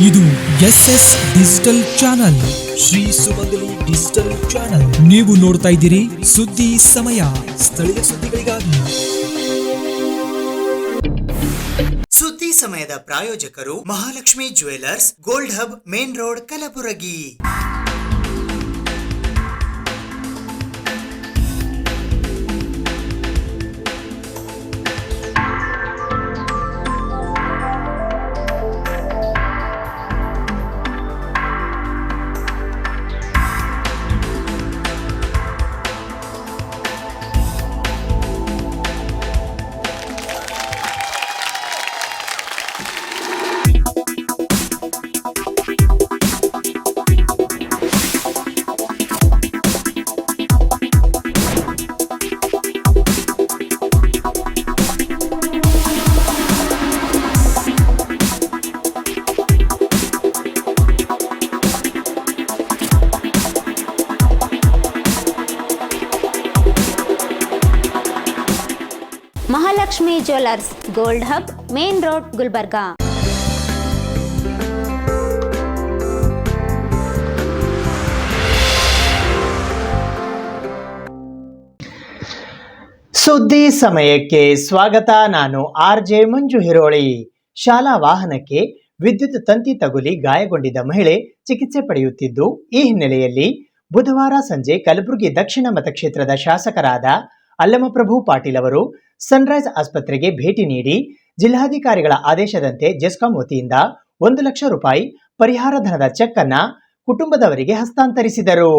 ಇದು SS digital channel, Shri ಸುಮಂಗಲಿ digital channel. ನೀವು ನೋಡ್ತಾ ಇದ್ದೀರಿ ಸುದ್ದಿ ಸಮಯ, ಸ್ಥಳೀಯ ಸುದ್ದಿಗಳಿಗಾಗಿ. ಸುದ್ದಿ ಸಮಯದ ಪ್ರಾಯೋಜಕರು Mahalakshmi jewellers, gold hub, main road, Kalaburagi. Mahalakshmi jewellers, gold hub, main road, Gulbarga. ಸುದ್ದಿ ಸಮಯಕ್ಕೆ ಸ್ವಾಗತ. ನಾನು RJ ಮಂಜು ಹಿರೋಳಿ. ಶಾಲಾ ವಾಹನಕ್ಕೆ ವಿದ್ಯುತ್ ತಂತಿ ತಗುಲಿ ಗಾಯಗೊಂಡಿದ್ದ ಮಹಿಳೆ ಚಿಕಿತ್ಸೆ ಪಡೆಯುತ್ತಿದ್ದು, ಈ ಹಿನ್ನೆಲೆಯಲ್ಲಿ ಬುಧವಾರ ಸಂಜೆ ಕಲಬುರಗಿ ದಕ್ಷಿಣ ಮತಕ್ಷೇತ್ರದ ಶಾಸಕರಾದ ಅಲ್ಲಮಪ್ರಭು ಪಾಟೀಲ್ ಅವರು ಸನ್ರೈಸ್ ಆಸ್ಪತ್ರೆಗೆ ಭೇಟಿ ನೀಡಿ ಜಿಲ್ಲಾಧಿಕಾರಿಗಳ ಆದೇಶದಂತೆ ಜೆಸ್ಕಾಂ ವತಿಯಿಂದ 1 ಲಕ್ಷ ರೂಪಾಯಿ ಪರಿಹಾರ ಧನದ ಚೆಕ್ ಅನ್ನ ಕುಟುಂಬದವರಿಗೆ ಹಸ್ತಾಂತರಿಸಿದರು.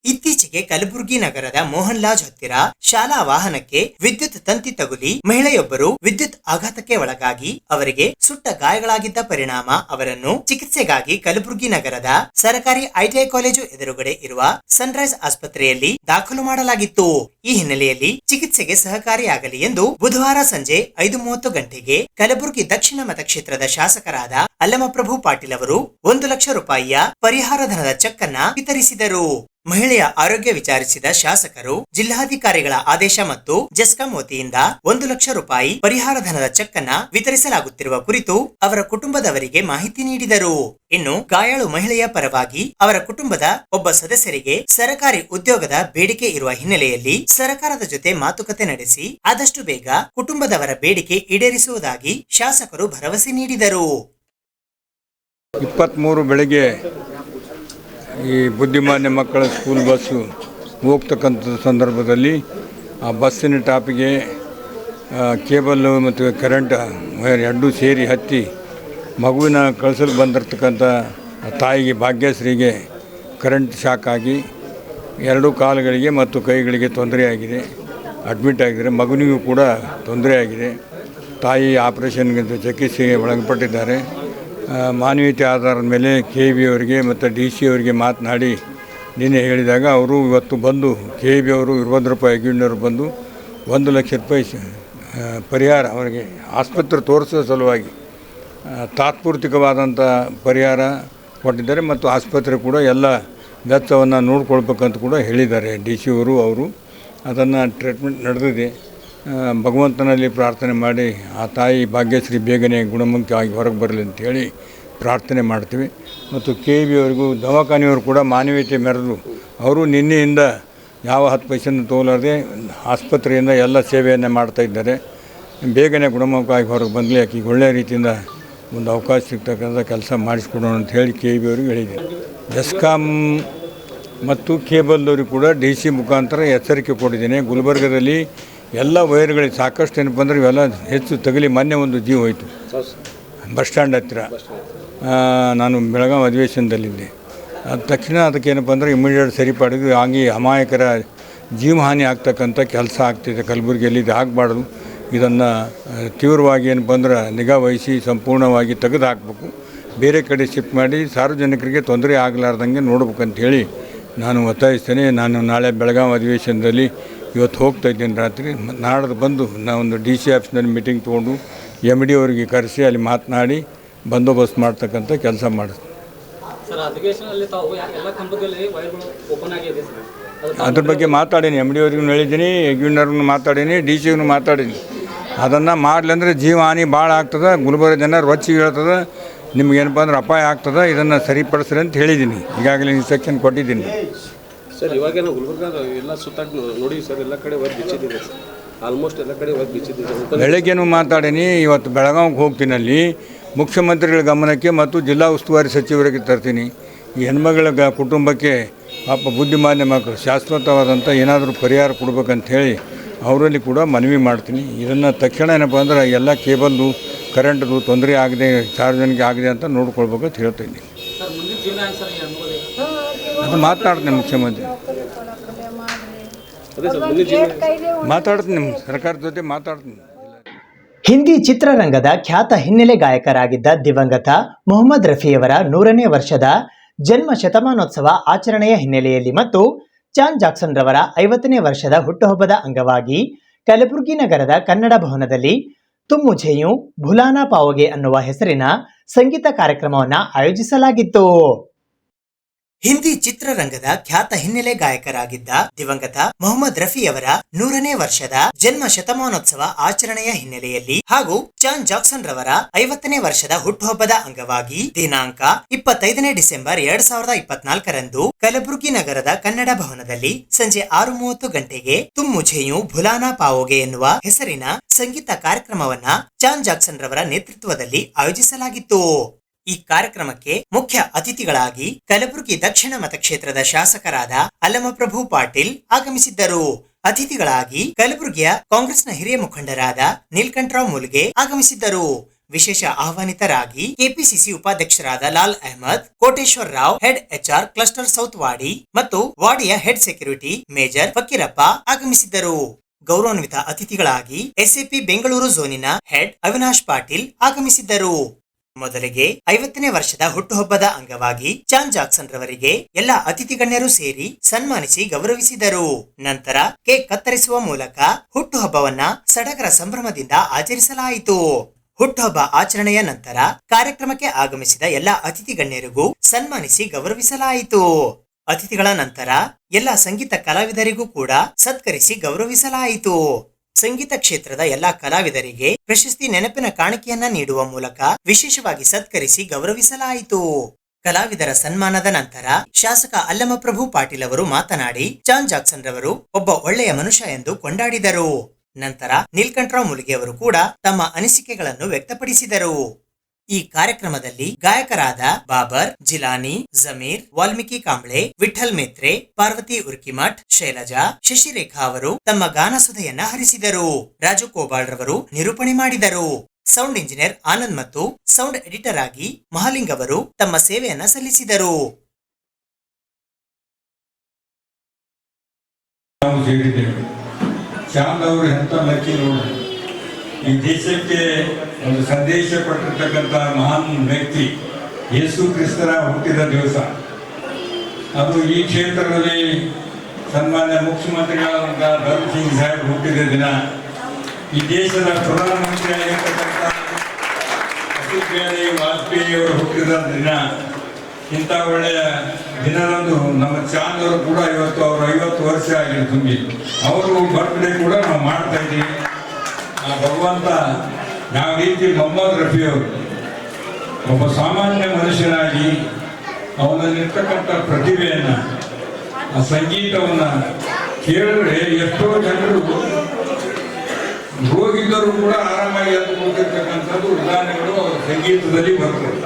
ಇತ್ತೀಚೆಗೆ ಕಲಬುರಗಿ ನಗರದ ಮೋಹನ್ ಲಾಜ್ ಹತ್ತಿರ ಶಾಲಾ ವಾಹನಕ್ಕೆ ವಿದ್ಯುತ್ ತಂತಿ ತಗುಲಿ ಮಹಿಳೆಯೊಬ್ಬರು ವಿದ್ಯುತ್ ಆಘಾತಕ್ಕೆ ಒಳಗಾಗಿ ಅವರಿಗೆ ಸುಟ್ಟ ಗಾಯಗಳಾಗಿದ್ದ ಪರಿಣಾಮ ಅವರನ್ನು ಚಿಕಿತ್ಸೆಗಾಗಿ ಕಲಬುರಗಿ ನಗರದ ಸರ್ಕಾರಿ ITI ಕಾಲೇಜು ಎದುರುಗಡೆ ಇರುವ ಸನ್ರೈಸ್ ಆಸ್ಪತ್ರೆಯಲ್ಲಿ ದಾಖಲು ಮಾಡಲಾಗಿತ್ತು. ಈ ಹಿನ್ನೆಲೆಯಲ್ಲಿ ಚಿಕಿತ್ಸೆಗೆ ಸಹಕಾರಿಯಾಗಲಿ ಎಂದು ಬುಧವಾರ ಸಂಜೆ 5:30 ಗಂಟೆಗೆ ಕಲಬುರಗಿ ದಕ್ಷಿಣ ಮತಕ್ಷೇತ್ರದ ಶಾಸಕರಾದ ಅಲ್ಲಮಪ್ರಭು ಪಾಟೀಲ್ ಅವರು 1 ಲಕ್ಷ ರೂಪಾಯಿಯ ಪರಿಹಾರ ಧನದ ಚೆಕ್ ಅನ್ನ ವಿತರಿಸಿದರು. ಮಹಿಳೆಯ ಆರೋಗ್ಯ ವಿಚಾರಿಸಿದ ಶಾಸಕರು ಜಿಲ್ಲಾಧಿಕಾರಿಗಳ ಆದೇಶ ಮತ್ತು ಜೆಸ್ಕಾಂ ವತಿಯಿಂದ 1 ಲಕ್ಷ ರೂಪಾಯಿ ಪರಿಹಾರ ಧನದ ಚೆಕ್ ಅನ್ನ ವಿತರಿಸಲಾಗುತ್ತಿರುವ ಕುರಿತು ಅವರ ಕುಟುಂಬದವರಿಗೆ ಮಾಹಿತಿ ನೀಡಿದರು. ಇನ್ನು ಗಾಯಾಳು ಮಹಿಳೆಯ ಪರವಾಗಿ ಅವರ ಕುಟುಂಬದ ಒಬ್ಬ ಸದಸ್ಯರಿಗೆ ಸರಕಾರಿ ಉದ್ಯೋಗದ ಬೇಡಿಕೆ ಇರುವ ಹಿನ್ನೆಲೆಯಲ್ಲಿ ಸರ್ಕಾರದ ಜೊತೆ ಮಾತುಕತೆ ನಡೆಸಿ ಆದಷ್ಟು ಬೇಗ ಕುಟುಂಬದವರ ಬೇಡಿಕೆ ಈಡೇರಿಸುವುದಾಗಿ ಶಾಸಕರು ಭರವಸೆ ನೀಡಿದರು. 23 ಬೆಳಗ್ಗೆ ಈ ಬುದ್ಧಿಮಾನ್ಯ ಮಕ್ಕಳ ಸ್ಕೂಲ್ ಬಸ್ಸು ಹೋಗ್ತಕ್ಕಂಥ ಸಂದರ್ಭದಲ್ಲಿ ಆ ಬಸ್ಸಿನ ಟಾಪಿಗೆ ಕೇಬಲ್ಲು ಮತ್ತು ಕರೆಂಟ್ ವೈರ್ ಎರಡೂ ಸೇರಿ ಹತ್ತಿ ಮಗುವಿನ ಕಳಿಸಲು ಬಂದಿರತಕ್ಕಂಥ ತಾಯಿಗೆ ಭಾಗ್ಯಶ್ರೀಗೆ ಕರೆಂಟ್ ಶಾಕ್ ಆಗಿ 2 ಕಾಲುಗಳಿಗೆ ಮತ್ತು ಕೈಗಳಿಗೆ ತೊಂದರೆಯಾಗಿದೆ. ಅಡ್ಮಿಟ್ ಆಗಿದ್ದಾರೆ. ಮಗುವಿಗೂ ಕೂಡ ತೊಂದರೆಯಾಗಿದೆ. ತಾಯಿ ಆಪರೇಷನ್ಗೆ ಚಿಕಿತ್ಸೆಗೆ ಒಳಪಟ್ಟಿದ್ದಾರೆ. ಮಾನವೀಯತೆ ಆಧಾರದ ಮೇಲೆ KB ಅವರಿಗೆ ಮತ್ತು DC ಅವರಿಗೆ ಮಾತನಾಡಿ ನಿನ್ನೆ ಹೇಳಿದಾಗ ಅವರು ಇವತ್ತು ಬಂದು KB ಅವರು ವೀರಭದ್ರಪ್ಪ ಯಜ್ಞರು ಬಂದು 1 ಲಕ್ಷ ರೂಪಾಯಿ ಪರಿಹಾರ ಅವರಿಗೆ ಆಸ್ಪತ್ರೆ ತೋರಿಸೋ ಸಲುವಾಗಿ ತಾತ್ಪೂರ್ತಿಕವಾದಂಥ ಪರಿಹಾರ ಕೊಟ್ಟಿದ್ದಾರೆ ಮತ್ತು ಆಸ್ಪತ್ರೆ ಕೂಡ ಎಲ್ಲ ವೆಚ್ಚವನ್ನು ನೋಡ್ಕೊಳ್ಬೇಕಂತ ಕೂಡ ಹೇಳಿದ್ದಾರೆ DC ಅವರು. ಅದನ್ನು ಟ್ರೀಟ್ಮೆಂಟ್ ನಡೆದಿದೆ. ಭಗವಂತನಲ್ಲಿ ಪ್ರಾರ್ಥನೆ ಮಾಡಿ ಆ ತಾಯಿ ಭಾಗ್ಯಶ್ರೀ ಬೇಗನೆ ಗುಣಮುಖವಾಗಿ ಹೊರಗೆ ಬರಲಿ ಅಂತೇಳಿ ಪ್ರಾರ್ಥನೆ ಮಾಡ್ತೀವಿ. ಮತ್ತು KB ಅವರಿಗೂ ದವಾಖಾನೆಯವರು ಕೂಡ ಮಾನವೀಯತೆ ಮೆರೆದು ಅವರು ನಿನ್ನೆಯಿಂದ ಯಾವ 10 ಪೈಸೆಯನ್ನು ತೋಲಾರದೆ ಆಸ್ಪತ್ರೆಯಿಂದ ಎಲ್ಲ ಸೇವೆಯನ್ನು ಮಾಡ್ತಾಯಿದ್ದಾರೆ. ಬೇಗನೆ ಗುಣಮುಖವಾಗಿ ಹೊರಗೆ ಬಂದಲಿ, ಆಕೆಗೆ ಒಳ್ಳೆಯ ರೀತಿಯಿಂದ ಒಂದು ಅವಕಾಶ ಸಿಗ್ತಕ್ಕಂಥ ಕೆಲಸ ಮಾಡಿಸ್ಕೊಡೋಣ ಅಂತ ಹೇಳಿ KB ಅವರಿಗೆ ಹೇಳಿದೆ. ಜೆಸ್ಕಾಂ ಮತ್ತು ಕೇಬಲ್ದವ್ರಿಗೆ ಕೂಡ DC ಮುಖಾಂತರ ಎಚ್ಚರಿಕೆ ಕೊಟ್ಟಿದ್ದೇನೆ. ಗುಲ್ಬರ್ಗದಲ್ಲಿ ಎಲ್ಲ ವೈರ್ಗಳಿಗೆ ಸಾಕಷ್ಟು ಏನಪ್ಪ ಅಂದರೆ ಇವೆಲ್ಲ ಹೆಚ್ಚು ತಗಲಿ. ಮೊನ್ನೆ ಒಂದು ಜೀವ ಹೋಯಿತು ಬಸ್ ಸ್ಟ್ಯಾಂಡ್ ಹತ್ತಿರ. ನಾನು ಬೆಳಗಾವಿ ಅಧಿವೇಶನದಲ್ಲಿದ್ದೆ. ಅದು ತಕ್ಷಣ ಅದಕ್ಕೇನಪ್ಪ ಅಂದರೆ ಇಮಿಡಿಯೇಟ್ ಸರಿಪಡಿದು ಹಾಗೆ ಅಮಾಯಕರ ಜೀವಹಾನಿ ಆಗ್ತಕ್ಕಂಥ ಕೆಲಸ ಆಗ್ತಿದೆ ಕಲಬುರಗಿಯಲ್ಲಿ. ಇದು ಆಗಬಾರ್ದು. ಇದನ್ನು ತೀವ್ರವಾಗಿ ಏನಪ್ಪ ಅಂದ್ರೆ ನಿಗಾ ವಹಿಸಿ ಸಂಪೂರ್ಣವಾಗಿ ತೆಗೆದು ಹಾಕಬೇಕು. ಬೇರೆ ಕಡೆ ಶಿಫ್ಟ್ ಮಾಡಿ ಸಾರ್ವಜನಿಕರಿಗೆ ತೊಂದರೆ ಆಗಲಾರ್ದಂಗೆ ನೋಡ್ಬೇಕಂತ ಹೇಳಿ ನಾನು ಒತ್ತಾಯಿಸ್ತೇನೆ. ನಾನು ನಾಳೆ ಬೆಳಗಾವಿ ಅಧಿವೇಶನದಲ್ಲಿ ಇವತ್ತು ಹೋಗ್ತಾ ಇದ್ದೇನೆ ರಾತ್ರಿ. ನಾಡ್ದು ಬಂದು ನಾವೊಂದು DC ಆಫೀಸ್ನಲ್ಲಿ ಮೀಟಿಂಗ್ ತೊಗೊಂಡು MD ಅವರಿಗೆ ಕರೆಸಿ ಅಲ್ಲಿ ಮಾತನಾಡಿ ಬಂದೋಬಸ್ತ್ ಮಾಡ್ತಕ್ಕಂಥ ಕೆಲಸ ಮಾಡಿಸ್ತೀವಿ. ಅದ್ರ ಬಗ್ಗೆ ಮಾತಾಡೀನಿ. MD ಅವ್ರಿಗೂ ಹೇಳಿದ್ದೀನಿ, ಯಜ್ಞವ್ರಿಗೂ ಮಾತಾಡೀನಿ, DC ಅವ್ರಿಗೂ ಮಾತಾಡೀನಿ. ಅದನ್ನು ಮಾಡಲಿ ಅಂದರೆ ಜೀವ ಹಾನಿ ಭಾಳ ಆಗ್ತದೆ. ಗುಲ್ಬರ್ಗ ಜನ ರೊಚ್ಚಿಗೆ ಹೇಳ್ತದೆ. ನಿಮಗೇನಪ್ಪ ಅಂದ್ರೆ ಅಪಾಯ ಆಗ್ತದೆ, ಇದನ್ನು ಸರಿಪಡಿಸ್ರಿ ಅಂತ ಹೇಳಿದ್ದೀನಿ. ಈಗಾಗಲೇ ಇನ್ಸ್ಟ್ರಕ್ಷನ್ ಕೊಟ್ಟಿದ್ದೀನಿ. ಸರ್ ಇವಾಗ ನಾವು ಗುಲ್ಬರ್ಗ ಎಲ್ಲ ಸುತ್ತಾಡಿ ನೋಡಿ ಸರ್, ಎಲ್ಲ ಕಡೆ ವರ್ಕ್ ಬಿಚ್ಚಿದ್ದೀವಿ ಸರ್, ಆಲ್ಮೋಸ್ಟ್ ಎಲ್ಲ ಕಡೆ ವರ್ಕ್ ಬಿಚ್ಚಿದ್ದೀವಿ. ಬೆಳಗ್ಗೆನೂ ಮಾತಾಡೀನಿ, ಇವತ್ತು ಬೆಳಗಾವಿಗೆ ಹೋಗ್ತೀನಿ. ಅಲ್ಲಿ ಮುಖ್ಯಮಂತ್ರಿಗಳ ಗಮನಕ್ಕೆ ಮತ್ತು ಜಿಲ್ಲಾ ಉಸ್ತುವಾರಿ ಸಚಿವರಿಗೆ ತರ್ತೀನಿ. ಈ ಹೆಣ್ಮಗಳ ಕುಟುಂಬಕ್ಕೆ ಪಾಪ ಬುದ್ಧಿಮಾನ್ಯ ಮಕ್ಕಳು ಶಾಶ್ವತವಾದಂಥ ಏನಾದರೂ ಪರಿಹಾರ ಕೊಡ್ಬೇಕಂತ ಹೇಳಿ ಅವರಲ್ಲಿ ಕೂಡ ಮನವಿ ಮಾಡ್ತೀನಿ. ಇದನ್ನು ತಕ್ಷಣ ಏನಪ್ಪ ಅಂದ್ರೆ ಎಲ್ಲ ಕೇಬಲ್ದು ಕರೆಂಟ್ದು ತೊಂದರೆ ಆಗದೆ ಸಾರ್ವಜನಿಕ ಆಗಿದೆ ಅಂತ ನೋಡ್ಕೊಳ್ಬೇಕಂತ ಹೇಳ್ತೀನಿ. ಅದು ಮಾತನಾಡ್ತೀನಿ ಮುಖ್ಯಮಂತ್ರಿ, ಮಾತಾಡ್ತೀನಿ, ನಿಮ್ಮ ಸರ್ಕಾರದ ಜೊತೆ ಮಾತಾಡ್ತೀನಿ. ಹಿಂದಿ ಚಿತ್ರರಂಗದ ಖ್ಯಾತ ಹಿನ್ನೆಲೆ ಗಾಯಕರಾಗಿದ್ದ ದಿವಂಗತ ಮೊಹಮ್ಮದ್ ರಫಿಯವರ 100ನೇ ವರ್ಷದ ಜನ್ಮ ಶತಮಾನೋತ್ಸವ ಆಚರಣೆಯ ಹಿನ್ನೆಲೆಯಲ್ಲಿ ಮತ್ತು ಚಾನ್ ಜಾಕ್ಸನ್ ರವರ 50ನೇ ವರ್ಷದ ಹುಟ್ಟುಹಬ್ಬದ ಅಂಗವಾಗಿ ಕಲಬುರಗಿ ನಗರದ ಕನ್ನಡ ಭವನದಲ್ಲಿ ತುಮ್ ಮುझे यूं ಭುಲಾನಾ ಪಾವೋಗೆ ಅನ್ನುವ ಹೆಸರಿನ ಸಂಗೀತ ಕಾರ್ಯಕ್ರಮವನ್ನು ಆಯೋಜಿಸಲಾಗಿತ್ತು. ಹಿಂದಿ ಚಿತ್ರರಂಗದ ಖ್ಯಾತ ಹಿನ್ನೆಲೆ ಗಾಯಕರಾಗಿದ್ದ ದಿವಂಗತ ಮೊಹಮ್ಮದ್ ರಫಿಯವರ 100ನೇ ವರ್ಷದ ಜನ್ಮ ಶತಮಾನೋತ್ಸವ ಆಚರಣೆಯ ಹಿನ್ನೆಲೆಯಲ್ಲಿ ಹಾಗೂ ಚಾನ್ ಜಾಕ್ಸನ್ ರವರ 50ನೇ ವರ್ಷದ ಹುಟ್ಟುಹಬ್ಬದ ಅಂಗವಾಗಿ ದಿನಾಂಕ 25ನೇ ಡಿಸೆಂಬರ್ 2024ರಂದು ಕಲಬುರಗಿ ನಗರದ ಕನ್ನಡ ಭವನದಲ್ಲಿ ಸಂಜೆ 6:30 ಗಂಟೆಗೆ ತುಮ್ ಮುझे यूं ಭುಲಾನಾ ಪಾವೋಗೆ ಎನ್ನುವ ಹೆಸರಿನ ಸಂಗೀತ ಕಾರ್ಯಕ್ರಮವನ್ನ ಚಾನ್ ಜಾಕ್ಸನ್ ರವರ ನೇತೃತ್ವದಲ್ಲಿ ಆಯೋಜಿಸಲಾಗಿತ್ತು. ಈ ಕಾರ್ಯಕ್ರಮಕ್ಕೆ ಮುಖ್ಯ ಅತಿಥಿಗಳಾಗಿ ಕಲಬುರಗಿ ದಕ್ಷಿಣ ಮತಕ್ಷೇತ್ರದ ಶಾಸಕರಾದ ಅಲ್ಲಮಪ್ರಭು ಪಾಟೀಲ್ ಆಗಮಿಸಿದ್ದರು. ಅತಿಥಿಗಳಾಗಿ ಕಲಬುರಗಿಯ ಕಾಂಗ್ರೆಸ್ನ ಹಿರಿಯ ಮುಖಂಡರಾದ ನೀಲಕಂಠರಾವ್ ಮುಲ್ಗೆ ಆಗಮಿಸಿದ್ದರು. ವಿಶೇಷ ಆಹ್ವಾನಿತರಾಗಿ ಕೆಪಿಸಿಸಿ ಉಪಾಧ್ಯಕ್ಷರಾದ Lal Ahmed, Koteshwar Rao, head HR cluster south Wadi ಮತ್ತು ವಾಡಿಯ ಹೆಡ್ ಸೆಕ್ಯೂರಿಟಿ ಮೇಜರ್ ಫಕೀರಪ್ಪ ಆಗಮಿಸಿದ್ದರು. ಗೌರವಾನ್ವಿತ ಅತಿಥಿಗಳಾಗಿ SAP ಬೆಂಗಳೂರು ಝೋನಿನ ಹೆಡ್ ಅವಿನಾಶ್ ಪಾಟೀಲ್ ಆಗಮಿಸಿದ್ದರು. ಮೊದಲಿಗೆ 50ನೇ ವರ್ಷದ ಹುಟ್ಟುಹಬ್ಬದ ಅಂಗವಾಗಿ ಚಾನ್ ಜಾಕ್ಸನ್ ರವರಿಗೆ ಎಲ್ಲ ಅತಿಥಿ ಗಣ್ಯರು ಸೇರಿ ಸನ್ಮಾನಿಸಿ ಗೌರವಿಸಿದರು. ನಂತರ ಕೇಕ್ ಕತ್ತರಿಸುವ ಮೂಲಕ ಹುಟ್ಟುಹಬ್ಬವನ್ನ ಸಡಗರ ಸಂಭ್ರಮದಿಂದ ಆಚರಿಸಲಾಯಿತು. ಹುಟ್ಟುಹಬ್ಬ ಆಚರಣೆಯ ನಂತರ ಕಾರ್ಯಕ್ರಮಕ್ಕೆ ಆಗಮಿಸಿದ ಎಲ್ಲ ಅತಿಥಿ ಗಣ್ಯರಿಗೂ ಸನ್ಮಾನಿಸಿ ಗೌರವಿಸಲಾಯಿತು. ಅತಿಥಿಗಳ ನಂತರ ಎಲ್ಲ ಸಂಗೀತ ಕಲಾವಿದರಿಗೂ ಕೂಡ ಸತ್ಕರಿಸಿ ಗೌರವಿಸಲಾಯಿತು. ಸಂಗೀತ ಕ್ಷೇತ್ರದ ಎಲ್ಲಾ ಕಲಾವಿದರಿಗೆ ಪ್ರಶಸ್ತಿ ನೆನಪಿನ ಕಾಣಿಕೆಯನ್ನ ನೀಡುವ ಮೂಲಕ ವಿಶೇಷವಾಗಿ ಸತ್ಕರಿಸಿ ಗೌರವಿಸಲಾಯಿತು. ಕಲಾವಿದರ ಸನ್ಮಾನದ ನಂತರ ಶಾಸಕ ಅಲ್ಲಮಪ್ರಭು ಪಾಟೀಲ್ ಅವರು ಮಾತನಾಡಿ ಚಾನ್ ಜಾಕ್ಸನ್ ರವರು ಒಬ್ಬ ಒಳ್ಳೆಯ ಮನುಷ್ಯ ಎಂದು ಕೊಂಡಾಡಿದರು. ನಂತರ ನೀಲಕಂಠರಾವ್ ಮುಲ್ಗೆ ಅವರು ಕೂಡ ತಮ್ಮ ಅನಿಸಿಕೆಗಳನ್ನು ವ್ಯಕ್ತಪಡಿಸಿದರು. ಈ ಕಾರ್ಯಕ್ರಮದಲ್ಲಿ ಗಾಯಕರಾದ ಬಾಬರ್, ಜಿಲಾನಿ, ಜಮೀರ್, ವಾಲ್ಮೀಕಿ ಕಾಂಬ್ಳೆ, ವಿಠಲ್ ಮೇತ್ರೆ, ಪಾರ್ವತಿ ಉರ್ಕಿಮಠ್, ಶೈಲಜಾ, ಶಶಿರೇಖಾ ಅವರು ತಮ್ಮ ಗಾನಸುಧೆಯನ್ನ ಹರಿಸಿದರು. ರಾಜು ಕೋಬಾಳ್ ರವರು ನಿರೂಪಣೆ ಮಾಡಿದರು. ಸೌಂಡ್ ಇಂಜಿನಿಯರ್ ಆನಂದ್ ಮತ್ತು ಸೌಂಡ್ ಎಡಿಟರ್ ಆಗಿ ಮಹಾಲಿಂಗ್ ಅವರು ತಮ್ಮ ಸೇವೆಯನ್ನ ಸಲ್ಲಿಸಿದರು. ಈ ದೇಶಕ್ಕೆ ಒಂದು ಸಂದೇಶ ಕೊಟ್ಟಿರ್ತಕ್ಕಂಥ ಮಹಾನ್ ವ್ಯಕ್ತಿ ಯೇಸು ಕ್ರಿಸ್ತರ ಹುಟ್ಟಿದ ದಿವಸ. ಅದು ಈ ಕ್ಷೇತ್ರದಲ್ಲಿ ಸನ್ಮಾನ್ಯ ಮುಖ್ಯಮಂತ್ರಿಗಳಾದಂಥ ಧರ್ಮ್ ಸಿಂಗ್ ಸಾಹೇಬ್ ಹುಟ್ಟಿದ ದಿನ. ಈ ದೇಶದ ಪ್ರಧಾನಮಂತ್ರಿ ಆಗಿರ್ತಕ್ಕಂಥ ಅಟಲ್ ಬಿಹಾರಿ ವಾಜಪೇಯಿ ಅವರು ಹುಟ್ಟಿದ ದಿನ. ಇಂಥ ಒಳ್ಳೆಯ ದಿನದಂದು ನಮ್ಮ ಚಾಂದ್ ಅವರು ಕೂಡ ಇವತ್ತು ಅವರು 50 ವರ್ಷ ಆಗಿದೆ ತುಂಬಿ. ಅವರು ಬರ್ತ್ಡೇ ಕೂಡ ನಾವು ಮಾಡ್ತಾ ಇದ್ದೀವಿ. ಭಗವಂತ ಯಾವ ರೀತಿ ಮೊಹಮ್ಮದ್ ರಫಿಯವರು ಒಬ್ಬ ಸಾಮಾನ್ಯ ಮನುಷ್ಯನಾಗಿ ಅವನಲ್ಲಿರ್ತಕ್ಕಂಥ ಪ್ರತಿಭೆಯನ್ನು, ಆ ಸಂಗೀತವನ್ನು ಕೇಳಿದ್ರೆ ಎಷ್ಟೋ ಜನರು ರೋಗಿದ್ದರೂ ಕೂಡ ಆರಾಮಾಗಿ ಅಂದುಕೊಳ್ತಿರ್ತಕ್ಕಂಥದ್ದು ಉದಾಹರಣೆಗಳು ಅವರ ಸಂಗೀತದಲ್ಲಿ ಬರ್ತದೆ.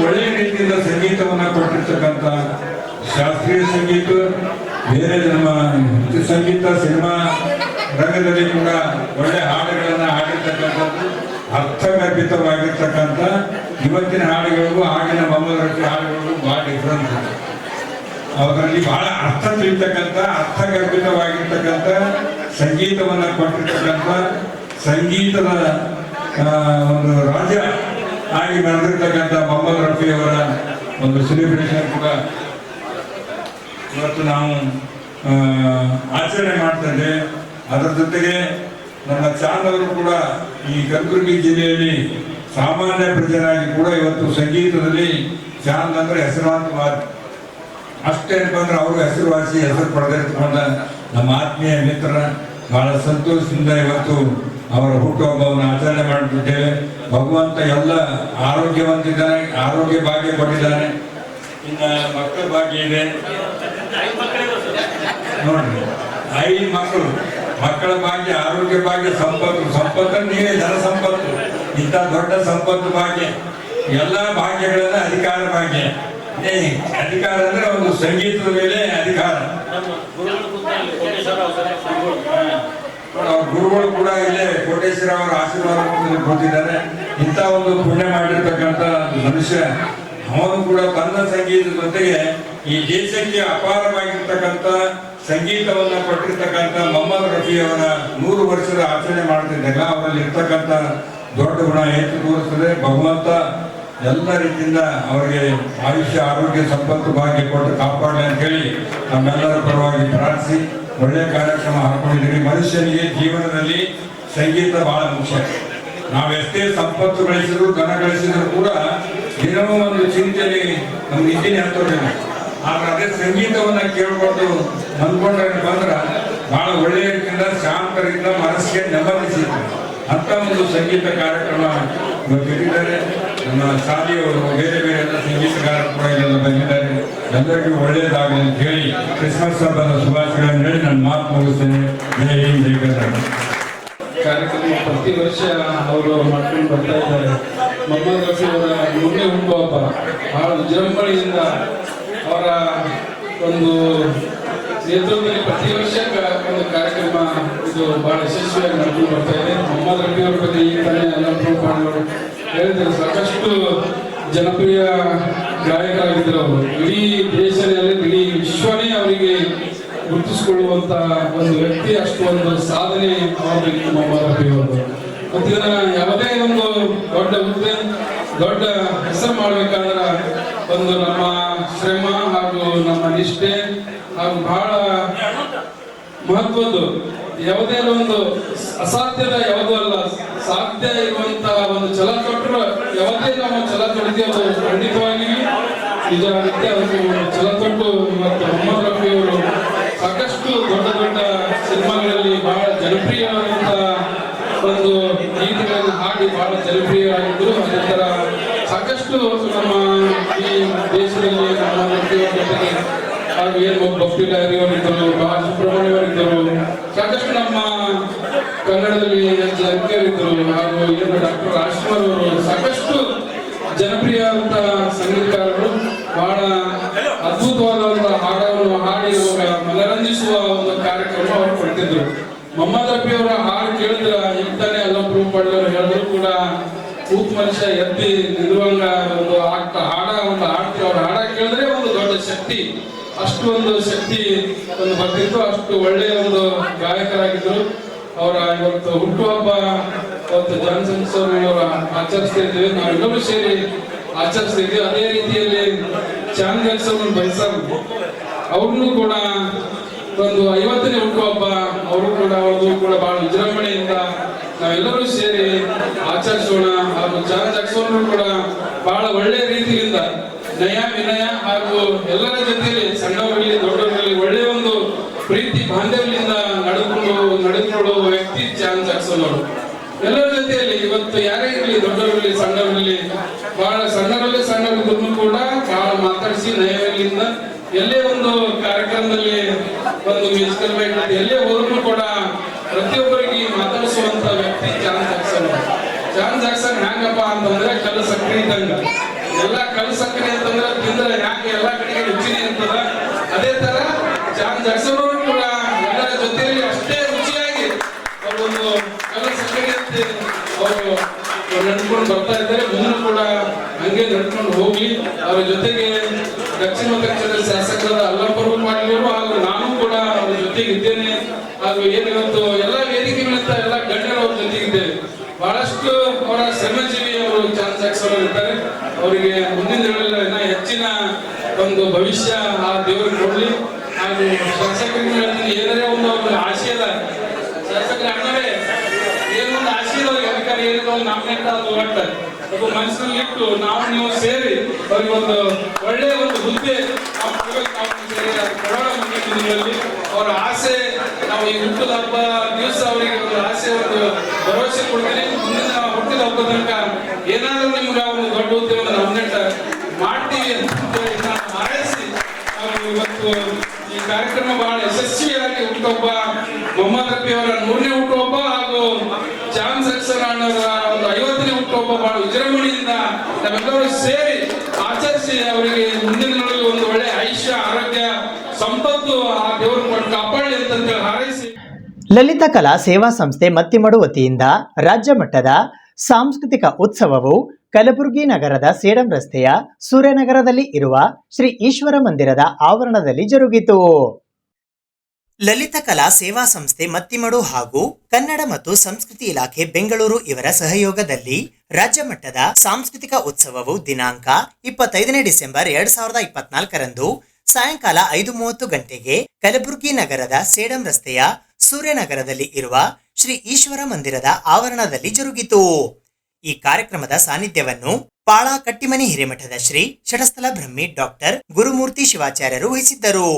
ಒಳ್ಳೆಯ ರೀತಿಯಿಂದ ಸಂಗೀತವನ್ನು ಕೊಟ್ಟಿರ್ತಕ್ಕಂಥ ಶಾಸ್ತ್ರೀಯ ಸಂಗೀತ, ಬೇರೆ ನಮ್ಮ ಸಂಗೀತ, ಸಿನಿಮಾ ರಂಗದಲ್ಲಿ ಕೂಡ ಒಳ್ಳೆ ಹಾಡುಗಳನ್ನು ಹಾಡಿರ್ತಕ್ಕಂಥದ್ದು, ಅರ್ಥಗರ್ಭಿತವಾಗಿರ್ತಕ್ಕಂಥ ಇವತ್ತಿನ ಹಾಡುಗಳಿಗೂ ಆಗಿನ ಮೊಹಮ್ಮದ್ ರಫಿ ಹಾಡುಗಳಿಗೂ ಭಾಳ ಡಿಫ್ರೆನ್ಸ್ ಇದೆ. ಅದರಲ್ಲಿ ಬಹಳ ಅರ್ಥ ತಿಳಿತಕ್ಕಂಥ, ಅರ್ಥಗರ್ಭಿತವಾಗಿರ್ತಕ್ಕಂಥ ಸಂಗೀತವನ್ನು ಕೊಟ್ಟಿರ್ತಕ್ಕಂಥ, ಸಂಗೀತದ ಒಂದು ರಾಜ ಆಗಿ ಬೆಳೆದಿರ್ತಕ್ಕಂಥ ಮೊಹಮ್ಮದ್ ರಫಿ ಅವರ ಒಂದು ಸೆಲೆಬ್ರೇಷನ್ ಕೂಡ ಇವತ್ತು ನಾವು ಆಚರಣೆ ಮಾಡ್ತೇವೆ. ಅದರ ಜೊತೆಗೆ ನಮ್ಮ ಚಾಂದ್ ಅವರು ಕೂಡ ಈ ಕಲಬುರಗಿ ಜಿಲ್ಲೆಯಲ್ಲಿ ಸಾಮಾನ್ಯ ಪ್ರಜೆಯಾಗಿ ಕೂಡ ಇವತ್ತು ಸಂಗೀತದಲ್ಲಿ ಚಾಂದ್ ಅಂದರೆ ಹೆಸರುವಾಸಿ. ಅಷ್ಟೇನಪ್ಪ ಅಂದ್ರೆ ಅವರು ಹೆಸರುವಾಸಿ, ಹೆಸರು ಪಡೆದಿರ್ತಕೊಂಡ ನಮ್ಮ ಆತ್ಮೀಯ ಮಿತ್ರ. ಬಹಳ ಸಂತೋಷದಿಂದ ಇವತ್ತು ಅವರ ಹುಟ್ಟುಹಬ್ಬವನ್ನು ಆಚರಣೆ ಮಾಡುತ್ತಿದ್ದೇವೆ. ಭಗವಂತ ಎಲ್ಲ ಆರೋಗ್ಯವಂತಿದ್ದಾನೆ, ಆರೋಗ್ಯ ಭಾಗ್ಯ ಕೊಟ್ಟಿದ್ದಾನೆ. ಇನ್ನು ಮಕ್ಕಳ ಭಾಗ್ಯ ಇದೆ ನೋಡ್ರಿ, 5 ಮಕ್ಕಳು, ಮಕ್ಕಳ ಭಾಗ್ಯ, ಆರೋಗ್ಯ ಭಾಗ್ಯ, ಸಂಪತ್ತು ನೀವೇ ಧನ ಸಂಪತ್ತು, ಇಂಥ ದೊಡ್ಡ ಸಂಪತ್ತು ಭಾಗ್ಯ, ಎಲ್ಲ ಭಾಗ್ಯಗಳನ್ನ ಅಧಿಕಾರ ಭಾಗ್ಯ. ಅಧಿಕಾರ ಅಂದ್ರೆ ಒಂದು ಸಂಗೀತದ ಮೇಲೆ ಅಧಿಕಾರ. ಅವ್ರ ಗುರುಗಳು ಕೂಡ ಇಲ್ಲೇ ಕೋಟೇಶ್ವರ ಅವರ ಆಶೀರ್ವಾದ ಕೊಟ್ಟಿದ್ದಾರೆ. ಇಂಥ ಒಂದು ಪುಣ್ಯ ಮಾಡಿರ್ತಕ್ಕಂಥ ಮನುಷ್ಯ, ಅವನು ಕೂಡ ತನ್ನ ಸಂಗೀತದ ಜೊತೆಗೆ ಈ ದೇಶಕ್ಕೆ ಅಪಾರವಾಗಿರ್ತಕ್ಕಂಥ ಸಂಗೀತವನ್ನ ಕೊಟ್ಟಿರ್ತಕ್ಕಂಥ ಮೊಹಮ್ಮದ್ ರಫಿ ಅವರ 100 ವರ್ಷದ ಆಚರಣೆ ಮಾಡ್ತಿದ್ದಾಗ ಅವರಲ್ಲಿ ಇರ್ತಕ್ಕಂಥ ದೊಡ್ಡ ಗುಣ ಎತ್ತಿ ತೋರಿಸ್ತದೆ. ಭಗವಂತ ಎಲ್ಲ ರೀತಿಯಿಂದ ಅವರಿಗೆ ಆಯುಷ್ಯ, ಆರೋಗ್ಯ, ಸಂಪತ್ತು ಭಾಗ್ಯ ಕೊಟ್ಟು ಕಾಪಾಡಲಿ ಅಂತ ಹೇಳಿ ನಮ್ಮೆಲ್ಲರ ಪರವಾಗಿ ಪ್ರಾರ್ಥಿಸಿ ಒಳ್ಳೆಯ ಕಾರ್ಯಕ್ರಮ ಹಾಕೊಂಡಿದ್ದೀವಿ. ಮನುಷ್ಯನಿಗೆ ಜೀವನದಲ್ಲಿ ಸಂಗೀತ ಬಹಳ ಮುಖ್ಯ. ನಾವೆಷ್ಟೇ ಸಂಪತ್ತು ಗಳಿಸಿದ್ರು, ಧನ ಗಳಿಸಿದ್ರು ಕೂಡ ಏನೋ ಒಂದು ಚಿಂತೆಯಲ್ಲಿ ನಮ್ಮ ನಿದ್ದೆ ಹತ್ತೋದಿಲ್ಲ. ಆದ್ರೆ ಅದೇ ಸಂಗೀತವನ್ನ ಕೇಳ್ಕೊಂಡು ಅಂದ್ಕೊಂಡ್ರೆ ಬಂದ್ರೆ ಬಹಳ ಒಳ್ಳೆಯ ರೀತಿಯಿಂದ ಶಾಂತರಿಂದ ಮನಸ್ಸಿಗೆ ನೆಮ್ಮದಿ ಸಿಗ್ತದೆ. ಅಂತ ಒಂದು ಸಂಗೀತ ಕಾರ್ಯಕ್ರಮ ಇವತ್ತಿದ್ದಾರೆ. ನಮ್ಮ ಶಾಲೆಯವರು ಬೇರೆ ಬೇರೆ ಎಲ್ಲ ಸಂಗೀತಗಾರರು ಕೂಡ ಇಲ್ಲೆಲ್ಲ ಬಂದಿದ್ದಾರೆ. ಎಲ್ಲರಿಗೂ ಒಳ್ಳೆಯದಾಗಲಿ ಅಂತ ಹೇಳಿ ಕ್ರಿಸ್ಮಸ್ ಹಬ್ಬದ ಶುಭಾಶಯಗಳನ್ನು ಹೇಳಿ ನನ್ನ ಮಾತು ಮುಗಿಸ್ತೇನೆ. ಜೈ ಹಿಂದ್, ಜೈ ಕರ್ನಾಟಕ. ಕಾರ್ಯಕ್ರಮ ಪ್ರತಿ ವರ್ಷ ಅವರು ಮಾಡ್ಕೊಂಡು ಬರ್ತಾ ಇದ್ದಾರೆ. ಮೊಹಮ್ಮದ್ ರಫಿ ಅವರ 100ನೇ ಹುಟ್ಟುಹಬ್ಬ ಬಹಳ ವಿಜೃಂಭಣೆಯಿಂದ ಅವರ ಒಂದು ನೇತೃತ್ವದಲ್ಲಿ ಪ್ರತಿ ವರ್ಷ ಒಂದು ಕಾರ್ಯಕ್ರಮ ಇದು ಬಹಳ ಯಶಸ್ವಿಯಾಗಿ ನಡ್ಕೊಂಡು ಬರ್ತಾ ಇದೆ. ಮೊಹಮ್ಮದ್ ರಫಿ ಅವರ ಬಗ್ಗೆ ಈ ತಾನೇ ಎಲ್ಲ ಪ್ರೂಫ್ಗಳು ಹೇಳಿದ್ರು. ಸಾಕಷ್ಟು ಜನಪ್ರಿಯ ಗಾಯಕರಾಗಿದ್ದರು ಅವರು. ಇಡೀ ದೇಶದಲ್ಲಿ, ಇಡೀ ವಿಶ್ವನೇ ಅವರಿಗೆ ಗುರುತಿಸಿಕೊಳ್ಳುವಂತ ಒಂದು ವ್ಯಕ್ತಿ. ಅಷ್ಟು ಒಂದು ಸಾಧನೆ ಅವರಿಗೆ ಮೊಹಮ್ಮದ್ ರಫಿ ಅವರು. ಮತ್ತು ಇದನ್ನ ಯಾವುದೇ ಒಂದು ದೊಡ್ಡ ಹುದ್ದೆ, ದೊಡ್ಡ ಹೆಸರು ಮಾಡಬೇಕಾದ್ರೆ ಒಂದು ನಮ್ಮ ಶ್ರಮ ಹಾಗೂ ನಮ್ಮ ನಿಷ್ಠೆ ಹಾಗೂ ಬಹಳ ಮಹತ್ವದ್ದು. ಯಾವುದೇ ಒಂದು ಅಸಾಧ್ಯದ ಯಾವುದೂ ಅಲ್ಲ, ಸಾಧ್ಯ ಇರುವಂತಹ ಒಂದು ಛಲ ತೊಟ್ಟರು ಯಾವುದೇ ನಾವು ಛಲ ತೊಡ್ತೀವಿ ಅದು ಖಂಡಿತವಾಗಿ ನಿಜ ಆಗುತ್ತೆ. ಅದಕ್ಕೆ ಛಲ ತೊಟ್ಟು ಇವತ್ತು ಮೊಹಮ್ಮದ್ ರಫಿ ಅವರು ಸಾಕಷ್ಟು ದೊಡ್ಡ ದೊಡ್ಡ ಸಿನಿಮಾಗಳಲ್ಲಿ ಬಹಳ ಜನಪ್ರಿಯವಾದಂತಹ ಒಂದು ಗೀತೆಗಳನ್ನು ಹಾಡಿ ಬಹಳ ಜನಪ್ರಿಯರಾಗಿದ್ದರು. ಅದೇ ತರ ಸಾಕಷ್ಟು ನಮ್ಮ ಈ ದೇಶದಲ್ಲಿ ಮೊಹಮ್ಮದ್ ರಫಿ ಅವರ ಜೊತೆಗೆ ಹಾಗೂ ಏನು ಭಕ್ತಿ ಡೈರಿ ಅವರಿದ್ದರು, ಸುಬ್ರಹ್ಮಣ್ಯ ಅವರಿದ್ದರು, ಸಾಕಷ್ಟು ನಮ್ಮ ಕನ್ನಡದಲ್ಲಿ ಜನರಿದ್ದರು, ಹಾಗೂ ಏನು ಡಾಕ್ಟರ್ ರಾಜ್ಕುಮಾರ್ ಅವರು, ಸಾಕಷ್ಟು ಜನಪ್ರಿಯವಾದಂತಹ ಸಂಗೀತಗಾರರು ಬಹಳ ಅದ್ಭುತವಾದಂತಹ ಹಾಡನ್ನು ಹಾಡಿ ಮನರಂಜಿಸುವ ಒಂದು ಕಾರ್ಯಕ್ರಮ ಅವರು ಕೊಡ್ತಿದ್ರು. ಮೊಹಮ್ಮದ್ ರಫಿ ಅವರ ಹಾಡು ಕೇಳಿದ್ರ ಇಂತಾನೆ ಎಲ್ಲ ಪ್ರೂಫ್ ಮಾಡಿದವರು ಹೇಳಿದ್ರು ಕೂಡ ಕೂತ್ ಮನುಷ್ಯ ಎದ್ದಿ ನಿಲ್ಲುವಂಗ ಒಂದು ಹಾಡ್ತಿ ಅವ್ರ ಹಾಡ ಕೇಳಿದ್ರೆ ಒಂದು ದೊಡ್ಡ ಶಕ್ತಿ, ಅಷ್ಟು ಒಂದು ಶಕ್ತಿ ಒಂದು ಬರ್ತಿತ್ತು. ಅಷ್ಟು ಒಳ್ಳೆಯ ಒಂದು ಗಾಯಕರಾಗಿದ್ರು. ಅವರ ಇವತ್ತು ಹುಟ್ಟುಹಬ್ಬ ಇವತ್ತು ಜಾನ್ಸನ್ ಅವರ ಆಚರಿಸ್ತಾ ಇದ್ದೀವಿ, ನಾವೆಲ್ಲರೂ ಸೇರಿ ಆಚರಿಸ್ತಾ ಇದ್ದೀವಿ. ಅದೇ ರೀತಿಯಲ್ಲಿ ಚಾಂದ್ ಜಾಕ್ಸನ್ ಬೈಸರ್ ಅವ್ರನ್ನೂ ಕೂಡ ಒಂದು 50ನೇ ಹುಟ್ಟುಹಬ್ಬ ಅವರು ಕೂಡ ಅವ್ರದ್ದು ಕೂಡ ಬಹಳ ವಿಜೃಂಭಣೆಯಿಂದ ನಾವೆಲ್ಲರೂ ಸೇರಿ ಆಚರಿಸೋಣ. ಹಾಗೂ ಚಾಂದ್ ಜಾಕ್ಸನ್ ಕೂಡ ಬಹಳ ಒಳ್ಳೆಯ ರೀತಿಯಿಂದ ನಯ ವಿನಯ ಹಾಗೂ ಎಲ್ಲರ ಜೊತೆಯಲ್ಲಿ ಸಣ್ಣವರಲ್ಲಿ ದೊಡ್ಡವರಲ್ಲಿ ಒಳ್ಳೆಯ ಒಂದು ಪ್ರೀತಿ ಬಾಂಧವ್ಯದಿಂದ ನಡೆದುಕೊಳ್ಳುವ ವ್ಯಕ್ತಿ ಚಾಂದ್ ಜಾಕ್ಸನ್ ಅವರು. ಎಲ್ಲರ ಜೊತೆಯಲ್ಲಿ ಇವತ್ತು ಯಾರೇ ಇರಲಿ, ದೊಡ್ಡವರಲ್ಲಿ ಸಣ್ಣವರಲ್ಲಿ, ಬಹಳ ಸಣ್ಣವರಿದ್ರು ಕೂಡ ಬಹಳ ಮಾತಾಡಿಸಿ ನಯವಿನಿಂದ ಎಲ್ಲೇ ಒಂದು ಕಾರ್ಯಕ್ರಮದಲ್ಲಿ ಒಂದು ಮ್ಯೂಸಿಕಲ್ ಬೈಟ್ ಎಲ್ಲೇ ಹೋದ್ರು ಕೂಡ ಪ್ರತಿಯೊಬ್ಬರಿಗೆ ಮಾತಾಡಿಸುವಂತ ವ್ಯಕ್ತಿ ಚಾಂದ್ ಜಾಕ್ಸನ್. ಚಾಂದ್ ಜಾಕ್ಸನ್ ಹ್ಯಾಂಗಪ್ಪ ಅಂತಂದ್ರೆ ಕಲ್ಲು ಸಕ್ಕರೆ ಇದ್ದಂಗ. ಎಲ್ಲ ಕಲ್ಲು ಸಕ್ಕರೆ ಅಂತಂದ್ರೆ ತಿಂದ್ರೆ ಯಾಕೆ ಎಲ್ಲಾ ಕಡೆಗೆ ರುಚಿನೇ ಇರ್ತದ, ಅದೇ ತರ ಚಾಂದ್ ಜಾಕ್ಸನ್ ಅವರು ಕೂಡ ಎಲ್ಲರ ಜೊತೆಯಲ್ಲಿ ಅಷ್ಟೇ ರುಚಿಯಾಗಿ ಅವರೊಂದು ಕಲ್ಲು ಸಕ್ಕರೆ ಅಂತ ಅವರು ನಡ್ಕೊಂಡು ಬರ್ತಾ ಇದ್ದಾರೆ. ಮುಂದೆ ಕೂಡ ಹಂಗೆ ನಡ್ಕೊಂಡು ಹೋಗ್ಲಿ. ಅವರ ಜೊತೆಗೆ ದಕ್ಷಿಣ ಕನ್ನಡ ಶಾಸಕರಾದ ಅಲ್ಲಪರ್ವ ಮಾಡಿದವರು ಹಾಗೂ ನಾನು ಕೂಡ ಅವರ ಜೊತೆಗೆ ಇದ್ದೇನೆ. ಹಾಗೂ ಏನಿವತ್ತು ಎಲ್ಲ ವೇದಿಕೆಗಳಿಂದ ಎಲ್ಲ ಗಣ್ಯರು ಅವ್ರ ಜೊತೆಗಿದ್ದೇವೆ. ಬಹಳಷ್ಟು ಅವರ ಶ್ರಮಜೀವಿ ಅವರು ಚಾಂದ್ ಜಾಕ್ಸನ್ ಇರ್ತಾರೆ. ಅವರಿಗೆ ಮುಂದಿನ ದಿನಗಳಲ್ಲಿ ಹೆಚ್ಚಿನ ಒಂದು ಭವಿಷ್ಯ ಆ ದೇವರು ಕೊಡ್ಲಿ. ಹಾಗೂ ಶಾಸಕರಿಗೆ ಏನಾರೇ ಒಂದು ಆಶೆ ಅದ, ಶಾಸಕರ ಅಣ್ಣವೇ ಏನೊಂದು ಆಶೆ ಇರೋರಿಗೆ ಅಧಿಕಾರಿ ಏನಿರೋ ನಾಮಿನೇಟ್ ಅದು ಒಟ್ಟ ಅದು ಮನಸ್ಸಿನಲ್ಲಿ ಇಟ್ಟು ನಾವು ನೀವು ಸೇರಿ ಅವ್ರಿಗೆ ಒಂದು ಒಳ್ಳೆಯ ಒಂದು ಹುದ್ದೆ ನಾವು ಸೇರಿ ಕೊಡೋಣ. ದಿನಗಳಲ್ಲಿ ಅವರ ಆಸೆ, ನಾವು ಈ ಹುಟ್ಟಿದ ಹಬ್ಬ ದಿವಸ ಅವರಿಗೆ ಒಂದು ಆಸೆ, ಒಂದು ಭರವಸೆ ಕೊಡ್ತೀನಿ. ಮುಂದಿನ ಹುಟ್ಟಿದ ಹಬ್ಬದ ತನಕ ಏನಾದರೂ ನಿಮ್ಗೆ ಒಂದು ದೊಡ್ಡ ಉದ್ಯಮದ ನಮ್ಮನೆಟ್ಟ ಮಾಡ್ತೀವಿ ಅಂತ ನಾನು ಹಾರೈಸಿ ನಾವು ಇವತ್ತು ಈ ಕಾರ್ಯಕ್ರಮ ಬಹಳ ಯಶಸ್ವಿಯಾಗಿ ಹುಟ್ಟುಹಬ್ಬ ಮೊಹಮ್ಮದ್ ರಫಿ ಅವರ 100ನೇ ಹುಟ್ಟುಹಬ್ಬ ಹಾಗೂ ಜಾನ್ ಸಕ್ಸೇನಾ ಅವರ ಒಂದು 50ನೇ ಹುಟ್ಟುಹಬ್ಬ ಬಹಳ ವಿಜೃಂಭಣೆಯಿಂದ ನಾವೆಲ್ಲರೂ ಸೇರಿ ಆಚರಿಸಿ ಅವರಿಗೆ ಮುಂದಿನ ದಿನಗಳಲ್ಲಿ ಒಂದು ಒಳ್ಳೆ ಆಯುಷ್ಯ, ಆರೋಗ್ಯ, ಸಂಪತ್ತು ಆ ದೇವರು ಕಾಪಾಡಲಿ ಅಂತ ಹಾರೈಸಿ. ಲಲಿತಾ ಕಲಾ ಸೇವಾ ಸಂಸ್ಥೆ ಮತ್ತಿಮಡು ವತಿಯಿಂದ ರಾಜ್ಯ ಮಟ್ಟದ ಸಾಂಸ್ಕೃತಿಕ ಉತ್ಸವವು ಕಲಬುರಗಿ ನಗರದ ಸೇಡಂ ರಸ್ತೆಯ ಸೂರ್ಯನಗರದಲ್ಲಿ ಇರುವ ಶ್ರೀ ಈಶ್ವರ ಮಂದಿರದ ಆವರಣದಲ್ಲಿ ಜರುಗಿತು. ಲಲಿತಾ ಕಲಾ ಸೇವಾ ಸಂಸ್ಥೆ ಮತ್ತಿಮಡು ಹಾಗೂ ಕನ್ನಡ ಮತ್ತು ಸಂಸ್ಕೃತಿ ಇಲಾಖೆ ಬೆಂಗಳೂರು ಇವರ ಸಹಯೋಗದಲ್ಲಿ ರಾಜ್ಯ ಮಟ್ಟದ ಸಾಂಸ್ಕೃತಿಕ ಉತ್ಸವವು ದಿನಾಂಕ 25 ಡಿಸೆಂಬರ್ 2024ರಂದು ಸಾಯಂಕಾಲ 5:30 ಗಂಟೆಗೆ ಕಲಬುರಗಿ ನಗರದ ಸೇಡಂ ರಸ್ತೆಯ ಸೂರ್ಯನಗರದಲ್ಲಿ ಇರುವ ಶ್ರೀ ಈಶ್ವರ ಮಂದಿರದ ಆವರಣದಲ್ಲಿ ಜರುಗಿತು. ಈ ಕಾರ್ಯಕ್ರಮದ ಸಾನ್ನಿಧ್ಯವನ್ನು ಪಾಳ ಕಟ್ಟಿಮನಿ ಹಿರೇಮಠದ ಶ್ರೀ ಷಟಸ್ಥಲ ಬ್ರಹ್ಮಿ ಡಾಕ್ಟರ್ ಗುರುಮೂರ್ತಿ ಶಿವಾಚಾರ್ಯರು ವಹಿಸಿದ್ದರು.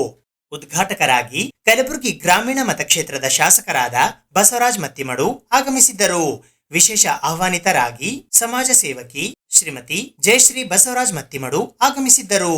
ಉದ್ಘಾಟಕರಾಗಿ ಕಲಬುರಗಿ ಗ್ರಾಮೀಣ ಮತಕ್ಷೇತ್ರದ ಶಾಸಕರಾದ ಬಸವರಾಜ್ ಮತ್ತಿಮಡು ಆಗಮಿಸಿದ್ದರು. ವಿಶೇಷ ಆಹ್ವಾನಿತರಾಗಿ ಸಮಾಜ ಸೇವಕಿ ಶ್ರೀಮತಿ ಜಯಶ್ರೀ ಬಸವರಾಜ್ ಮತ್ತಿಮಡು ಆಗಮಿಸಿದ್ದರು.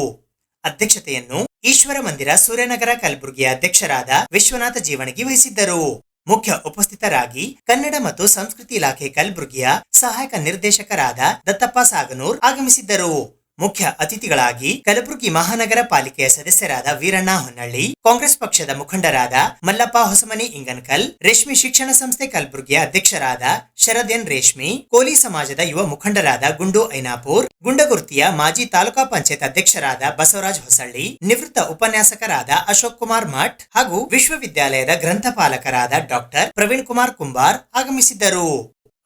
ಅಧ್ಯಕ್ಷತೆಯನ್ನು ಈಶ್ವರ ಮಂದಿರ ಸೂರ್ಯನಗರ ಕಲಬುರಗಿಯ ಅಧ್ಯಕ್ಷರಾದ ವಿಶ್ವನಾಥ ಜೀವಣಗಿ ವಹಿಸಿದ್ದರು. ಮುಖ್ಯ ಉಪಸ್ಥಿತರಾಗಿ ಕನ್ನಡ ಮತ್ತು ಸಂಸ್ಕೃತಿ ಇಲಾಖೆ ಕಲಬುರಗಿಯ ಸಹಾಯಕ ನಿರ್ದೇಶಕರಾದ ದತ್ತಪ್ಪ ಸಾಗನೂರ್ ಆಗಮಿಸಿದ್ದರು. ಮುಖ್ಯ ಅತಿಥಿಗಳಾಗಿ ಕಲಬುರಗಿ ಮಹಾನಗರ ಪಾಲಿಕೆಯ ಸದಸ್ಯರಾದ ವೀರಣ್ಣ ಹೊನ್ನಳ್ಳಿ, ಕಾಂಗ್ರೆಸ್ ಪಕ್ಷದ ಮುಖಂಡರಾದ ಮಲ್ಲಪ್ಪ ಹೊಸಮನಿ ಇಂಗನ್ಕಲ್, ರೇಷ್ಮೆ ಶಿಕ್ಷಣ ಸಂಸ್ಥೆ ಕಲಬುರಗಿಯ ಅಧ್ಯಕ್ಷರಾದ ಶರದ್ ಎನ್ ರೇಷ್ಮಿ, ಕೋಲಿ ಸಮಾಜದ ಯುವ ಮುಖಂಡರಾದ ಗುಂಡು ಐನಾಪುರ್, ಗುಂಡಗುರ್ತಿಯ ಮಾಜಿ ತಾಲೂಕಾ ಪಂಚಾಯತ್ ಅಧ್ಯಕ್ಷರಾದ ಬಸವರಾಜ್ ಹೊಸಳ್ಳಿ, ನಿವೃತ್ತ ಉಪನ್ಯಾಸಕರಾದ ಅಶೋಕ್ ಕುಮಾರ್ ಮಠ್ ಹಾಗೂ ವಿಶ್ವವಿದ್ಯಾಲಯದ ಗ್ರಂಥಪಾಲಕರಾದ ಡಾಕ್ಟರ್ ಪ್ರವೀಣ್ ಕುಮಾರ್ ಕುಂಬಾರ್ ಆಗಮಿಸಿದ್ದರು.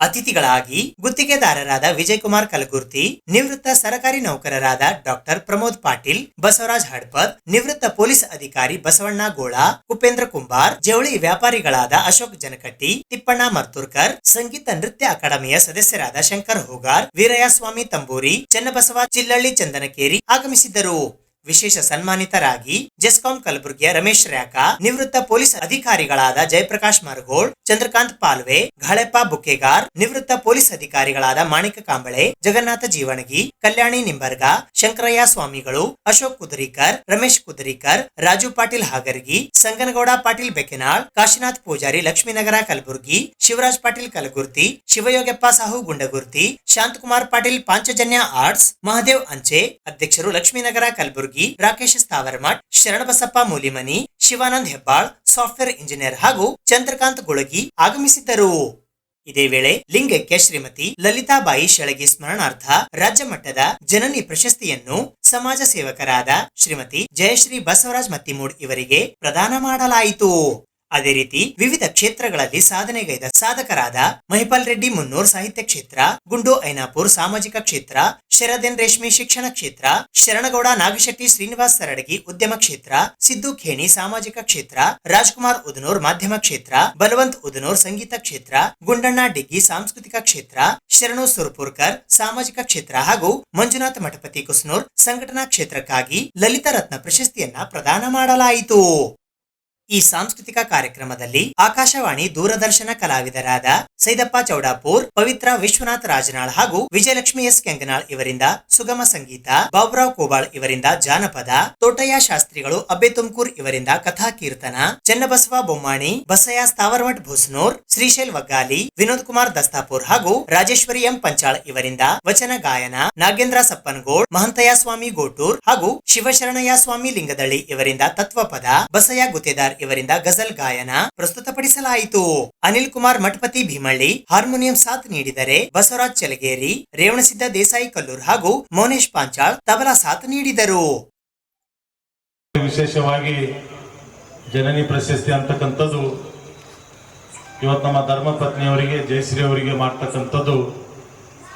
ಅತಿಥಿಗಳಾಗಿ ಗುತ್ತಿಗೆದಾರರಾದ ವಿಜಯ್ ಕುಮಾರ್ ಕಲಗುರ್ತಿ, ನಿವೃತ್ತ ಸರ್ಕಾರಿ ನೌಕರರಾದ ಡಾಕ್ಟರ್ ಪ್ರಮೋದ್ ಪಾಟೀಲ್, ಬಸವರಾಜ್ ಹಡ್ಪದ್, ನಿವೃತ್ತ ಪೊಲೀಸ್ ಅಧಿಕಾರಿ ಬಸವಣ್ಣ ಗೋಳ, ಉಪೇಂದ್ರ ಕುಂಬಾರ್, ಜವಳಿ ವ್ಯಾಪಾರಿಗಳಾದ ಅಶೋಕ್ ಜನಕಟ್ಟಿ, ತಿಪ್ಪಣ್ಣ ಮರ್ತೂರ್ಕರ್, ಸಂಗೀತ ನೃತ್ಯ ಅಕಾಡೆಮಿಯ ಸದಸ್ಯರಾದ ಶಂಕರ್ ಹೋಗಾರ್, ವೀರಯ್ಯ ಸ್ವಾಮಿ ತಂಬೂರಿ, ಚನ್ನಬಸವ ಚಿಲ್ಲಳ್ಳಿ ಚಂದನಕೇರಿ ಆಗಮಿಸಿದ್ದರು. ವಿಶೇಷ ಸನ್ಮಾನಿತರಾಗಿ ಜೆಸ್ಕಾಂ ಕಲಬುರಗಿಯ ರಮೇಶ್ ರ್ಯಾಕ, ನಿವೃತ್ತ ಪೊಲೀಸ್ ಅಧಿಕಾರಿಗಳಾದ ಜಯಪ್ರಕಾಶ್ ಮರಗೋಳ್, ಚಂದ್ರಕಾಂತ್ ಪಾಲ್ವೆ, ಘಾಳೆಪ್ಪ ಬುಕ್ಕೆಗಾರ್, ನಿವೃತ್ತ ಪೊಲೀಸ್ ಅಧಿಕಾರಿಗಳಾದ ಮಾಣಿಕ ಕಾಂಬಳೆ, ಜಗನ್ನಾಥ ಜೀವಣಗಿ, ಕಲ್ಯಾಣಿ ನಿಂಬರ್ಗ, ಶಂಕರಯ್ಯ ಸ್ವಾಮಿಗಳು, ಅಶೋಕ್ ಕುದರಿಕರ್, ರಮೇಶ್ ಕುದರಿಕರ್, ರಾಜು ಪಾಟೀಲ್ ಹಾಗರ್ಗಿ, ಸಂಗನಗೌಡ ಪಾಟೀಲ್ ಬೆಕೆನಾಳ್, ಕಾಶಿನಾಥ್ ಪೂಜಾರಿ ಲಕ್ಷ್ಮೀನಗರ ಕಲಬುರಗಿ, ಶಿವರಾಜ್ ಪಾಟೀಲ್ ಕಲಗುರ್ತಿ, ಶಿವಯೋಗಪ್ಪ ಸಾಹು ಗುಂಡಗುರ್ತಿ, ಶಾಂತಕುಮಾರ್ ಪಾಟೀಲ್ ಪಾಂಚಜನ್ಯ ಆರ್ಟ್ಸ್, ಮಹದೇವ್ ಅಂಚೆ, ಅಧ್ಯಕ್ಷರು ಲಕ್ಷ್ಮೀನಗರ ಕಲಬುರಗಿ, ರಾಕೇಶ್ ಸ್ಥಾವರಮಠ್, ಶರಣಬಸಪ್ಪ ಮೂಲಿಮನಿ, ಶಿವಾನಂದ್ ಹೆಬ್ಬಾಳ್, ಸಾಫ್ಟ್ವೇರ್ ಇಂಜಿನಿಯರ್ ಹಾಗೂ ಚಂದ್ರಕಾಂತ್ ಗುಳಗಿ ಆಗಮಿಸಿದ್ದರು. ಇದೇ ವೇಳೆ ಲಿಂಗೈಕ್ಯ ಶ್ರೀಮತಿ ಲಲಿತಾಬಾಯಿ ಶೆಳಗಿ ಸ್ಮರಣಾರ್ಥ ರಾಜ್ಯ ಮಟ್ಟದ ಜನನಿ ಪ್ರಶಸ್ತಿಯನ್ನು ಸಮಾಜ ಸೇವಕರಾದ ಶ್ರೀಮತಿ ಜಯಶ್ರೀ ಬಸವರಾಜ್ ಮತ್ತಿಮೂಡ್ ಇವರಿಗೆ ಪ್ರದಾನ ಮಾಡಲಾಯಿತು. ಅದೇ ರೀತಿ ವಿವಿಧ ಕ್ಷೇತ್ರಗಳಲ್ಲಿ ಸಾಧನೆಗೈದ ಸಾಧಕರಾದ ಮಹಿಪಾಲ್ ರೆಡ್ಡಿ ಮುನ್ನೂರ್ ಸಾಹಿತ್ಯ ಕ್ಷೇತ್ರ, ಗುಂಡು ಐನಾಪುರ್ ಸಾಮಾಜಿಕ ಕ್ಷೇತ್ರ, ಶರದ್ ಎನ್ ರೇಷ್ಮೆ ಶಿಕ್ಷಣ ಕ್ಷೇತ್ರ, ಶರಣಗೌಡ ನಾಗಶೆಟ್ಟಿ ಶ್ರೀನಿವಾಸ್ ಸರಡಗಿ ಉದ್ಯಮ ಕ್ಷೇತ್ರ, ಸಿದ್ದು ಖೇಣಿ ಸಾಮಾಜಿಕ ಕ್ಷೇತ್ರ, ರಾಜ್ಕುಮಾರ್ ಉದನೂರ್ ಮಾಧ್ಯಮ ಕ್ಷೇತ್ರ, ಬಲವಂತ್ ಉದನೂರ್ ಸಂಗೀತ ಕ್ಷೇತ್ರ, ಗುಂಡಣ್ಣ ಡಿಗ್ಗಿ ಸಾಂಸ್ಕೃತಿಕ ಕ್ಷೇತ್ರ, ಶರಣು ಸುರ್ಪುರ್ಕರ್ ಸಾಮಾಜಿಕ ಕ್ಷೇತ್ರ ಹಾಗೂ ಮಂಜುನಾಥ್ ಮಠಪತಿ ಕುಸ್ನೂರ್ ಸಂಘಟನಾ ಕ್ಷೇತ್ರಕ್ಕಾಗಿ ಲಲಿತ ರತ್ನ ಪ್ರಶಸ್ತಿಯನ್ನ ಪ್ರದಾನ ಮಾಡಲಾಯಿತು. ಈ ಸಾಂಸ್ಕೃತಿಕ ಕಾರ್ಯಕ್ರಮದಲ್ಲಿ ಆಕಾಶವಾಣಿ ದೂರದರ್ಶನ ಕಲಾವಿದರಾದ ಸೈದಪ್ಪ ಚೌಡಾಪುರ್, ಪವಿತ್ರ ವಿಶ್ವನಾಥ್ ರಾಜನಾಳ್ ಹಾಗೂ ವಿಜಯಲಕ್ಷ್ಮಿ ಎಸ್ ಕೆಂಗನಾಳ್ ಇವರಿಂದ ಸುಗಮ ಸಂಗೀತ, ಬಾಬುರಾವ್ ಕೋಬಾಳ್ ಇವರಿಂದ ಜಾನಪದ, ತೋಟಯ್ಯ ಶಾಸ್ತ್ರಿಗಳು ಅಬ್ಬೆ ತುಮಕೂರ್ ಇವರಿಂದ ಕಥಾ ಕೀರ್ತನ, ಚನ್ನಬಸವ ಬೊಮ್ಮಾಣಿ, ಬಸಯ್ಯ ಸ್ಥಾವರಮಠ್ ಭೂಸ್ನೂರ್, ಶ್ರೀಶೈಲ್ ವಗ್ಗಾಲಿ, ವಿನೋದ್ ಕುಮಾರ್ ದಸ್ತಾಪುರ್ ಹಾಗೂ ರಾಜೇಶ್ವರಿ ಎಂ ಪಂಚಾಳ್ ಇವರಿಂದ ವಚನ ಗಾಯನ, ನಾಗೇಂದ್ರ ಸಪ್ಪನಗೋಳ್, ಮಹಂತಯ್ಯ ಸ್ವಾಮಿ ಗೋಟೂರ್ ಹಾಗೂ ಶಿವಶರಣಯ್ಯ ಸ್ವಾಮಿ ಲಿಂಗದಳ್ಳಿ ಇವರಿಂದ ತತ್ವಪದ, ಬಸಯ್ಯ ಗುತ್ತೇದಾರ್ ಇವರಿಂದ ಗಜಲ್ ಗಾಯನ ಪ್ರಸ್ತುತಪಡಿಸಲಾಯಿತು. ಅನಿಲ್ ಕುಮಾರ್ ಮಠಪತಿ ಭೀಮಳ್ಳಿ ಹಾರ್ಮೋನಿಯಂ ಸಾಥ್ ನೀಡಿದರೆ, ಬಸವರಾಜ್ ಚಲಗೇರಿ, ರೇವಣಸಿದ್ದ ದೇಸಾಯಿ ಕಲ್ಲೂರ್ ಹಾಗೂ ಮೌನೇಶ್ ಪಾಂಚಾಳ್ ತಬಲಾ ಸಾಥ್ ನೀಡಿದರು. ವಿಶೇಷವಾಗಿ ಜನನಿ ಪ್ರಶಸ್ತಿ ಅಂತಕ್ಕಂಥದ್ದು ಇವತ್ತು ನಮ್ಮ ಧರ್ಮ ಪತ್ನಿಯವರಿಗೆ ಜಯಶ್ರೀ ಅವರಿಗೆ ಮಾಡ್ತಕ್ಕಂಥದ್ದು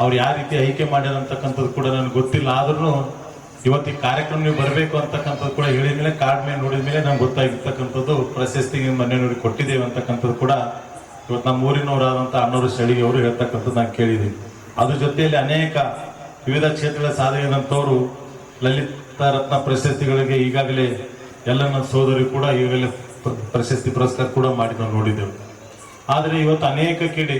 ಅವ್ರು ಯಾವ ರೀತಿ ಆಯ್ಕೆ ಮಾಡ್ಯಾರ ಅಂತಕ್ಕಂಥದ್ದು ಕೂಡ ನನಗೆ ಗೊತ್ತಿಲ್ಲ. ಆದ್ರೂ ಇವತ್ತು ಈ ಕಾರ್ಯಕ್ರಮ ನೀವು ಬರಬೇಕು ಅಂತಕ್ಕಂಥದ್ದು ಕೂಡ ಹೇಳಿದ ಮೇಲೆ ಕಾರ್ಡ್ ಮೇಲೆ ನೋಡಿದ ಮೇಲೆ ನಮ್ಗೆ ಗೊತ್ತಾಗಿರ್ತಕ್ಕಂಥದ್ದು ಪ್ರಶಸ್ತಿ ಮನೆಯವ್ರಿಗೆ ಕೊಟ್ಟಿದ್ದೇವೆ ಅಂತಕ್ಕಂಥದ್ದು ಕೂಡ ಇವತ್ತು ನಮ್ಮ ಊರಿನವರಾದಂಥ ಅಣ್ಣವರು ಶೆಳಗಿ ಅವರು ಹೇಳ್ತಕ್ಕಂಥದ್ದು ನಾನು ಕೇಳಿದ್ದೀನಿ. ಅದ್ರ ಜೊತೆಯಲ್ಲಿ ಅನೇಕ ವಿವಿಧ ಕ್ಷೇತ್ರಗಳ ಸಾಧನೆದಂಥವರು ಲಲಿತ ರತ್ನ ಪ್ರಶಸ್ತಿಗಳಿಗೆ ಈಗಾಗಲೇ ಎಲ್ಲ ನನ್ನ ಸೋದರಿ ಕೂಡ ಈಗಲೇ ಪ್ರಶಸ್ತಿ ಪುರಸ್ಕಾರ ಕೂಡ ಮಾಡಿ ನಾವು ನೋಡಿದ್ದೆವು. ಆದರೆ ಇವತ್ತು ಅನೇಕ ಕಿಡಿ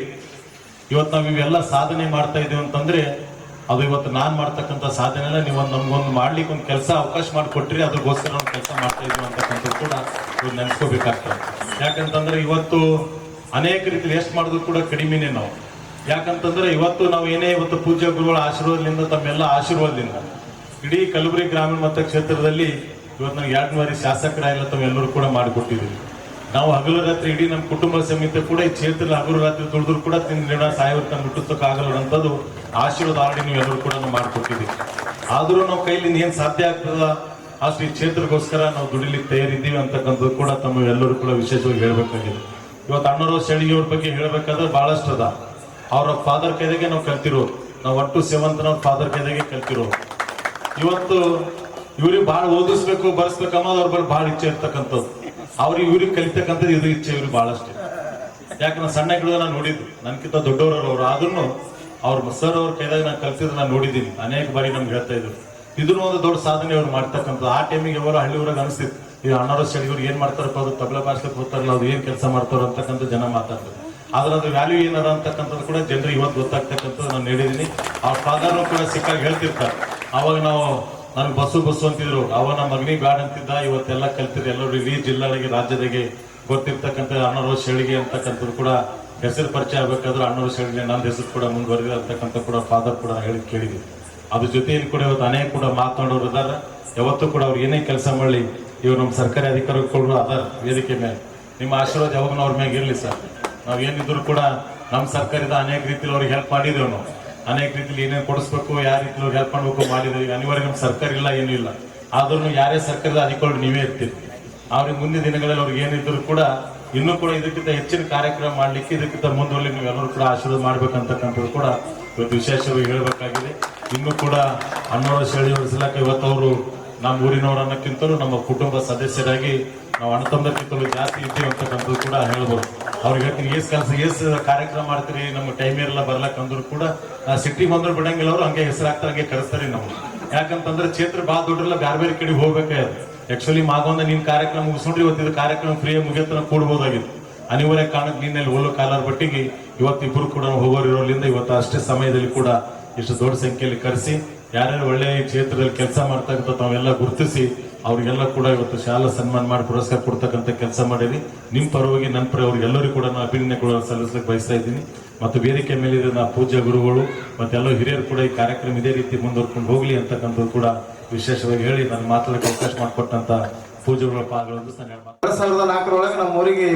ಇವತ್ತು ನಾವು ಇವೆಲ್ಲ ಸಾಧನೆ ಮಾಡ್ತಾ ಇದ್ದೀವಿ ಅಂತಂದ್ರೆ ಅದು ಇವತ್ತು ನಾನು ಮಾಡ್ತಕ್ಕಂಥ ಸಾಧನೆ ಎಲ್ಲ ನೀವು ನಮ್ಗೊಂದು ಮಾಡ್ಲಿಕ್ಕೆ ಒಂದು ಕೆಲಸ ಅವಕಾಶ ಮಾಡಿಕೊಟ್ರಿ, ಅದ್ರಗೋಸ್ಕರ ಒಂದು ಕೆಲಸ ಮಾಡ್ತಾ ಇದ್ದೀವಿ ಅಂತಕ್ಕಂಥದ್ದು ಕೂಡ ಇವ್ರು ನೆನೆಸ್ಕೋಬೇಕಾಗ್ತದೆ. ಯಾಕಂತಂದ್ರೆ ಇವತ್ತು ಅನೇಕ ರೀತಿಯಲ್ಲಿ ಎಷ್ಟು ಮಾಡಿದ್ರು ಕೂಡ ಕಡಿಮೆನೇ ನಾವು. ಯಾಕಂತಂದ್ರೆ ಇವತ್ತು ನಾವು ಏನೇ ಇವತ್ತು ಪೂಜ್ಯ ಗುರುಗಳ ಆಶೀರ್ವಾದದಿಂದ ತಮ್ಮೆಲ್ಲ ಆಶೀರ್ವಾದದಿಂದ ಇಡೀ ಕಲಬುರಗಿ ಗ್ರಾಮೀಣ ಮತಕ್ಷೇತ್ರದಲ್ಲಿ ಇವತ್ತು ನಾವು 2 ಬಾರಿ ಶಾಸಕರಾಗಿಲ್ಲ ತಾವೆಲ್ಲರೂ ಕೂಡ ಮಾಡಿಕೊಟ್ಟಿದ್ದೀವಿ. ನಾವು ಹಗಲು ರಾತ್ರಿ ಇಡೀ ನಮ್ಮ ಕುಟುಂಬ ಸಮೇತ ಕೂಡ ಈ ಕ್ಷೇತ್ರದ ಹಗಲು ರಾತ್ರಿ ದುಡಿದ್ರು ಕೂಡ ತಿಂಗಳ ಸಾಯೋರ್ತ ಮುಟ್ಟುತ್ತಕ್ಕಾಗಲ್ಲಂಥದ್ದು ಆಶೀರ್ವಾದ ಆಲ್ರೆಡಿ ನೀವು ಎಲ್ಲರೂ ಕೂಡ ಮಾಡಿಕೊಟ್ಟಿದ್ದೀವಿ. ಆದರೂ ನಾವು ಕೈಲಿಂದ ಏನು ಸಾಧ್ಯ ಆಗ್ತದ ಅಷ್ಟು ಈ ಕ್ಷೇತ್ರಕ್ಕೋಸ್ಕರ ನಾವು ದುಡಿಲಿಕ್ಕೆ ತಯಾರಿದ್ದೀವಿ ಅಂತಕ್ಕಂಥದ್ದು ಕೂಡ ತಮ್ಮ ಎಲ್ಲರೂ ಕೂಡ ವಿಶೇಷವಾಗಿ ಹೇಳ್ಬೇಕಾಗಿದೆ. ಇವತ್ತು ಅಣ್ಣಾರಾವ್ ಶೆಣಗಿ ಅವ್ರ ಬಗ್ಗೆ ಹೇಳ್ಬೇಕಾದ್ರೆ ಬಹಳಷ್ಟು ಅದ. ಅವರ ಫಾದರ್ ಕೈದಾಗೆ ನಾವು ಕಲ್ತಿರೋದು, ನಾವು ಒಟ್ಟು ಸೇವಂತನ ಫಾದರ್ ಕೈದಾಗೆ ಕಲ್ತಿರೋದು. ಇವತ್ತು ಇವ್ರಿಗೆ ಭಾಳ ಓದಿಸ್ಬೇಕು ಬರ್ಸ್ಬೇಕು ಅನ್ನೋದು ಅವ್ರ ಭಾಳ ಇಚ್ಛೆ ಇರ್ತಕ್ಕಂಥದ್ದು. ಅವ್ರಿಗೆ ಇವ್ರಿಗೆ ಕಲಿತಕ್ಕಂಥದ್ದು ಇದು ಇಚ್ಛೆ ಇವ್ರಿಗೆ ಬಹಳಷ್ಟೇ. ಯಾಕಂದ್ರೆ ಸಣ್ಣ ಗಿಡ ನಾನು ನೋಡಿದ್ದು, ನನ್ಕಿಂತ ದೊಡ್ಡವರು ಅವರು, ಆದ್ರೂ ಅವ್ರ ಸರ್ ಅವ್ರ ಕೈದಾಗ ನಾನು ಕಲ್ತಿದ್ದು ನಾನು ನೋಡಿದ್ದೀನಿ. ಅನೇಕ ಬಾರಿ ನಮ್ಗೆ ಹೇಳ್ತಾ ಇದ್ರು ಇದನ್ನು ಒಂದು ದೊಡ್ಡ ಸಾಧನೆ ಅವ್ರು ಮಾಡ್ತಕ್ಕಂಥದ್ದು. ಆ ಟೈಮಿಗೆ ಅವರು ಹಳ್ಳಿ ಊರಾಗ ಅನಿಸ್ತಿತ್ತು ಈಗ ಅಣ್ಣಾರಾವ್ ಶೆಣಗಿ ಅವ್ರು ಏನ್ ಮಾಡ್ತಾರಪ್ಪ, ಅದು ತಬಲಾ ಬಾರ್ಸ್ಲಿಕ್ಕೆ ಹೋಗ್ತಾರಲ್ಲ, ಅದು ಏನ್ ಕೆಲಸ ಮಾಡ್ತಾರೋ ಅಂತಕ್ಕಂಥ ಜನ ಮಾತಾಡ್ತಾರೆ. ಆದ್ರೆ ಅದು ವ್ಯಾಲ್ಯೂ ಏನದ ಅಂತಕ್ಕಂಥದ್ದು ಕೂಡ ಜನರಿಗೆ ಇವತ್ತು ಗೊತ್ತಾಗ್ತಕ್ಕಂಥದ್ದು ನಾನು ಹೇಳಿದ್ದೀನಿ. ಆ ಫಾದರ್ನು ಕೂಡ ಸಿಕ್ಕಾಗ ಹೇಳ್ತಿರ್ತಾರೆ. ಅವಾಗ ನಾವು ನನಗೆ ಬಸ್ಸು ಅಂತಿದ್ರು, ಅವಾಗ ನಮ್ಮ ಮಗನಿಗೆ ಬ್ಯಾಡ್ ಅಂತಿದ್ದ, ಇವತ್ತೆಲ್ಲ ಕಲ್ತಿದ್ರು ಎಲ್ಲರೂ ಇಡೀ ಜಿಲ್ಲೆಗೆ ರಾಜ್ಯದಾಗೆ ಗೊತ್ತಿರ್ತಕ್ಕಂಥ ಅಣ್ಣಾರಾವ್ ಶೆಣಗಿ ಅಂತಕ್ಕಂಥದ್ದು ಕೂಡ ಹೆಸರು ಪರಿಚಯ ಆಗ್ಬೇಕಾದ್ರೆ ಅಣ್ಣಾರಾವ್ ಶೆಣಗಿ ನನ್ನ ಹೆಸರು ಕೂಡ ಮುಂದುವರೆದಿದೆ ಅಂತಕ್ಕಂಥ ಕೂಡ ಫಾದರ್ ಕೂಡ ಹೇಳಿ ಕೇಳಿದ್ವಿ. ಅದ್ರ ಜೊತೆಯಲ್ಲಿ ಕೂಡ ಇವತ್ತು ಅನೇಕ ಕೂಡ ಮಾತನಾಡೋರು ಇದ್ದಾರೆ. ಯಾವತ್ತೂ ಕೂಡ ಅವ್ರು ಏನೇ ಕೆಲಸ ಮಾಡಲಿ ಇವ್ರು ನಮ್ಮ ಸರ್ಕಾರಿ ಅಧಿಕಾರಿಗಳು ಅದಾರ ವೇದಿಕೆ ಮೇಲೆ, ನಿಮ್ಮ ಆಶೀರ್ವಾದ ಯಾವಾಗೂ ಅವ್ರ ಮ್ಯಾಗ ಇರಲಿ ಸರ್. ನಾವು ಏನಿದ್ರು ಕೂಡ ನಮ್ಮ ಸರ್ಕಾರದ ಅನೇಕ ರೀತಿಯಲ್ಲಿ ಅವ್ರಿಗೆ ಹೆಲ್ಪ್ ಮಾಡಿದ್ದೇವೆ. ನಾವು ಅನೇಕ ರೀತಿಯಲ್ಲಿ ಏನೇನು ಕೊಡಿಸ್ಬೇಕು, ಯಾವ ರೀತಿಯಲ್ಲಿ ಅವ್ರಿಗೆ ಹೆಲ್ಪ್ ಮಾಡಬೇಕು ಮಾಡಿದ್ವಿ. ಅನಿವಾರ್ಯ ನಮ್ಮ ಸರ್ಕಾರ ಇಲ್ಲ ಏನೂ ಇಲ್ಲ, ಆದ್ರೂ ಯಾರೇ ಸರ್ಕಾರದ ಅಧಿಕಾರಿಗಳು ನೀವೇ ಇರ್ತೀರಿ. ಅವ್ರಿಗೆ ಮುಂದಿನ ದಿನಗಳಲ್ಲಿ ಅವ್ರಿಗೆ ಏನಿದ್ರು ಕೂಡ ಇನ್ನೂ ಕೂಡ ಇದಕ್ಕಿಂತ ಹೆಚ್ಚಿನ ಕಾರ್ಯಕ್ರಮ ಮಾಡ್ಲಿಕ್ಕೆ ಇದಕ್ಕಿಂತ ಮುಂದುವರಲಿ ನೀವೆಲ್ಲರೂ ಕೂಡ ಆಶೀರ್ವಾದ ಮಾಡ್ಬೇಕಂತಕ್ಕಂಥದ್ದು ಕೂಡ ಇವತ್ತು ವಿಶೇಷವಾಗಿ ಹೇಳಬೇಕಾಗಿದೆ. ಇನ್ನೂ ಕೂಡ ಅಣ್ಣಾರಾವ್ ಶೆಣಗಿ ಅವ್ರ ಸಲಕ ಇವತ್ತು ಅವರು ನಮ್ಮ ಊರಿನವ್ರು ಅನ್ನೋಕ್ಕಿಂತಲೂ ನಮ್ಮ ಕುಟುಂಬ ಸದಸ್ಯರಾಗಿ ನಾವು ಅಣ್ಣ ತಮ್ಮದಕ್ಕಿಂತಲೂ ಜಾಸ್ತಿ ಇದ್ದೀವಿ ಅಂತಕ್ಕಂಥದ್ದು ಕೂಡ ಹೇಳ್ಬೋದು. ಅವ್ರಿಗೆ ಹೇಳ್ತೀನಿ ಏಸ್ ಕಾರ್ಯಕ್ರಮ ಮಾಡ್ತೀರಿ, ನಮ್ಮ ಟೈಮ್ ಇರಲ್ಲ ಬರ್ಲಕ್ ಅಂದ್ರು ಕೂಡ ಸಿಟಿ ಬಂದ್ರು ಬಿಡಂಗಿಲ್ಲ, ಅವ್ರು ಹಂಗೆ ಹೆಸರಾಗ್ತಾರೆ, ಹಂಗೆ ಕರೆಸ್ತಾರೆ ನಾವು. ಯಾಕಂತಂದ್ರೆ ಕ್ಷೇತ್ರ ಭಾಳ ದೊಡ್ಡಲ್ಲ, ಬೇರೆ ಕಡೆ ಹೋಗ್ಬೇಕಾಗ ಆಕ್ಚುಲಿ ಮಾಗೊಂದ ನಿನ್ ಕಾರ್ಯಕ್ರಮ ಮುಗಿಸ್ಕೊಂಡ್ರಿ ಇವತ್ತಿದ ಕಾರ್ಯಕ್ರಮ ಫ್ರೀಯಾಗಿ ಮುಗಿಯತನ ಕೂಡ್ಬೋದಾಗಿತ್ತು. ಅನಿವಾರ್ಯ ಕಾರಣಕ್ಕೆ ನಿನ್ನಲ್ಲಿ ಹೋಲೋ ಕಾಲರ್ ಬಟ್ಟಿಗೆ ಇವತ್ತಿಬ್ಬರು ಕೂಡ ಹೋಗೋರಿರೋದ್ರಿಂದ ಇವತ್ತು ಅಷ್ಟೇ ಸಮಯದಲ್ಲಿ ಕೂಡ ಇಷ್ಟು ದೊಡ್ಡ ಸಂಖ್ಯೆಯಲ್ಲಿ ಕರೆಸಿ ಯಾರ್ಯಾರು ಒಳ್ಳೆಯ ಕ್ಷೇತ್ರದಲ್ಲಿ ಕೆಲಸ ಮಾಡ್ತಕ್ಕಂಥ ತಾವೆಲ್ಲ ಗುರುತಿಸಿ ಅವ್ರಿಗೆಲ್ಲ ಕೂಡ ಇವತ್ತು ಶಾಲಾ ಸನ್ಮಾನ ಮಾಡಿ ಪುರಸ್ಕಾರ ಕೊಡ್ತಕ್ಕಂಥ ಕೆಲಸ ಮಾಡಿರಿ. ನಿಮ್ಮ ಪರವಾಗಿ ನನ್ನ ಪರ ಅವ್ರಿಗೆಲ್ಲರಿಗೂ ಕೂಡ ನಾನು ಅಭಿನಂದನೆಗಳನ್ನು ಸಲ್ಲಿಸಲಿಕ್ಕೆ ಬಯಸ್ತಾ ಇದ್ದೀನಿ. ಮತ್ತು ವೇದಿಕೆ ಮೇಲಿದೆ ನಾ ಪೂಜ್ಯ ಗುರುಗಳು ಮತ್ತೆಲ್ಲ ಹಿರಿಯರು ಕೂಡ ಈ ಕಾರ್ಯಕ್ರಮ ಇದೇ ರೀತಿ ಮುಂದುವರ್ಕೊಂಡು ಹೋಗ್ಲಿ ಅಂತಕ್ಕಂಥದ್ದು ಕೂಡ ವಿಶೇಷವಾಗಿ ಹೇಳಿ ನಾನು ಮಾತಾಡಕ್ಕೆ ಅವಕಾಶ ಮಾಡಿಕೊಟ್ಟಂತ ಪೂಜ್ಯಗಳ ಪಾದಗಳನ್ನು 2004 ನಮ್ಮ ಊರಿಗೆ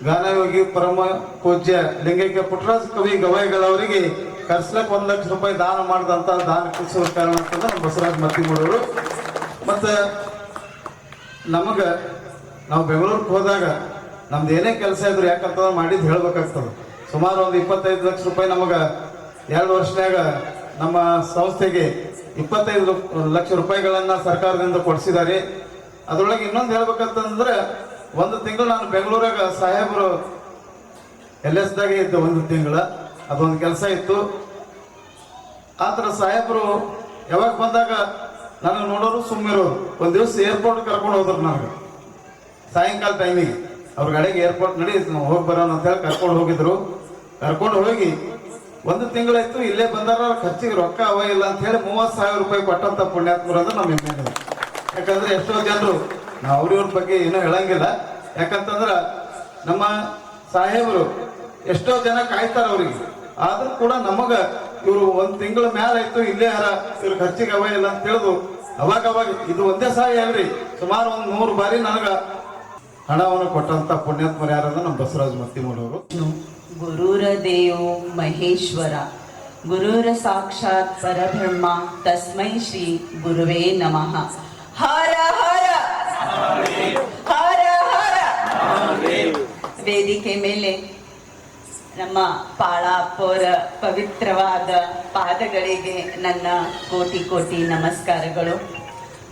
ಗಾನಯೋಗಿ ಪರಮ ಪೂಜ್ಯ ಲಿಂಗೈಕ್ಯ ಪುಟ್ಟರಾಜ ಕವಿ ಗವಾಯಿಗಳವರಿಗೆ ಕರ್ಸ್ಲಕ್ಕೆ 1 ಲಕ್ಷ ರೂಪಾಯಿ ದಾನ ಮಾಡಿದಂತ ದಾನ ಕಲಿಸುವ ಕಾರಣ ಅಂತಂದ್ರೆ ನಮ್ಮ ಬಸವರಾಜ ಮತ್ತಿಮೂಡವರು. ಮತ್ತು ನಾವು ಬೆಂಗಳೂರಿಗೆ ಹೋದಾಗ ನಮ್ದು ಏನೇ ಕೆಲಸ ಇದ್ರು ಯಾಕಂತಂದ್ರೆ ಮಾಡಿದ್ದು ಹೇಳ್ಬೇಕಾಗ್ತದೆ. ಸುಮಾರು ಒಂದು 25 ಲಕ್ಷ ರೂಪಾಯಿ ನಮಗೆ 2 ವರ್ಷನಾಗ ನಮ್ಮ ಸಂಸ್ಥೆಗೆ 25 ಲಕ್ಷ ರೂಪಾಯಿಗಳನ್ನ ಸರ್ಕಾರದಿಂದ ಕೊಡಿಸಿದ್ದಾರೆ. ಅದರೊಳಗೆ ಇನ್ನೊಂದು ಹೇಳ್ಬೇಕಂತಂದ್ರೆ 1 ತಿಂಗಳು ನಾನು ಬೆಂಗಳೂರಾಗ ಸಾಹೇಬರು LSದಾಗೆ ಇದ್ದೆ 1 ತಿಂಗಳು. ಅದೊಂದು ಕೆಲಸ ಇತ್ತು. ಆ ಥರ ಸಾಹೇಬರು ಯಾವಾಗ ಬಂದಾಗ ನನಗೆ ನೋಡೋರು ಸುಮ್ಮಿರೋರು. ಒಂದು ದಿವಸ ಏರ್ಪೋರ್ಟ್ ಕರ್ಕೊಂಡು ಹೋದ್ರು ನನಗೆ ಸಾಯಂಕಾಲ ಟೈಮಿಗೆ. ಅವ್ರ ಗಾಡಿಗೆ ಏರ್ಪೋರ್ಟ್ ನಡಿ ನಾವು ಹೋಗಿ ಬರೋಣ ಅಂತ ಹೇಳಿ ಕರ್ಕೊಂಡು ಹೋಗಿ 1 ತಿಂಗಳಾಯ್ತು. ಇಲ್ಲೇ ಬಂದಾರ ಖರ್ಚಿಗೆ ರೊಕ್ಕ ಅವ ಇಲ್ಲ ಅಂತ ಹೇಳಿ 30,000 ರೂಪಾಯಿ ಕೊಟ್ಟಂತ ಪುಣ್ಯಾತ್ಮರು ಅಂದ್ರೆ ನಮ್ಮ ಹೆಮ್ಮೆ. ಯಾಕಂದ್ರೆ ಎಷ್ಟೋ ಜನರು ನಾವು ಅವ್ರಿವ್ರ ಬಗ್ಗೆ ಏನೂ ಹೇಳಂಗಿಲ್ಲ. ಯಾಕಂತಂದ್ರ ನಮ್ಮ ಸಾಹೇಬರು ಎಷ್ಟೋ ಜನ ಕಾಯ್ತಾರ ಅವ್ರಿಗೆ, ಆದ್ರೂ ಕೂಡ ನಮಗ ಇವರು 1 ತಿಂಗಳ ಮ್ಯಾಲಾಯ್ತು ಇಲ್ಲೇ ಇವ್ರ ಖರ್ಚಿಗೆ ಅವ ಇಲ್ಲ ಅಂತ ತಿಳಿದು ಅವಾಗ ಇದು ಒಂದೇ ಸಹಾಯ ಅಲ್ರಿ, ಸುಮಾರು ಒಂದು 100 ಬಾರಿ ನನಗ ಹಣವನ್ನು ಕೊಟ್ಟಂತ ಪುಣ್ಯಾತ್ಮರು ಯಾರಂದ್ರೆ ನಮ್ಮ ಬಸವರಾಜ ಮತ್ತಿಮೂಡವರು. ಗುರುರ ದೇವೋ ಮಹೇಶ್ವರ, ಗುರುರ ಸಾಕ್ಷಾತ್ ಪರಬ್ರಹ್ಮ, ತಸ್ಮೈ ಶ್ರೀ ಗುರುವೇ ನಮಃ. ಹರ ಹರ ಹರ ಹರ. ವೇದಿಕೆ ಮೇಲೆ ನಮ್ಮ ಪಾಳಾಪೋರ ಪವಿತ್ರವಾದ ಪಾದಗಳಿಗೆ ನನ್ನ ಕೋಟಿ ಕೋಟಿ ನಮಸ್ಕಾರಗಳು.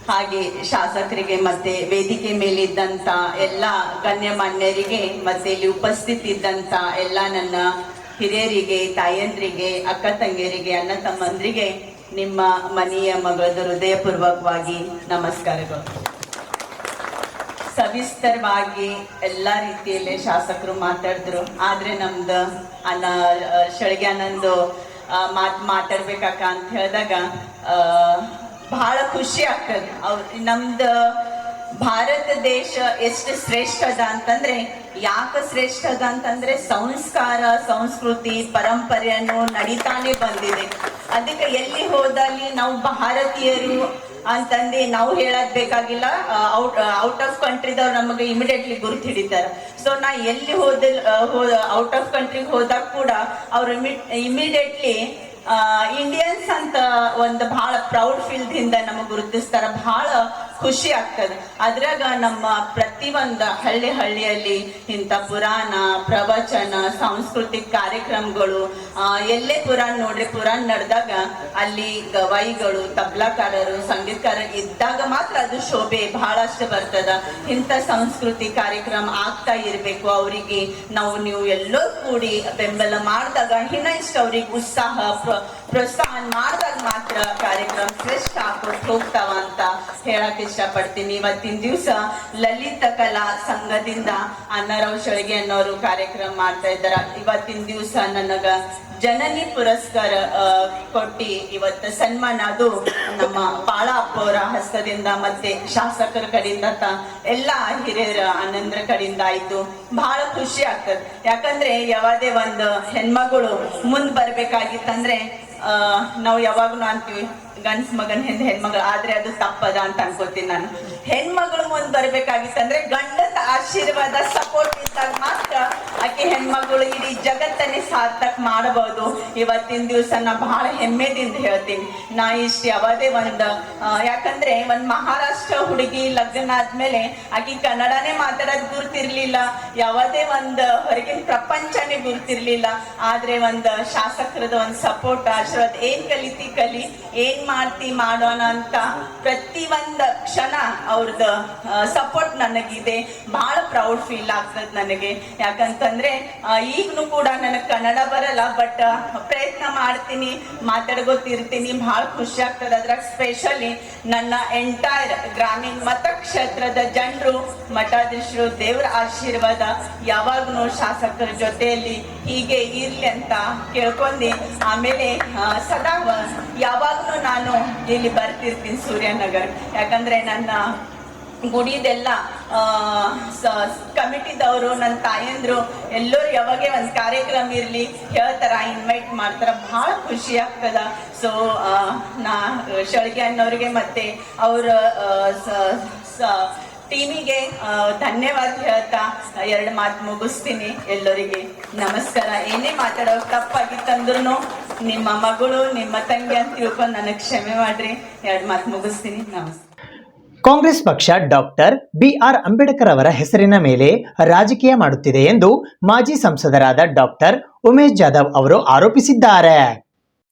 ಹಾಗೆ ಶಾಸಕರಿಗೆ ಮತ್ತೆ ವೇದಿಕೆ ಮೇಲಿದ್ದಂಥ ಎಲ್ಲ ಗಣ್ಯಮಾನ್ಯರಿಗೆ ಮತ್ತೆ ಇಲ್ಲಿ ಉಪಸ್ಥಿತಿದ್ದಂಥ ಎಲ್ಲ ನನ್ನ ಹಿರಿಯರಿಗೆ, ತಾಯಂದ್ರಿಗೆ, ಅಕ್ಕ ತಂಗಿಯರಿಗೆ, ಅಣ್ಣ ತಮ್ಮಂದ್ರಿಗೆ ನಿಮ್ಮ ಮನೆಯ ಮಗಳದ ಹೃದಯಪೂರ್ವಕವಾಗಿ ನಮಸ್ಕಾರಗಳು. ಸವಿಸ್ತರವಾಗಿ ಎಲ್ಲ ರೀತಿಯಲ್ಲಿ ಶಾಸಕರು ಮಾತಾಡಿದ್ರು. ಆದರೆ ನಮ್ದು ಶಳಿಗ್ಯಾನಂದು ಮಾತಾಡ್ಬೇಕಕ್ಕ ಅಂತ ಹೇಳಿದಾಗ ಬಹಳ ಖುಷಿ ಆಗ್ತದೆ. ನಮ್ದು ಭಾರತ ದೇಶ ಎಷ್ಟು ಶ್ರೇಷ್ಠ ಅದ ಅಂತಂದ್ರೆ, ಯಾಕೆ ಶ್ರೇಷ್ಠ ಅದ ಅಂತಂದ್ರೆ ಸಂಸ್ಕಾರ, ಸಂಸ್ಕೃತಿ, ಪರಂಪರೆಯನ್ನು ನಡೀತಾನೆ ಬಂದಿದೆ. ಅದಕ್ಕೆ ಎಲ್ಲಿ ಹೋದಲ್ಲಿ ನಾವು ಭಾರತೀಯರು ಅಂತಂದು ನಾವು ಹೇಳೋದ್ ಬೇಕಾಗಿಲ್ಲ, ಔಟ್ ಆಫ್ ಕಂಟ್ರಿದವ್ರು ನಮಗೆ ಇಮಿಡಿಯೇಟ್ಲಿ ಗುರುತು ಹಿಡಿತಾರೆ. ಸೊ ನಾ ಎಲ್ಲಿ ಔಟ್ ಆಫ್ ಕಂಟ್ರಿಗೆ ಹೋದಾಗ ಕೂಡ ಅವ್ರು ಇಮಿಡಿಯೇಟ್ಲಿ ಇಂಡಿಯನ್ಸ್ ಅಂತ ಒಂದು ಬಹಳ ಪ್ರೌಡ್ ಫೀಲ್ ದಿಂದ ನಮಗೆ ಗುರುತಿಸ್ತಾರ. ಬಹಳ ಖುಷಿ ಆಗ್ತದೆ. ಅದ್ರಾಗ ನಮ್ಮ ಪ್ರತಿಯೊಂದು ಹಳ್ಳಿಯಲ್ಲಿ ಇಂಥ ಪುರಾಣ, ಪ್ರವಚನ, ಸಾಂಸ್ಕೃತಿಕ ಕಾರ್ಯಕ್ರಮಗಳು, ಎಲ್ಲೇ ಪುರಾಣ ನೋಡ್ರಿ, ಪುರಾಣ ನಡೆದಾಗ ಅಲ್ಲಿ ಗವಾಯಿಗಳು, ತಬ್ಲಾಕಾರರು, ಸಂಗೀತಕಾರರು ಇದ್ದಾಗ ಮಾತ್ರ ಅದು ಶೋಭೆ ಬಹಳಷ್ಟು ಬರ್ತದ. ಇಂಥ ಸಂಸ್ಕೃತಿ ಕಾರ್ಯಕ್ರಮ ಆಗ್ತಾ ಇರ್ಬೇಕು. ಅವರಿಗೆ ನೀವು ಎಲ್ಲೋ ಕೂಡಿ ಬೆಂಬಲ ಮಾಡಿದಾಗ ಇನ್ನಷ್ಟು ಅವ್ರಿಗೆ ಉತ್ಸಾಹ, ಪ್ರೋತ್ಸಾಹ ಮಾಡಿದಾಗ ಮಾತ್ರ ಕಾರ್ಯಕ್ರಮ ಶ್ರೇಷ್ಠ ಹಾಕೋಟ್ ಹೋಗ್ತಾವ ಅಂತ ಹೇಳಕ್ ಇಷ್ಟಪಡ್ತೀನಿ. ಇವತ್ತಿನ ದಿವಸ ಲಲಿತ ಕಲಾ ಸಂಘದಿಂದ ಅಣ್ಣಾರಾವ್ ಶೆಳಗೆ ಅನ್ನೋರು ಕಾರ್ಯಕ್ರಮ ಮಾಡ್ತಾ ಇದ್ದಾರ. ಇವತ್ತಿನ ದಿವಸ ನನಗ ಜನನಿ ಪುರಸ್ಕಾರ ಕೊಟ್ಟಿ ಇವತ್ತು ಸನ್ಮಾನ ಅದು ನಮ್ಮ ಪಾಳಪ್ಪ ಅವರ ಹಸ್ತದಿಂದ ಮತ್ತೆ ಶಾಸಕರ ಕಡೆಯಿಂದ ಎಲ್ಲ ಹಿರಿಯರ ಅಣ್ಣಂದ್ರ ಕಡೆಯಿಂದ ಆಯ್ತು. ಬಹಳ ಖುಷಿ ಆಗ್ತದೆ. ಯಾಕಂದ್ರೆ ಯಾವದೇ ಒಂದು ಹೆಣ್ಮಗಳು ಮುಂದ್ ಬರ್ಬೇಕಾಗಿತ್ತಂದ್ರೆ ನಾವು ಯಾವಾಗ್ಲೂ ಅಂತೀವಿ ಗಂಡ್ಸ್ ಮಗನ್ ಹಿಂದೆ ಹೆಣ್ಮಗಳು, ಆದ್ರೆ ಅದು ತಪ್ಪದ ಅಂತ ಅನ್ಕೋತೀನಿ ನಾನು. ಹೆಣ್ಮಗಳು ಮುಂದ್ ಬರ್ಬೇಕಾಗಿತ್ತಂದ್ರೆ ಗಂಡದ ಆಶೀರ್ವಾದ, ಸಪೋರ್ಟ್ ಇದ್ದಾಗ ಮಾತ್ರ ಆಕೆ ಹೆಣ್ಮಗಳು ಇಡೀ ಜಗತ್ತನ್ನೇ ಸಾರ್ಥಕ್ ಮಾಡಬಹುದು. ಇವತ್ತಿನ ದಿವಸ ನಾ ಬಹಳ ಹೆಮ್ಮೆದಿಂದ ಹೇಳ್ತೀನಿ. ನಾ ಇಷ್ಟು ಯಾವದೇ ಯಾಕಂದ್ರೆ ಒಂದ್ ಮಹಾರಾಷ್ಟ್ರ ಹುಡುಗಿ ಲಗ್ನ ಆದ್ಮೇಲೆ ಆಕೆ ಕನ್ನಡನೇ ಮಾತಾಡೋದ್ ಗುರ್ತಿರ್ಲಿಲ್ಲ, ಯಾವದೇ ಹೊರಗಿನ ಪ್ರಪಂಚನೇ ಗುರ್ತಿರ್ಲಿಲ್ಲ. ಆದ್ರೆ ಶಾಸಕರದ ಸಪೋರ್ಟ್, ಆಶೀರ್ವಾದ, ಏನ್ ಕಲಿ ಏನ್ ಮಾಡ್ತಿ ಮಾಡೋಣ ಅಂತ ಪ್ರತಿ ಕ್ಷಣ ಅವ್ರದ್ದು ಸಪೋರ್ಟ್ ನನಗಿದೆ. ಬಹಳ ಪ್ರೌಡ್ ಫೀಲ್ ಆಗ್ತದೆ ನನಗೆ. ಯಾಕಂತಂದ್ರೆ ಈಗನು ಕೂಡ ನನಗೆ ಕನ್ನಡ ಬರಲ್ಲ, ಬಟ್ ಪ್ರಯತ್ನ ಮಾಡ್ತೀನಿ, ಮಾತಾಡ್ಕೋತಿರ್ತೀನಿ. ಬಹಳ ಖುಷಿ ಆಗ್ತದೆ. ಅದ್ರಾಗ ಸ್ಪೆಷಲಿ ನನ್ನ ಎಂಟೈರ್ ಗ್ರಾಮೀಣ ಮತಕ್ಷೇತ್ರದ ಜನರು, ಮಠಾಧೀಶರು, ದೇವರ ಆಶೀರ್ವಾದ ಯಾವಾಗ್ಲೂ ಶಾಸಕರ ಜೊತೆಯಲ್ಲಿ ಹೀಗೆ ಇರ್ಲಿ ಅಂತ ಕೇಳ್ಕೊಂಡಿ. ಆಮೇಲೆ ಸದಾ ಯಾವಾಗ್ಲೂ ನಾನು ಇಲ್ಲಿ ಬರ್ತಿರ್ತೀನಿ ಸೂರ್ಯನಗರ. ಯಾಕಂದ್ರೆ ನನ್ನ ಗುಡಿದೆಲ್ಲ ಕಮಿಟಿದವರು, ನನ್ನ ತಾಯಂದ್ರು ಎಲ್ಲರೂ ಯಾವಾಗೇ ಒಂದು ಕಾರ್ಯಕ್ರಮ ಇರ್ಲಿ ಹೇಳ್ತಾರ, ಇನ್ವೈಟ್ ಮಾಡ್ತಾರ. ಬಹಳ ಖುಷಿ ಆಗ್ತದ. ಸೊ ನಾ ಶೆಳಗೆ ಅನ್ನೋರಿಗೆ ಮತ್ತೆ ಅವ್ರ ಟೀಮಿಗೆ ಧನ್ಯವಾದ ಹೇಳ್ತಾ 2 ಮಾತು ಮುಗಿಸ್ತೀನಿ. ಎಲ್ಲರಿಗೆ ನಮಸ್ಕಾರ. ಏನೇ ಮಾತಾಡೋ ತಪ್ಪಾಗಿತ್ತಂದ್ರೂ ನಿಮ್ಮ ಮಗಳು, ನಿಮ್ಮ ತಂಗಿ ಅಂತ ತಿಳ್ಕೊಂಡು ನನಗೆ ಕ್ಷಮೆ ಮಾಡ್ರಿ. 2 ಮಾತು ಮುಗಿಸ್ತೀನಿ. ನಮಸ್ಕಾರ. ಕಾಂಗ್ರೆಸ್ ಪಕ್ಷ ಡಾಕ್ಟರ್ BR ಅಂಬೇಡ್ಕರ್ ಅವರ ಹೆಸರಿನ ಮೇಲೆ ರಾಜಕೀಯ ಮಾಡುತ್ತಿದೆ ಎಂದು ಮಾಜಿ ಸಂಸದರಾದ ಡಾಕ್ಟರ್ ಉಮೇಶ್ ಜಾಧವ್ ಅವರು ಆರೋಪಿಸಿದ್ದಾರೆ.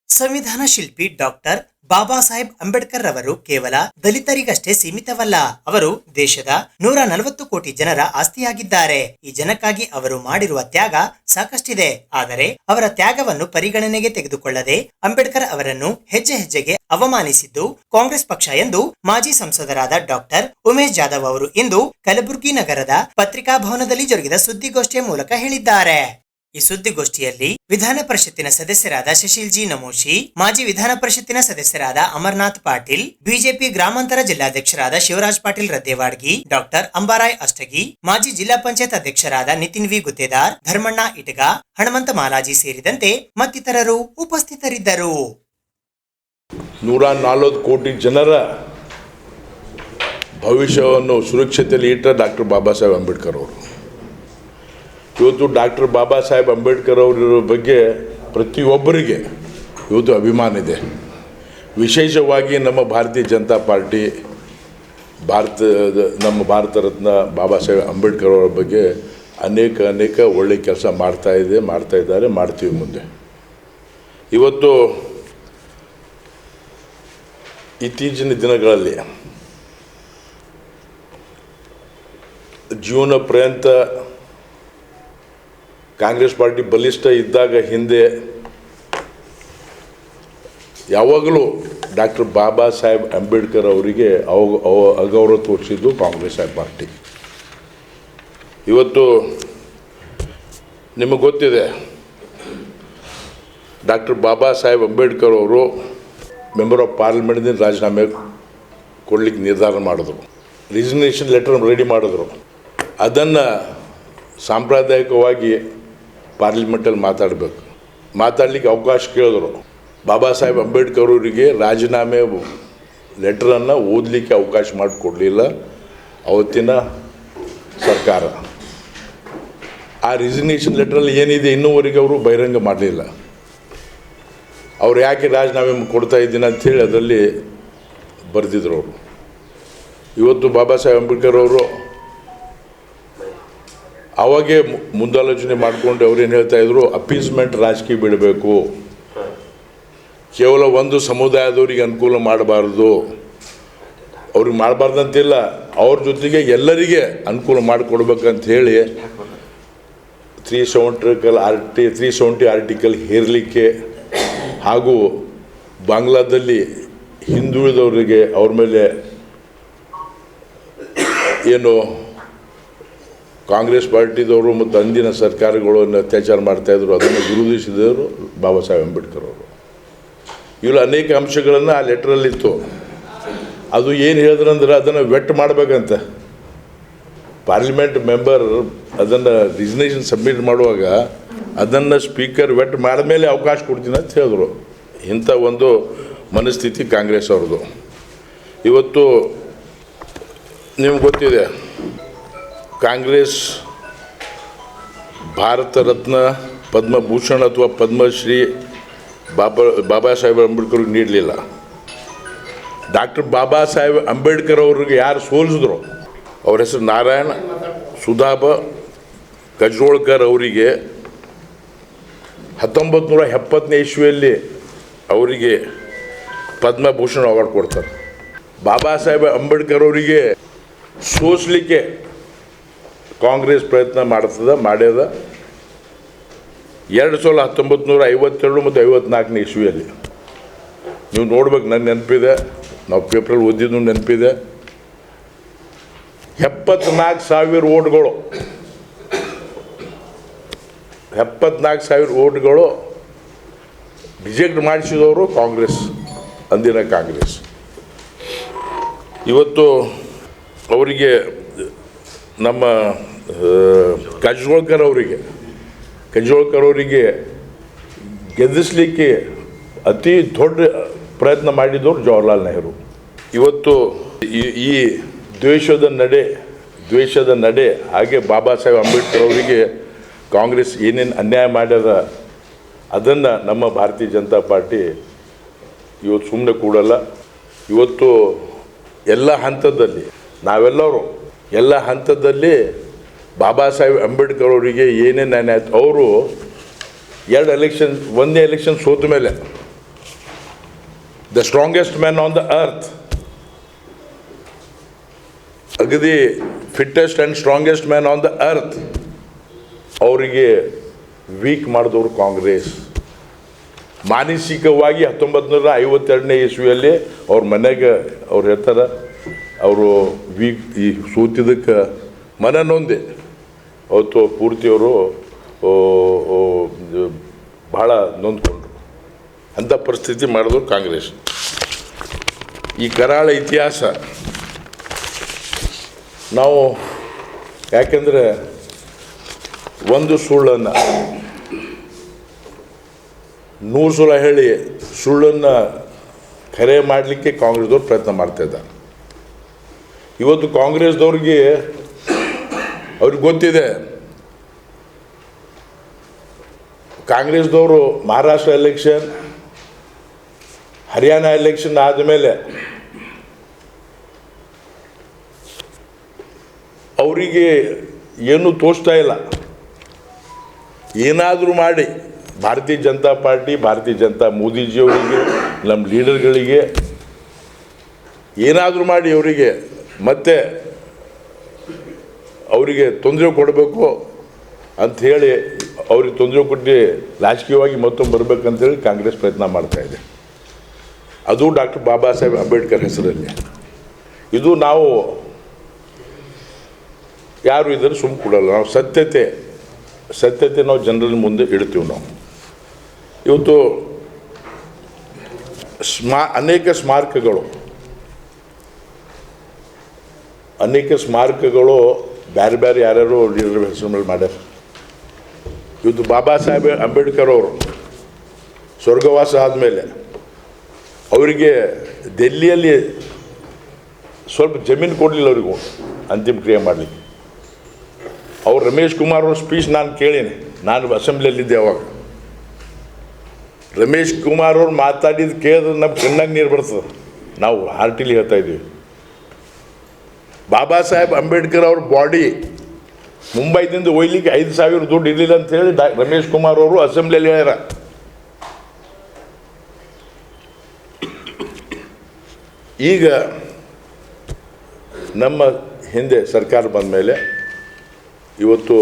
ಸಂವಿಧಾನ ಶಿಲ್ಪಿ ಡಾಕ್ಟರ್ ಬಾಬಾ ಸಾಹೇಬ್ ಅಂಬೇಡ್ಕರ್ ರವರು ಕೇವಲ ದಲಿತರಿಗಷ್ಟೇ ಸೀಮಿತವಲ್ಲ, ಅವರು ದೇಶದ 140 ಕೋಟಿ ಜನರ ಆಸ್ತಿಯಾಗಿದ್ದಾರೆ. ಈ ಜನಕ್ಕಾಗಿ ಅವರು ಮಾಡಿರುವ ತ್ಯಾಗ ಸಾಕಷ್ಟಿದೆ. ಆದರೆ ಅವರ ತ್ಯಾಗವನ್ನು ಪರಿಗಣನೆಗೆ ತೆಗೆದುಕೊಳ್ಳದೆ ಅಂಬೇಡ್ಕರ್ ಅವರನ್ನು ಹೆಜ್ಜೆ ಹೆಜ್ಜೆಗೆ ಅವಮಾನಿಸಿದ್ದು ಕಾಂಗ್ರೆಸ್ ಪಕ್ಷ ಎಂದು ಮಾಜಿ ಸಂಸದರಾದ ಡಾಕ್ಟರ್ ಉಮೇಶ್ ಜಾಧವ್ ಅವರು ಇಂದು ಕಲಬುರಗಿ ನಗರದ ಪತ್ರಿಕಾ ಭವನದಲ್ಲಿ ಜರುಗಿದ ಸುದ್ದಿಗೋಷ್ಠಿಯ ಮೂಲಕ ಹೇಳಿದ್ದಾರೆ. ಈ ಸುದ್ದಿಗೋಷ್ಠಿಯಲ್ಲಿ ವಿಧಾನ ಪರಿಷತ್ತಿನ ಸದಸ್ಯರಾದ ಶಶಿಲ್ ಜಿ ನಮೋಶಿ, ಮಾಜಿ ವಿಧಾನ ಪರಿಷತ್ತಿನ ಸದಸ್ಯರಾದ ಅಮರನಾಥ್ ಪಾಟೀಲ್, ಬಿಜೆಪಿ ಗ್ರಾಮಾಂತರ ಜಿಲ್ಲಾಧ್ಯಕ್ಷರಾದ ಶಿವರಾಜ್ ಪಾಟೀಲ್ ರದ್ದೇವಾಡ್ಗಿ, ಡಾಕ್ಟರ್ ಅಂಬಾರಾಯ್ ಅಷ್ಟಗಿ, ಮಾಜಿ ಜಿಲ್ಲಾ ಪಂಚಾಯತ್ ಅಧ್ಯಕ್ಷರಾದ ನಿತಿನ್ ವಿ ಗುತ್ತೇದಾರ್, ಧರ್ಮಣ್ಣ ಇಟಗ, ಹನುಮಂತ ಮಾಲಾಜಿ ಸೇರಿದಂತೆ ಮತ್ತಿತರರು ಉಪಸ್ಥಿತರಿದ್ದರು. 140 ಕೋಟಿ ಜನರ ಭವಿಷ್ಯವನ್ನು ಸುರಕ್ಷತೆಯಲ್ಲಿ ಇಟ್ಟ ಡಾಕ್ಟರ್ ಬಾಬಾ ಸಾಹೇಬ್ ಅಂಬೇಡ್ಕರ್ ಅವರು. ಇವತ್ತು ಡಾಕ್ಟರ್ ಬಾಬಾ ಸಾಹೇಬ್ ಅಂಬೇಡ್ಕರ್ ಅವರ ಬಗ್ಗೆ ಪ್ರತಿಯೊಬ್ಬರಿಗೆ ಇವತ್ತು ಅಭಿಮಾನ ಇದೆ. ವಿಶೇಷವಾಗಿ ನಮ್ಮ ಭಾರತೀಯ ಜನತಾ ಪಾರ್ಟಿ, ನಮ್ಮ ಭಾರತ ರತ್ನ ಬಾಬಾ ಸಾಹೇಬ್ ಅಂಬೇಡ್ಕರ್ ಅವರ ಬಗ್ಗೆ ಅನೇಕ ಒಳ್ಳೆಯ ಕೆಲಸ ಮಾಡ್ತಾ ಇದ್ದಾರೆ, ಮಾಡ್ತೀವಿ ಮುಂದೆ. ಇವತ್ತು ಇತ್ತೀಚಿನ ದಿನಗಳಲ್ಲಿ ಜೀವನ ಪರ್ಯಂತ ಕಾಂಗ್ರೆಸ್ ಪಾರ್ಟಿ ಬಲಿಷ್ಠ ಇದ್ದಾಗ ಹಿಂದೆ ಯಾವಾಗಲೂ ಡಾಕ್ಟರ್ ಬಾಬಾ ಸಾಹೇಬ್ ಅಂಬೇಡ್ಕರ್ ಅವರಿಗೆ ಅಗೌರವ ತೋರಿಸಿದ್ದು ಕಾಂಗ್ರೆಸ್ ಪಾರ್ಟಿ. ಇವತ್ತು ನಿಮಗೆ ಗೊತ್ತಿದೆ, ಡಾಕ್ಟರ್ ಬಾಬಾ ಸಾಹೇಬ್ ಅಂಬೇಡ್ಕರ್ ಅವರು ಮೆಂಬರ್ ಆಫ್ ಪಾರ್ಲಿಮೆಂಟ್ದಿಂದ ರಾಜೀನಾಮೆ ಕೊಡಲಿಕ್ಕೆ ನಿರ್ಧಾರ ಮಾಡಿದ್ರು. ರಿಸಿಗ್ನೇಷನ್ ಲೆಟರ್ ರೆಡಿ ಮಾಡಿದ್ರು. ಅದನ್ನು ಸಾಂಪ್ರದಾಯಿಕವಾಗಿ ಪಾರ್ಲಿಮೆಂಟಲ್ಲಿ ಮಾತಾಡಲಿಕ್ಕೆ ಅವಕಾಶ ಕೇಳಿದ್ರು. ಬಾಬಾ ಸಾಹೇಬ್ ಅಂಬೇಡ್ಕರ್ ಅವರಿಗೆ ರಾಜೀನಾಮೆ ಲೆಟ್ರನ್ನು ಓದಲಿಕ್ಕೆ ಅವಕಾಶ ಮಾಡಿಕೊಡಲಿಲ್ಲ ಅವತ್ತಿನ ಸರ್ಕಾರ. ಆ ರಿಸಿಗ್ನೇಷನ್ ಲೆಟ್ರಲ್ಲಿ ಏನಿದೆ ಇನ್ನೂವರೆಗೆ ಅವರು ಬಹಿರಂಗ ಮಾಡಲಿಲ್ಲ. ಅವ್ರು ಯಾಕೆ ರಾಜೀನಾಮೆ ಕೊಡ್ತಾ ಇದ್ದೀನಿ ಅಂಥೇಳಿ ಅದರಲ್ಲಿ ಬರೆದಿದ್ರು ಅವರು. ಇವತ್ತು ಬಾಬಾ ಸಾಹೇಬ್ ಅಂಬೇಡ್ಕರ್ ಅವರು ಅವಾಗೇ ಮುಂದಾಲೋಚನೆ ಮಾಡಿಕೊಂಡು ಅವ್ರೇನು ಹೇಳ್ತಾಯಿದ್ರು, ಅಪೀಸ್ಮೆಂಟ್ ರಾಜಕೀಯ ಬಿಡಬೇಕು, ಕೇವಲ ಒಂದು ಸಮುದಾಯದವರಿಗೆ ಅನುಕೂಲ ಮಾಡಬಾರ್ದು, ಅವ್ರಿಗೆ ಮಾಡಬಾರ್ದಂತಿಲ್ಲ, ಅವ್ರ ಜೊತೆಗೆ ಎಲ್ಲರಿಗೆ ಅನುಕೂಲ ಮಾಡಿಕೊಡ್ಬೇಕಂತ ಹೇಳಿ 370 ಆರ್ಟಿಕಲ್ ಹೇರಲಿಕ್ಕೆ ಹಾಗೂ ಬಾಂಗ್ಲಾದಲ್ಲಿ ಹಿಂದುಳಿದವರಿಗೆ ಅವ್ರ ಮೇಲೆ ಏನು ಕಾಂಗ್ರೆಸ್ ಪಾರ್ಟಿದವರು ಮತ್ತು ಅಂದಿನ ಸರ್ಕಾರಗಳನ್ನು ಅತ್ಯಾಚಾರ ಮಾಡ್ತಾಯಿದ್ರು, ಅದನ್ನು ವಿರೋಧಿಸಿದವರು ಬಾಬಾ ಸಾಹೇಬ್ ಅಂಬೇಡ್ಕರ್ ಅವರು. ಇವರು ಅನೇಕ ಅಂಶಗಳನ್ನು ಆ ಲೆಟ್ರಲ್ಲಿತ್ತು. ಅದು ಏನು ಹೇಳಿದ್ರಂದ್ರೆ ಅದನ್ನು ವೆಟ್ ಮಾಡಬೇಕಂತ ಪಾರ್ಲಿಮೆಂಟ್ ಮೆಂಬರ್ ಅದನ್ನು ರಿಸಿಗ್ನೇಷನ್ ಸಬ್ಮಿಟ್ ಮಾಡುವಾಗ ಅದನ್ನು ಸ್ಪೀಕರ್ ವೆಟ್ ಮಾಡಿದ್ಮೇಲೆ ಅವಕಾಶ ಕೊಡ್ತೀನಿ ಅಂತ ಹೇಳಿದ್ರು. ಇಂಥ ಒಂದು ಮನಸ್ಥಿತಿ ಕಾಂಗ್ರೆಸ್ ಅವ್ರದ್ದು. ಇವತ್ತು ನಿಮ್ಗೆ ಗೊತ್ತಿದೆ, ಕಾಂಗ್ರೆಸ್ ಭಾರತ ರತ್ನ, ಪದ್ಮಭೂಷಣ್ ಅಥವಾ ಪದ್ಮಶ್ರೀ ಬಾಬಾ ಸಾಹೇಬ್ ಅಂಬೇಡ್ಕರ್ಗೆ ನೀಡಲಿಲ್ಲ. ಡಾಕ್ಟರ್ ಬಾಬಾ ಸಾಹೇಬ್ ಅಂಬೇಡ್ಕರ್ ಅವ್ರಿಗೆ ಯಾರು ಸೋಲಿಸಿದ್ರು, ಅವ್ರ ಹೆಸರು ನಾರಾಯಣ ಸುಧಾಬ ಕಜ್ರೋಳ್ಕರ್ ಅವರಿಗೆ 1970ನೇ ಇಸ್ವಿಯಲ್ಲಿ ಅವರಿಗೆ ಪದ್ಮಭೂಷಣ್ ಅವಾರ್ಡ್ ಕೊಡ್ತಾರೆ. ಬಾಬಾ ಸಾಹೇಬ್ ಅಂಬೇಡ್ಕರ್ ಅವರಿಗೆ ಸೋಲಿಸಲಿಕ್ಕೆ ಕಾಂಗ್ರೆಸ್ ಪ್ರಯತ್ನ ಮಾಡ್ಯದ 1952 ಮತ್ತು 54ನೇ ಇಸ್ವಿಯಲ್ಲಿ. ನೀವು ನೋಡ್ಬೇಕು, ನನ್ನ ನೆನಪಿದೆ, ನಾವು ಪೇಪರಲ್ಲಿ ಓದಿದ್ದು ನೆನಪಿದೆ. 74,000 ಓಟ್ಗಳು 74,000 ಓಟ್ಗಳು ರಿಜೆಕ್ಟ್ ಮಾಡಿಸಿದವರು ಕಾಂಗ್ರೆಸ್, ಅಂದಿನ ಕಾಂಗ್ರೆಸ್. ಇವತ್ತು ಅವರಿಗೆ ನಮ್ಮ ಕಜ್ರೋಳ್ಕರ್ ಅವರಿಗೆ ಗೆಲ್ಲಿಸಲಿಕ್ಕೆ ಅತಿ ದೊಡ್ಡ ಪ್ರಯತ್ನ ಮಾಡಿದವರು ಜವಾಹರ್ಲಾಲ್ ನೆಹರು. ಇವತ್ತು ಈ ದ್ವೇಷದ ನಡೆ ಹಾಗೆ ಬಾಬಾ ಸಾಹೇಬ್ ಅಂಬೇಡ್ಕರ್ ಅವರಿಗೆ ಕಾಂಗ್ರೆಸ್ ಏನೇನು ಅನ್ಯಾಯ ಮಾಡ್ಯದ ಅದನ್ನು ನಮ್ಮ ಭಾರತೀಯ ಜನತಾ ಪಾರ್ಟಿ ಇವತ್ತು ಸುಮ್ಮನೆ ಕೂಡಲ್ಲ. ಇವತ್ತು ಎಲ್ಲ ಹಂತದಲ್ಲಿ ನಾವೆಲ್ಲರೂ ಎಲ್ಲ ಹಂತದಲ್ಲಿ ಬಾಬಾ ಸಾಹೇಬ್ ಅಂಬೇಡ್ಕರ್ ಅವರಿಗೆ ಏನೇನು ಅನ್ಯಾಯ ಆಯ್ತು, ಅವರು 2 ಎಲೆಕ್ಷನ್, ಒಂದೇ ಎಲೆಕ್ಷನ್ ಸೋತ ಮೇಲೆ the strongest man on the earth, ಅಗದಿ fittest and strongest man on the earth ಅವರಿಗೆ ವೀಕ್ ಮಾಡಿದವರು ಕಾಂಗ್ರೆಸ್. ಮಾನಸಿಕವಾಗಿ 1952ನೇ ಇಸ್ವಿಯಲ್ಲಿ ಅವ್ರ ಮನೆಗೆ ಅವ್ರು ಹೇಳ್ತಾರೆ, ಅವರು ಈ ಸೋತಿದ್ದಕ್ಕೆ ಮನನೊಂದೆ ಅವತ್ತು ಪೂರ್ತಿಯವರು ಭಾಳ ನೊಂದ್ಕೊಂಡ್ರು. ಅಂಥ ಪರಿಸ್ಥಿತಿ ಮಾಡಿದ್ರು ಕಾಂಗ್ರೆಸ್. ಈ ಕರಾಳ ಇತಿಹಾಸ ನಾವು ಯಾಕೆಂದರೆ ಒಂದು ಸುಳ್ಳನ್ನು 100 ಸಲ ಹೇಳಿ ಸುಳ್ಳನ್ನು ಖರೆ ಮಾಡಲಿಕ್ಕೆ ಕಾಂಗ್ರೆಸ್ದವ್ರು ಪ್ರಯತ್ನ ಮಾಡ್ತಾಯಿದ್ದಾರೆ. ಇವತ್ತು ಕಾಂಗ್ರೆಸ್ದವ್ರಿಗೆ ಅವ್ರಿಗೆ ಗೊತ್ತಿದೆ, ಕಾಂಗ್ರೆಸ್ದವರು ಮಹಾರಾಷ್ಟ್ರ ಎಲೆಕ್ಷನ್, ಹರಿಯಾಣ ಎಲೆಕ್ಷನ್ ಆದಮೇಲೆ ಅವರಿಗೆ ಏನೂ ತೋಚ್ತಾ ಇಲ್ಲ. ಏನಾದರೂ ಮಾಡಿ ಭಾರತೀಯ ಜನತಾ ಪಾರ್ಟಿ, ಭಾರತೀಯ ಜನತಾ ಮೋದಿಜಿಯವರಿಗೆ, ನಮ್ಮ ಲೀಡರ್ಗಳಿಗೆ ಏನಾದರೂ ಮಾಡಿ ಅವರಿಗೆ ಮತ್ತೆ ಅವರಿಗೆ ತೊಂದರೆ ಕೊಡಬೇಕು ಅಂಥೇಳಿ, ಅವ್ರಿಗೆ ತೊಂದರೆ ಕೊಟ್ಟು ರಾಜಕೀಯವಾಗಿ ಮತ್ತೊಮ್ಮೆ ಬರಬೇಕಂತೇಳಿ ಕಾಂಗ್ರೆಸ್ ಪ್ರಯತ್ನ ಮಾಡ್ತಾಯಿದೆ. ಅದು ಡಾಕ್ಟರ್ ಬಾಬಾ ಸಾಹೇಬ್ ಅಂಬೇಡ್ಕರ್ ಹೆಸರಲ್ಲಿ. ಇದು ನಾವು ಯಾರು ಇದ್ದರೆ ಸುಮ್ಮ ಕೊಡಲ್ಲ. ನಾವು ಸತ್ಯತೆ ನಾವು ಜನರ ಮುಂದೆ ಇಡ್ತೀವಿ. ನಾವು ಇವತ್ತು ಅನೇಕ ಸ್ಮಾರಕಗಳು ಬೇರೆ ಬೇರೆ ಯಾರ್ಯಾರು ಲೀಡರ್ ಹೆಸರು ಮೇಲೆ ಮಾಡ್ಯಾರ. ಇವತ್ತು ಬಾಬಾ ಸಾಹೇಬ್ ಅಂಬೇಡ್ಕರ್ ಅವರು ಸ್ವರ್ಗವಾಸ ಆದಮೇಲೆ ಅವರಿಗೆ ಡೆಲ್ಲಿಯಲ್ಲಿ ಸ್ವಲ್ಪ ಜಮೀನು ಕೊಡಲಿಲ್ಲ ಅವರಿಗೂ ಅಂತಿಮ ಕ್ರಿಯೆ ಮಾಡಲಿಕ್ಕೆ. ಅವ್ರು ರಮೇಶ್ ಕುಮಾರ್ ಅವ್ರ ಸ್ಪೀಚ್ ನಾನು ಕೇಳೀನಿ. ನಾನು ಅಸೆಂಬ್ಲಿಯಲ್ಲಿದ್ದೆ ಅವಾಗ. ರಮೇಶ್ ಕುಮಾರ್ ಅವ್ರು ಮಾತಾಡಿದ್ದು ಕೇಳಿದ್ರೆ ನಮ್ಮ ಕಣ್ಣಾಗ ನೀರು ಬರ್ತದೆ. ನಾವು ಹಾರ್ಟಿಲಿ ಹೇಳ್ತಾ ಇದ್ದೀವಿ. ಬಾಬಾ ಸಾಹೇಬ್ ಅಂಬೇಡ್ಕರ್ ಅವ್ರ ಬಾಡಿ ಮುಂಬೈದಿಂದ ಒಯ್ಲಿಕ್ಕೆ 5,000 ದುಡ್ಡು ಇರಲಿಲ್ಲ ಅಂತ ಹೇಳಿ ರಮೇಶ್ ಕುಮಾರ್ ಅವರು ಅಸೆಂಬ್ಲಿಯಲ್ಲಿ ಹೇಳ್ಯಾರ. ಈಗ ನಮ್ಮ ಹಿಂದೆ ಸರ್ಕಾರ ಬಂದ ಮೇಲೆ ಇವತ್ತು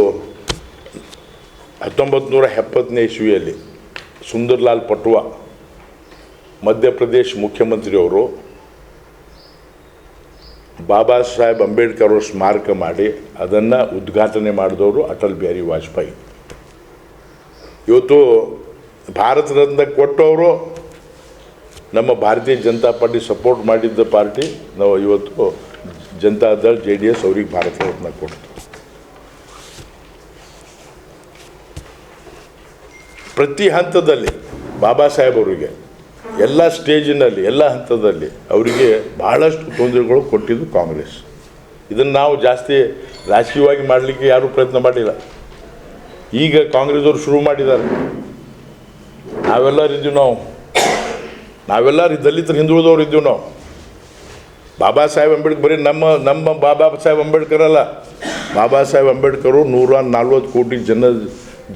1970ನೇ ಇಸ್ವಿಯಲ್ಲಿ ಸುಂದರ್ಲಾಲ್ ಪಟ್ವಾ ಮಧ್ಯಪ್ರದೇಶ್ ಮುಖ್ಯಮಂತ್ರಿಯವರು ಬಾಬಾ ಸಾಹೇಬ್ ಅಂಬೇಡ್ಕರ್ ಅವರು ಸ್ಮಾರಕ ಮಾಡಿ ಅದನ್ನು ಉದ್ಘಾಟನೆ ಮಾಡಿದವರು ಅಟಲ್ ಬಿಹಾರಿ ವಾಜಪೇಯಿ. ಇವತ್ತು ಭಾರತ ರತ್ನ ಕೊಟ್ಟವರು ನಮ್ಮ ಭಾರತೀಯ ಜನತಾ ಪಾರ್ಟಿ ಸಪೋರ್ಟ್ ಮಾಡಿದ್ದ ಪಾರ್ಟಿ. ನಾವು ಇವತ್ತು ಜನತಾದಳ JDS ಅವ್ರಿಗೆ ಭಾರತ ರತ್ನ ಕೊಡ್ತು. ಪ್ರತಿ ಹಂತದಲ್ಲಿ ಬಾಬಾ ಸಾಹೇಬ್ ಅವರಿಗೆ ಎಲ್ಲ ಸ್ಟೇಜಿನಲ್ಲಿ ಎಲ್ಲ ಹಂತದಲ್ಲಿ ಅವರಿಗೆ ಭಾಳಷ್ಟು ತೊಂದರೆಗಳು ಕೊಟ್ಟಿದ್ದು ಕಾಂಗ್ರೆಸ್. ಇದನ್ನು ನಾವು ಜಾಸ್ತಿ ರಾಜಕೀಯವಾಗಿ ಮಾಡಲಿಕ್ಕೆ ಯಾರೂ ಪ್ರಯತ್ನ ಮಾಡಿಲ್ಲ. ಈಗ ಕಾಂಗ್ರೆಸ್ ಅವರು ಶುರು ಮಾಡಿದ್ದಾರೆ. ನಾವೆಲ್ಲರೂ ದಲಿತರು ಹಿಂದುಳಿದವರು ಇದ್ದೀವಿ. ನಾವು ಬಾಬಾ ಸಾಹೇಬ್ ಅಂಬೇಡ್ಕರ್ ಬರೀ ನಮ್ಮ ಬಾಬಾ ಸಾಹೇಬ್ ಅಂಬೇಡ್ಕರ್ ಅಲ್ಲ, ಬಾಬಾ ಸಾಹೇಬ್ ಅಂಬೇಡ್ಕರು 140 ಕೋಟಿ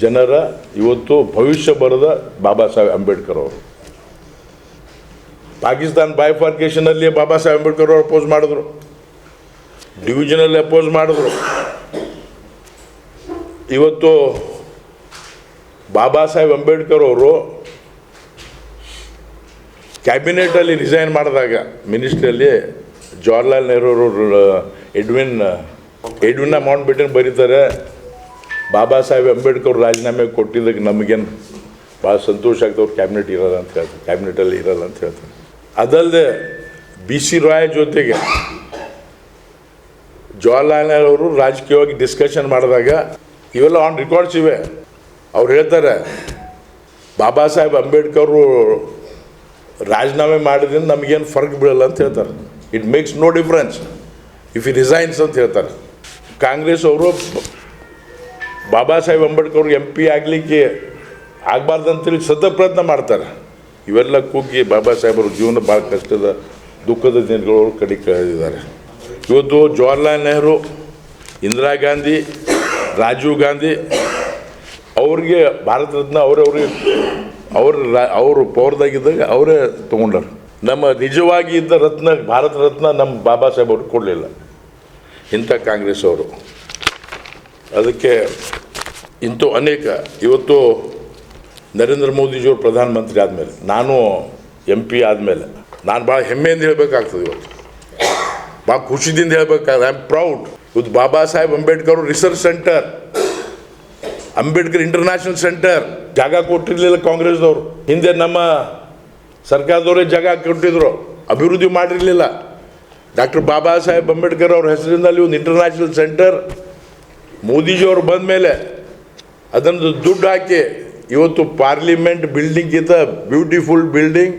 ಜನರ ಇವತ್ತು ಭವಿಷ್ಯ ಬರೆದ ಬಾಬಾ ಸಾಹೇಬ್ ಅಂಬೇಡ್ಕರ್ ಅವರು. ಪಾಕಿಸ್ತಾನ ಬೈಫಾರ್ಕೇಷನಲ್ಲಿ ಬಾಬಾ ಸಾಹೇಬ್ ಅಂಬೇಡ್ಕರ್ ಅವರು ಅಪೋಸ್ ಮಾಡಿದ್ರು, ಡಿವಿಷನಲ್ಲಿ ಅಪೋಸ್ ಮಾಡಿದ್ರು. ಇವತ್ತು ಬಾಬಾ ಸಾಹೇಬ್ ಅಂಬೇಡ್ಕರ್ ಅವರು ಕ್ಯಾಬಿನೆಟಲ್ಲಿ ರಿಸೈನ್ ಮಾಡಿದಾಗ ಮಿನಿಸ್ಟ್ರಿಯಲ್ಲಿ ಜವಾಹರ್ಲಾಲ್ ನೆಹರು ಅವರು ಎಡ್ವಿನ್ ಮೌಂಟ್ ಬೇಟನ್ ಬರೀತಾರೆ, ಬಾಬಾ ಸಾಹೇಬ್ ಅಂಬೇಡ್ಕರ್ ರಾಜೀನಾಮೆ ಕೊಟ್ಟಿದ್ದಕ್ಕೆ ನಮಗೇನು ಭಾಳ ಸಂತೋಷ ಆಗ್ತವ್ರು ಕ್ಯಾಬಿನೆಟ್ ಇರೋಲ್ಲ ಅಂತ ಹೇಳ್ತಾರೆ, ಕ್ಯಾಬಿನೆಟಲ್ಲಿ ಇರೋಲ್ಲ ಅಂತ ಹೇಳ್ತಾರೆ. ಅದಲ್ಲದೆ BC ರಾಯ್ ಜೊತೆಗೆ ಜವಾಹರ್ಲಾಲ್ ನೆಹರು ಅವರು ರಾಜಕೀಯವಾಗಿ ಡಿಸ್ಕಷನ್ ಮಾಡಿದಾಗ ಇವೆಲ್ಲ ಆನ್ ರೆಕಾರ್ಡ್ಸ್ ಇವೆ. ಅವ್ರು ಹೇಳ್ತಾರೆ ಬಾಬಾ ಸಾಹೇಬ್ ಅಂಬೇಡ್ಕರ್ ರಾಜೀನಾಮೆ ಮಾಡಿದ್ರಿಂದ ನಮಗೇನು ಫರ್ಕ್ ಬೀಳಲ್ಲ ಅಂತ ಹೇಳ್ತಾರೆ. It makes no difference if he resigns ಅಂತ ಹೇಳ್ತಾರೆ. ಕಾಂಗ್ರೆಸ್ ಅವರು ಬಾಬಾ ಸಾಹೇಬ್ ಅಂಬೇಡ್ಕರ್ MP ಆಗಲಿಕ್ಕೆ ಆಗಬಾರ್ದಂತೇಳಿ ಸತತ ಪ್ರಯತ್ನ ಮಾಡ್ತಾರೆ. ಇವೆಲ್ಲ ಕೂಗಿ ಬಾಬಾ ಸಾಹೇಬರ ಜೀವನ ಭಾಳ ಕಷ್ಟದ ದುಃಖದ ದಿನಗಳು ಕಡೆ ಕಳೆದಿದ್ದಾರೆ. ಇವತ್ತು ಜವಾಹರ್ಲಾಲ್ ನೆಹರು, ಇಂದಿರಾ ಗಾಂಧಿ, ರಾಜೀವ್ ಗಾಂಧಿ ಅವ್ರಿಗೆ ಭಾರತ ರತ್ನ ಅವರು ಪವರ್ದಾಗಿದ್ದಾಗ ಅವರೇ ತೊಗೊಂಡರು. ನಮ್ಮ ನಿಜವಾಗಿ ಇದ್ದ ರತ್ನ ಭಾರತ ರತ್ನ ನಮ್ಮ ಬಾಬಾ ಸಾಹೇಬ್ ಅವ್ರಿಗೆ ಕೊಡಲಿಲ್ಲ ಇಂಥ ಕಾಂಗ್ರೆಸ್ ಅವರು. ಅದಕ್ಕೆ ಇಂಥ ಅನೇಕ ಇವತ್ತು ನರೇಂದ್ರ ಮೋದಿಜಿಯವರು ಪ್ರಧಾನಮಂತ್ರಿ ಆದಮೇಲೆ, ನಾನು MP ಆದಮೇಲೆ ನಾನು ಭಾಳ ಹೆಮ್ಮೆಯಿಂದ ಹೇಳಬೇಕಾಗ್ತದೆ. ಇವತ್ತು ಭಾಳ ಖುಷಿದಿಂದ ಹೇಳಬೇಕಾಗ್ತದೆ. I am proud. ಇವತ್ತು Baba Saheb Ambedkar research centre, Ambedkar international centre ಜಾಗ ಕೊಟ್ಟಿರಲಿಲ್ಲ ಕಾಂಗ್ರೆಸ್ದವರು. ಹಿಂದೆ ನಮ್ಮ ಸರ್ಕಾರದವರೇ ಜಾಗ ಕೊಟ್ಟಿದ್ರು, ಅಭಿವೃದ್ಧಿ ಮಾಡಿರಲಿಲ್ಲ. ಡಾಕ್ಟರ್ ಬಾಬಾ ಸಾಹೇಬ್ ಅಂಬೇಡ್ಕರ್ ಅವ್ರ ಹೆಸರಿನಲ್ಲಿ ಒಂದು ಇಂಟರ್ನ್ಯಾಷನಲ್ ಸೆಂಟರ್ ಮೋದಿಜಿಯವರು ಬಂದ ಮೇಲೆ ಅದನ್ನು ದುಡ್ಡು ಹಾಕಿ ಇವತ್ತು ಪಾರ್ಲಿಮೆಂಟ್ ಬಿಲ್ಡಿಂಗ್ ಇದ್ದ beautiful building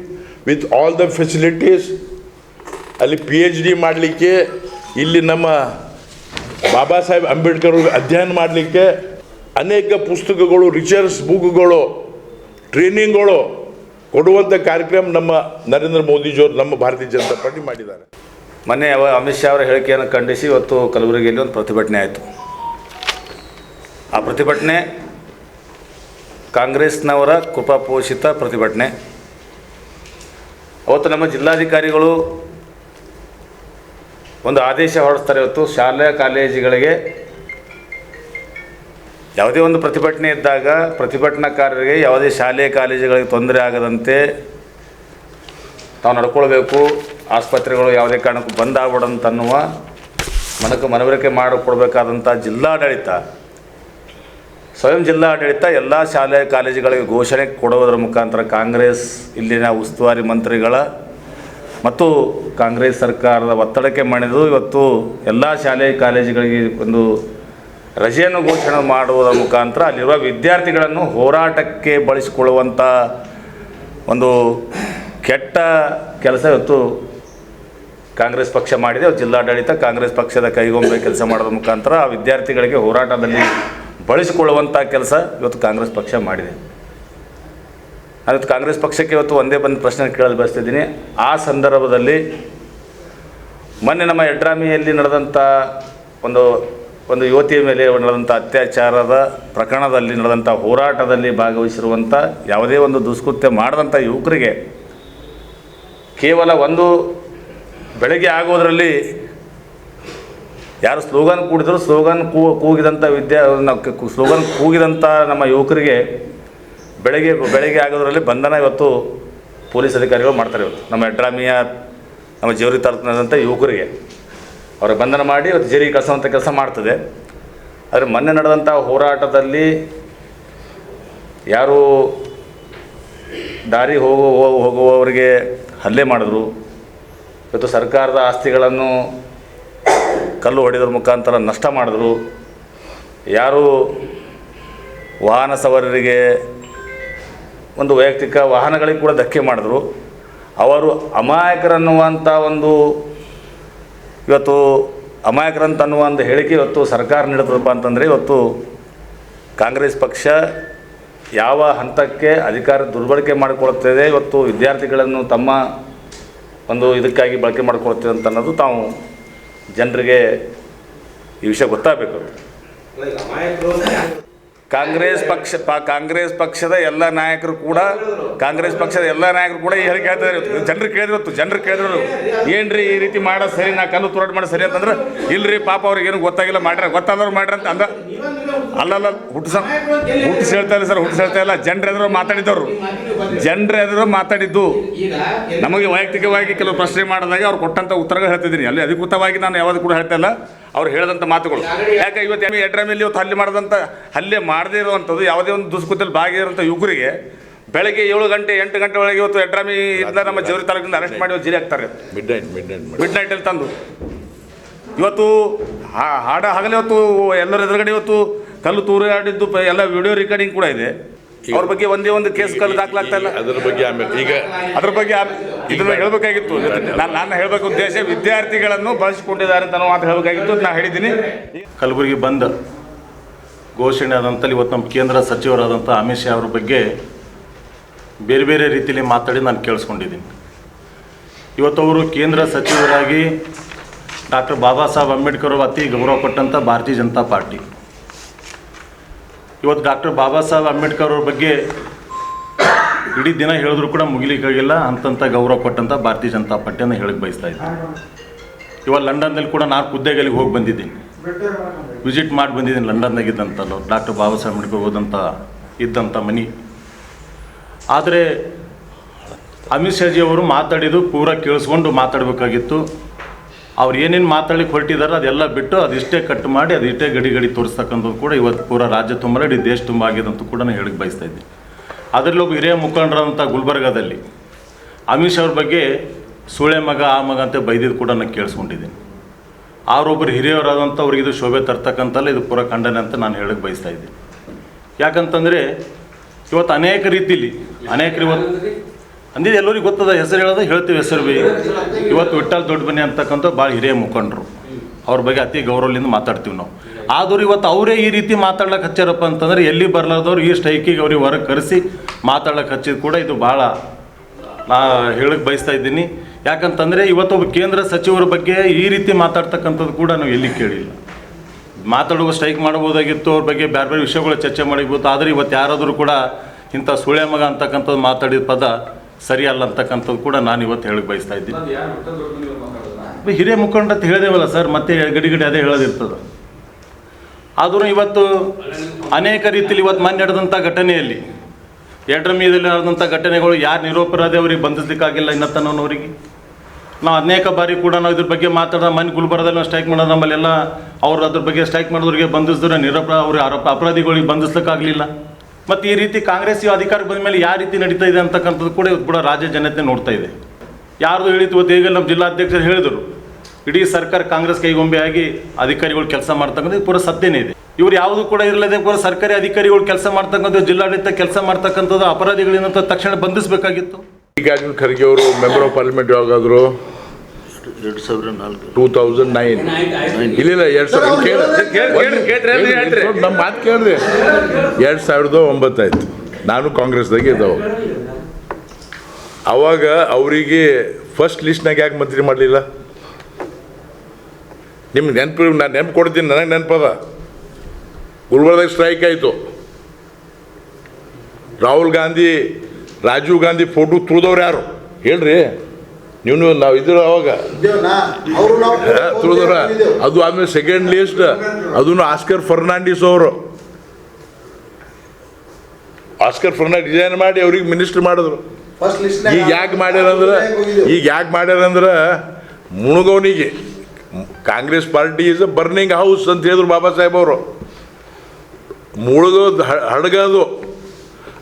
with all the facilities, ಅಲ್ಲಿ PhD ಮಾಡಲಿಕ್ಕೆ, ಇಲ್ಲಿ ನಮ್ಮ ಬಾಬಾ ಸಾಹೇಬ್ ಅಂಬೇಡ್ಕರ್ ಅಧ್ಯಯನ ಮಾಡಲಿಕ್ಕೆ ಅನೇಕ ಪುಸ್ತಕಗಳು, ರಿಸರ್ಚ್ ಬುಕ್ಗಳು, ಟ್ರೈನಿಂಗ್ಗಳು ಕೊಡುವಂಥ ಕಾರ್ಯಕ್ರಮ ನಮ್ಮ ನರೇಂದ್ರ ಮೋದಿಜಿಯವರು ನಮ್ಮ ಭಾರತೀಯ ಜನತಾ ಪಾರ್ಟಿ ಮಾಡಿದ್ದಾರೆ. ಮೊನ್ನೆ ಅಮಿತ್ ಶಾ ಅವರ ಹೇಳಿಕೆಯನ್ನು ಖಂಡಿಸಿ ಇವತ್ತು ಕಲಬುರಗಿಯಲ್ಲಿ ಒಂದು ಪ್ರತಿಭಟನೆ ಆಯಿತು. ಆ ಪ್ರತಿಭಟನೆ ಕಾಂಗ್ರೆಸ್ನವರ ಕೃಪಾಪೋಷಿತ ಪ್ರತಿಭಟನೆ. ಅವತ್ತು ನಮ್ಮ ಜಿಲ್ಲಾಧಿಕಾರಿಗಳು ಒಂದು ಆದೇಶ ಹೊರಡಿಸ್ತಾರೆ. ಇವತ್ತು ಶಾಲಾ ಕಾಲೇಜುಗಳಿಗೆ ಯಾವುದೇ ಒಂದು ಪ್ರತಿಭಟನೆ ಇದ್ದಾಗ ಪ್ರತಿಭಟನಾಕಾರರಿಗೆ ಯಾವುದೇ ಶಾಲೆ ಕಾಲೇಜುಗಳಿಗೆ ತೊಂದರೆ ಆಗದಂತೆ ತಾವು ನಡ್ಕೊಳ್ಬೇಕು, ಆಸ್ಪತ್ರೆಗಳು ಯಾವುದೇ ಕಾರಣಕ್ಕೂ ಬಂದ್ ಆಗ್ಬಿಡಂತ ಅನ್ನುವ ಮನವರಿಕೆ ಮಾಡಿಕೊಡ್ಬೇಕಾದಂಥ ಜಿಲ್ಲಾಡಳಿತ, ಸ್ವಯಂ ಜಿಲ್ಲಾಡಳಿತ ಎಲ್ಲ ಶಾಲೆ ಕಾಲೇಜುಗಳಿಗೆ ಘೋಷಣೆ ಕೊಡುವುದರ ಮುಖಾಂತರ ಕಾಂಗ್ರೆಸ್ ಇಲ್ಲಿನ ಉಸ್ತುವಾರಿ ಮಂತ್ರಿಗಳ ಮತ್ತು ಕಾಂಗ್ರೆಸ್ ಸರ್ಕಾರದ ಒತ್ತಡಕ್ಕೆ ಮಣಿದು ಇವತ್ತು ಎಲ್ಲ ಶಾಲೆ ಕಾಲೇಜುಗಳಿಗೆ ಒಂದು ರಜೆಯನ್ನು ಘೋಷಣೆ ಮಾಡುವುದರ ಮುಖಾಂತರ ಅಲ್ಲಿರುವ ವಿದ್ಯಾರ್ಥಿಗಳನ್ನು ಹೋರಾಟಕ್ಕೆ ಬಳಸಿಕೊಳ್ಳುವಂಥ ಒಂದು ಕೆಟ್ಟ ಕೆಲಸ ಇವತ್ತು ಕಾಂಗ್ರೆಸ್ ಪಕ್ಷ ಮಾಡಿದೆ. ಜಿಲ್ಲಾಡಳಿತ ಕಾಂಗ್ರೆಸ್ ಪಕ್ಷದ ಕೈಗೊಂಬೆ ಕೆಲಸ ಮಾಡೋದ್ರ ಮುಖಾಂತರ ಆ ವಿದ್ಯಾರ್ಥಿಗಳಿಗೆ ಹೋರಾಟದಲ್ಲಿ ಬಳಸಿಕೊಳ್ಳುವಂಥ ಕೆಲಸ ಇವತ್ತು ಕಾಂಗ್ರೆಸ್ ಪಕ್ಷ ಮಾಡಿದೆ. ಇವತ್ತು ಕಾಂಗ್ರೆಸ್ ಪಕ್ಷಕ್ಕೆ ಇವತ್ತು ಒಂದೇ ಬಂದು ಪ್ರಶ್ನೆ ಕೇಳಲು ಬಯಸ್ತಿದ್ದೀನಿ. ಆ ಸಂದರ್ಭದಲ್ಲಿ ಮೊನ್ನೆ ನಮ್ಮ ಯಡ್ರಾಮಿಯಲ್ಲಿ ನಡೆದಂಥ ಒಂದು ಯುವತಿಯ ಮೇಲೆ ನಡೆದಂಥ ಅತ್ಯಾಚಾರದ ಪ್ರಕರಣದಲ್ಲಿ ನಡೆದಂಥ ಹೋರಾಟದಲ್ಲಿ ಭಾಗವಹಿಸಿರುವಂಥ ಯಾವುದೇ ಒಂದು ದುಷ್ಕೃತ್ಯ ಮಾಡಿದಂಥ ಯುವಕರಿಗೆ ಕೇವಲ ಒಂದು ಬೆಳಗ್ಗೆ ಆಗೋದರಲ್ಲಿ ಯಾರು ಸ್ಲೋಗನ್ ಕೂಡಿದ್ರು ಸ್ಲೋಗನ್ ಕೂಗಿದಂಥ ಸ್ಲೋಗನ್ ಕೂಗಿದಂಥ ನಮ್ಮ ಯುವಕರಿಗೆ ಬೆಳಗ್ಗೆ ಆಗೋದರಲ್ಲಿ ಬಂಧನ ಇವತ್ತು ಪೊಲೀಸ್ ಅಧಿಕಾರಿಗಳು ಮಾಡ್ತಾರೆ. ಇವತ್ತು ನಮ್ಮ ಯಡ್ರಾಮಿಯ ನಮ್ಮ ಜೇವರಿ ತಾಲೂಕಿನಂಥ ಯುವಕರಿಗೆ ಅವರ ಬಂಧನ ಮಾಡಿ ಇವತ್ತು ಜೇರಿಗೆ ಕಳಿಸುವಂಥ ಕೆಲಸ ಮಾಡ್ತದೆ. ಆದರೆ ಮೊನ್ನೆ ನಡೆದಂಥ ಹೋರಾಟದಲ್ಲಿ ಯಾರು ದಾರಿ ಹೋಗುವವರಿಗೆ ಹಲ್ಲೆ ಮಾಡಿದ್ರು, ಇವತ್ತು ಸರ್ಕಾರದ ಆಸ್ತಿಗಳನ್ನು ಕಲ್ಲು ಹೊಡೆಯೋದ್ರ ಮುಖಾಂತರ ನಷ್ಟ ಮಾಡಿದ್ರು, ಯಾರು ವಾಹನ ಸವಾರರಿಗೆ ಒಂದು ವೈಯಕ್ತಿಕ ವಾಹನಗಳಿಗೆ ಕೂಡ ಧಕ್ಕೆ ಮಾಡಿದ್ರು, ಅವರು ಅಮಾಯಕರನ್ನುವಂಥ ಇವತ್ತು ಅಮಾಯಕರಂತನ್ನುವ ಒಂದು ಹೇಳಿಕೆ ಇವತ್ತು ಸರ್ಕಾರ ನೀಡುತ್ತದಪ್ಪ ಅಂತಂದರೆ ಇವತ್ತು ಕಾಂಗ್ರೆಸ್ ಪಕ್ಷ ಯಾವ ಹಂತಕ್ಕೆ ಅಧಿಕಾರ ದುರ್ಬಳಕೆ ಮಾಡಿಕೊಳ್ಳುತ್ತದೆ, ಇವತ್ತು ವಿದ್ಯಾರ್ಥಿಗಳನ್ನು ತಮ್ಮ ಇದಕ್ಕಾಗಿ ಬಳಕೆ ಮಾಡಿಕೊಳ್ತೇವೆ ಅಂತ ಅನ್ನೋದು ತಾವು ಜನರಿಗೆ ಈ ವಿಷಯ ಗೊತ್ತಾಗಬೇಕು. ಕಾಂಗ್ರೆಸ್ ಪಕ್ಷದ ಎಲ್ಲ ನಾಯಕರು ಕೂಡ ಈ ಹೇಳಿಕೆ ಹೇಳ್ತಾರೆ. ಜನರು ಕೇಳಿದ್ರು ಏನ್ರಿ ಈ ರೀತಿ ಮಾಡೋದು ಸರಿ, ನಾ ಕಲ್ಲು ತೂರಾಟ ಮಾಡೋದು ಸರಿ ಅಂತಂದ್ರೆ ಇಲ್ರಿ ಪಾಪ ಅವ್ರಿಗೇನು ಗೊತ್ತಾಗಿಲ್ಲ, ಗೊತ್ತಾದವ್ರು ಮಾಡ್ರಿ ಅಂತ ಅಂದ. ಅಲ್ಲಲ್ಲ ಹುಟ್ಟಿಸಿ ಹೇಳ್ತಾ ಇಲ್ಲ ಸರ್, ಹುಟ್ಟಿಸಿ ಹೇಳ್ತಾ ಇಲ್ಲ. ಜನರೆದುರು ಮಾತಾಡಿದ್ದು ನಮಗೆ ವೈಯಕ್ತಿಕವಾಗಿ ಕೆಲವು ಪ್ರಶ್ನೆ ಮಾಡಿದಾಗ ಅವ್ರು ಕೊಟ್ಟಂಥ ಉತ್ತರಗಳು ಹೇಳ್ತಿದ್ದೀನಿ. ಅಲ್ಲಿ ಅಧಿಕೃತವಾಗಿ ನಾನು ಯಾವುದು ಕೂಡ ಹೇಳ್ತಾ ಇಲ್ಲ, ಅವ್ರು ಹೇಳಿದಂಥ ಮಾತುಗಳು. ಯಾಕೆ ಇವತ್ತು ಯಡ್ರಾಮಿಯಲ್ಲಿ ಇವತ್ತು ಹಲ್ಲೆ ಮಾಡದೇ ಇರುವಂಥದ್ದು ಯಾವುದೇ ಒಂದು ದುಷ್ಕೃತ್ಯದಲ್ಲಿ ಭಾಗಿರುವಂಥ ಯುವಕರಿಗೆ ಬೆಳಗ್ಗೆ 7 ಗಂಟೆ 8 ಗಂಟೆ ಒಳಗೆ ಇವತ್ತು ಯಡ್ರಾಮಿಯಿಂದ ನಮ್ಮ ಜೇವರಿ ತಾಲೂಕಿನಿಂದ ಅರೆಸ್ಟ್ ಮಾಡಿ ಜೈಲಿಗೆ ಹಾಕ್ತಾರೆ. ಮಿಡ್ ನೈಟಲ್ಲಿ ತಂದು ಇವತ್ತು ಹಗಲೇ ಇವತ್ತು ಎಲ್ಲರ ಎದುರುಗಡೆ ಇವತ್ತು ಕಲ್ಲು ತೂರಾಡಿದ್ದು ಎಲ್ಲ ವಿಡಿಯೋ ರೆಕಾರ್ಡಿಂಗ್ ಕೂಡ ಇದೆ. ಅವ್ರ ಬಗ್ಗೆ ಒಂದೇ ಒಂದು ಕೇಸ್ ಕಲ್ಲು ದಾಖಲಾಗ್ತಾ ಇಲ್ಲ. ಅದ್ರ ಬಗ್ಗೆ ಇದನ್ನ ಹೇಳಬೇಕಾಗಿತ್ತು. ನಾನು ಹೇಳಬೇಕು ಉದ್ದೇಶ ವಿದ್ಯಾರ್ಥಿಗಳನ್ನು ಬಳಸಿಕೊಂಡಿದ್ದಾರೆ ಅಂತ ಮಾತು ಹೇಳಬೇಕಾಗಿತ್ತು. ನಾನು ಹೇಳಿದ್ದೀನಿ. ಕಲಬುರಗಿ ಬಂದ್ ಘೋಷಣೆ ಆದಂತಲ್ಲಿ ಇವತ್ತು ನಮ್ಮ ಕೇಂದ್ರ ಸಚಿವರಾದಂಥ ಅಮಿತ್ ಶಾ ಅವ್ರ ಬಗ್ಗೆ ಬೇರೆ ಬೇರೆ ರೀತಿಯಲ್ಲಿ ಮಾತಾಡಿ ನಾನು ಕೇಳಿಸ್ಕೊಂಡಿದ್ದೀನಿ. ಇವತ್ತು ಅವರು ಕೇಂದ್ರ ಸಚಿವರಾಗಿ ಡಾಕ್ಟರ್ ಬಾಬಾ ಸಾಹೇಬ್ ಅಂಬೇಡ್ಕರ್ ಅವರು ಅತಿ ಗೌರವ ಕೊಟ್ಟಂಥ ಭಾರತೀಯ ಜನತಾ ಪಾರ್ಟಿ. ಇವತ್ತು ಡಾಕ್ಟರ್ ಬಾಬಾ ಸಾಹೇಬ್ ಅಂಬೇಡ್ಕರ್ ಅವ್ರ ಬಗ್ಗೆ ಇಡೀ ದಿನ ಹೇಳಿದ್ರು ಕೂಡ ಮುಗಿಲಿಕ್ಕಾಗಿಲ್ಲ ಅಂತಂಥ ಗೌರವ ಕೊಟ್ಟಂಥ ಭಾರತೀಯ ಜನತಾ ಪಾರ್ಟಿಯನ್ನು ಹೇಳಕ್ಕೆ ಬಯಸ್ತಾ ಇದ್ದೀನಿ. ಇವಾಗ ಲಂಡನ್ನಲ್ಲಿ ಕೂಡ ನಾನು ಖುದ್ದಾಗಿ ಹೋಗಿ ಬಂದಿದ್ದೀನಿ, ವಿಸಿಟ್ ಮಾಡಿ ಬಂದಿದ್ದೀನಿ. ಲಂಡನ್ನಾಗಿದ್ದಂತಲ್ಲ ಡಾಕ್ಟರ್ ಬಾಬಾ ಸಾಹೇಬ್ ಅಂಬೇಡ್ಕರ್ ಇದ್ದಂಥ ಮನೆ. ಆದರೆ ಅಮಿತ್ ಶಾಜಿ ಅವರು ಮಾತಾಡಿದ್ದು ಪೂರ ಕೇಳಿಸ್ಕೊಂಡು ಮಾತಾಡಬೇಕಾಗಿತ್ತು. ಅವ್ರು ಏನೇನು ಮಾತಾಡ್ಲಿಕ್ಕೆ ಹೊರಟಿದ್ದಾರೆ ಅದೆಲ್ಲ ಬಿಟ್ಟು ಅದಿಷ್ಟೇ ಕಟ್ ಮಾಡಿ ಅದಿಷ್ಟೇ ಗಡಿ ತೋರಿಸ್ತಕ್ಕಂಥದ್ದು ಕೂಡ ಇವತ್ತು ಪೂರ ರಾಜ್ಯ ತುಂಬ ಇಡೀ ದೇಶ ತುಂಬ ಆಗಿದೆ ಅಂತ ಕೂಡ ನಾನು ಹೇಳಕ್ಕೆ ಬಯಸ್ತಾ ಇದ್ದೀನಿ. ಅದರಲ್ಲಿ ಒಬ್ಬ ಹಿರಿಯ ಮುಖಂಡರಂಥ ಗುಲ್ಬರ್ಗಾದಲ್ಲಿ ಅಮಿತ್ ಶಾ ಅವ್ರ ಬಗ್ಗೆ ಸೂಳೆ ಮಗ ಆ ಮಗ ಅಂತ ಬೈದಿದ್ದು ಕೂಡ ನಾನು ಕೇಳಿಸ್ಕೊಂಡಿದ್ದೀನಿ. ಅವರೊಬ್ಬರು ಹಿರಿಯವರಾದಂಥ ಅವ್ರಿಗೆ ಇದು ಶೋಭೆ ತರ್ತಕ್ಕಂಥಲ್ಲ, ಇದು ಪೂರ ಖಂಡನೆ ಅಂತ ನಾನು ಹೇಳಕ್ಕೆ ಬಯಸ್ತಾ ಇದ್ದೀನಿ. ಯಾಕಂತಂದರೆ ಇವತ್ತು ಅನೇಕ ರೀತಿಲಿ ಇವತ್ತು ಅಂದಿದ್ದು ಎಲ್ಲರಿಗೂ ಗೊತ್ತದ, ಹೆಸರು ಹೇಳೋದು ಹೇಳ್ತೀವಿ ಹೆಸರು ಬಿ. ಇವತ್ತು ವಿಠ್ಠಲ್ ದೊಡ್ಡಬನಿ ಅಂತಕ್ಕಂಥ ಭಾಳ ಹಿರಿಯ ಮುಖಂಡರು, ಅವ್ರ ಬಗ್ಗೆ ಅತಿ ಗೌರವದಿಂದ ಮಾತಾಡ್ತೀವಿ ನಾವು. ಆದರೂ ಇವತ್ತು ಅವರೇ ಈ ರೀತಿ ಮಾತಾಡ್ಲಿಕ್ಕೆ ಹಚ್ಚಾರಪ್ಪ ಅಂತಂದರೆ ಎಲ್ಲಿ ಬರಲಾರ್ದವ್ರು ಈ ಸ್ಟ್ರೈಕಿಗೆ ಅವ್ರಿಗೆ ಹೊರಗೆ ಕರೆಸಿ ಮಾತಾಡ್ಲಿಕ್ಕೆ ಹಚ್ಚಿದ ಕೂಡ ಇದು ಭಾಳ ನಾ ಹೇಳಕ್ಕೆ ಬಯಸ್ತಾ ಇದ್ದೀನಿ. ಯಾಕಂತಂದರೆ ಇವತ್ತೊಬ್ಬ ಕೇಂದ್ರ ಸಚಿವರ ಬಗ್ಗೆ ಈ ರೀತಿ ಮಾತಾಡ್ತಕ್ಕಂಥದ್ದು ಕೂಡ ನಾವು ಎಲ್ಲಿ ಕೇಳಿಲ್ಲ. ಮಾತಾಡುವ ಸ್ಟ್ರೈಕ್ ಮಾಡ್ಬೋದಾಗಿತ್ತು, ಅವ್ರ ಬಗ್ಗೆ ಬೇರೆ ಬೇರೆ ವಿಷಯಗಳು ಚರ್ಚೆ ಮಾಡಿರ್ಬೋದು. ಆದರೆ ಇವತ್ತು ಯಾರಾದರೂ ಕೂಡ ಇಂಥ ಸುಳ್ಯ ಮಗ ಅಂತಕ್ಕಂಥದ್ದು ಮಾತಾಡಿದ ಪದ ಸರಿಯಲ್ಲ ಅಂತಕ್ಕಂಥದ್ದು ಕೂಡ ನಾನು ಇವತ್ತು ಹೇಳಕ್ಕೆ ಬಯಸ್ತಾ ಇದ್ದೀನಿ. ಹಿರಿಯ ಮುಖಂಡ ಅಂತ ಹೇಳಿದೇವಲ್ಲ ಸರ್, ಮತ್ತೆ ಗಡಿ ಅದೇ ಹೇಳೋದಿರ್ತದೆ. ಆದರೂ ಇವತ್ತು ಅನೇಕ ರೀತಿಯಲ್ಲಿ ಇವತ್ತು ಮೊನ್ನೆ ನಡೆದಂಥ ಘಟನೆಯಲ್ಲಿ ಯಡ್ರಾಮಿಯಲ್ಲಿ ನಡೆದಂಥ ಘಟನೆಗಳು ಯಾರು ನಿರೋಪರಾಧಿ ಅವ್ರಿಗೆ ಬಂಧಿಸಲಿಕ್ಕಾಗಿಲ್ಲ ಇನ್ನತ್ತನವರಿಗೆ. ನಾವು ಅನೇಕ ಬಾರಿ ಕೂಡ ನಾವು ಇದ್ರ ಬಗ್ಗೆ ಮಾತಾಡೋದು. ಮನೆ ಗುಲ್ಬರ್ಗದಲ್ಲಿ ನಾವು ಸ್ಟ್ರೈಕ್ ಮಾಡೋದು, ನಮ್ಮಲ್ಲೆಲ್ಲ ಅವ್ರು ಅದ್ರ ಬಗ್ಗೆ ಸ್ಟ್ರೈಕ್ ಮಾಡಿದವ್ರಿಗೆ ಬಂಧಿಸಿದ್ರೆ ಅವ್ರಿಗೆ ಅಪರಾಧಿಗಳಿಗೆ ಬಂಧಿಸ್ಲಿಕ್ಕಾಗಲಿಲ್ಲ. ಮತ್ತು ಈ ರೀತಿ ಕಾಂಗ್ರೆಸ್ ಅಧಿಕಾರಕ್ಕೆ ಬಂದ ಮೇಲೆ ಯಾವ ರೀತಿ ನಡೀತಾ ಇದೆ ಅಂತಕ್ಕಂಥದ್ದು ಕೂಡ ಇವತ್ತು ಕೂಡ ರಾಜ್ಯ ಜನತೆ ನೋಡ್ತಾ ಇದೆ. ಯಾರ್ದು ಹೇಳಿತು ಇವತ್ತು ಈಗ ನಮ್ಮ ಜಿಲ್ಲಾಧ್ಯಕ್ಷರು ಹೇಳಿದರು, ಇಡೀ ಸರ್ಕಾರ ಕಾಂಗ್ರೆಸ್ ಕೈಗೊಂಬೆಯಾಗಿ ಅಧಿಕಾರಿಗಳು ಕೆಲಸ ಮಾಡ್ತಕ್ಕಂಥದ್ದು ಪೂರ ಸತ್ಯನೇ ಇದೆ. ಇವ್ರು ಯಾವುದು ಕೂಡ ಇರಲಿದೆ, ಪೂರ ಸರ್ಕಾರಿ ಅಧಿಕಾರಿಗಳು ಕೆಲಸ ಮಾಡ್ತಕ್ಕಂಥದ್ದು, ಜಿಲ್ಲಾಡಳಿತ ಕೆಲಸ ಮಾಡ್ತಕ್ಕಂಥದ್ದು, ಅಪರಾಧಿಗಳೇನಂತ ತಕ್ಷಣ ಬಂಧಿಸಬೇಕಾಗಿತ್ತು. ಮಲ್ಲಿಕಾರ್ಜುನ್ ಖರ್ಗೆ ಅವರು ಮೆಂಬರ್ ಆಫ್ ಪಾರ್ಲಿಮೆಂಟ್ ಯಾವಾಗಾದ್ರು 2009 ಇಲ್ಲ 2000 ನಮ್ಮ ಮಾತು ಕೇಳಿದೆ 2009 ಆಯ್ತು. ನಾನು ಕಾಂಗ್ರೆಸ್ದಾಗೆ ಇದ್ದಾವೆ. ಅವಾಗ ಅವರಿಗೆ ಫಸ್ಟ್ ಲಿಸ್ಟ್ನಾಗ ಯಾಕೆ ಮಂತ್ರಿ ಮಾಡಲಿಲ್ಲ? ನಿಮ್ಗೆ ನಾನು ನೆನಪು ಕೊಡ್ತೀನಿ, ನನಗೆ ನೆನಪದ. ಗುಲ್ಬರ್ಗದಾಗ ಸ್ಟ್ರೈಕ್ ಆಯಿತು. ರಾಹುಲ್ ಗಾಂಧಿ, ರಾಜೀವ್ ಗಾಂಧಿ ಫೋಟೋ ತುಳಿದವ್ರು ಯಾರು ಹೇಳ್ರಿ? ನೀವು ನಾವು ಇದ್ರು ಅವಾಗ ತುಳಿದವ್ರ. ಅದು ಆದ್ಮೇಲೆ ಸೆಕೆಂಡ್ ಲಿಸ್ಟ್ ಅದನ್ನು ಆಸ್ಕರ್ ಫರ್ನಾಂಡಿಸ್ ಅವರು ಡಿಸೈನ್ ಮಾಡಿ ಅವ್ರಿಗೆ ಮಿನಿಸ್ಟರ್ ಮಾಡಿದ್ರು. ಈಗ ಯಾಕೆ ಮಾಡ್ಯಾರಂದ್ರೆ ಮುಳುಗವನಿಗೆ Congress party is a burning house ಅಂತ ಹೇಳಿದ್ರು ಬಾಬಾ ಸಾಹೇಬ್ ಅವರು. ಮುಳುಗೋದು ಹಡಗೋದು,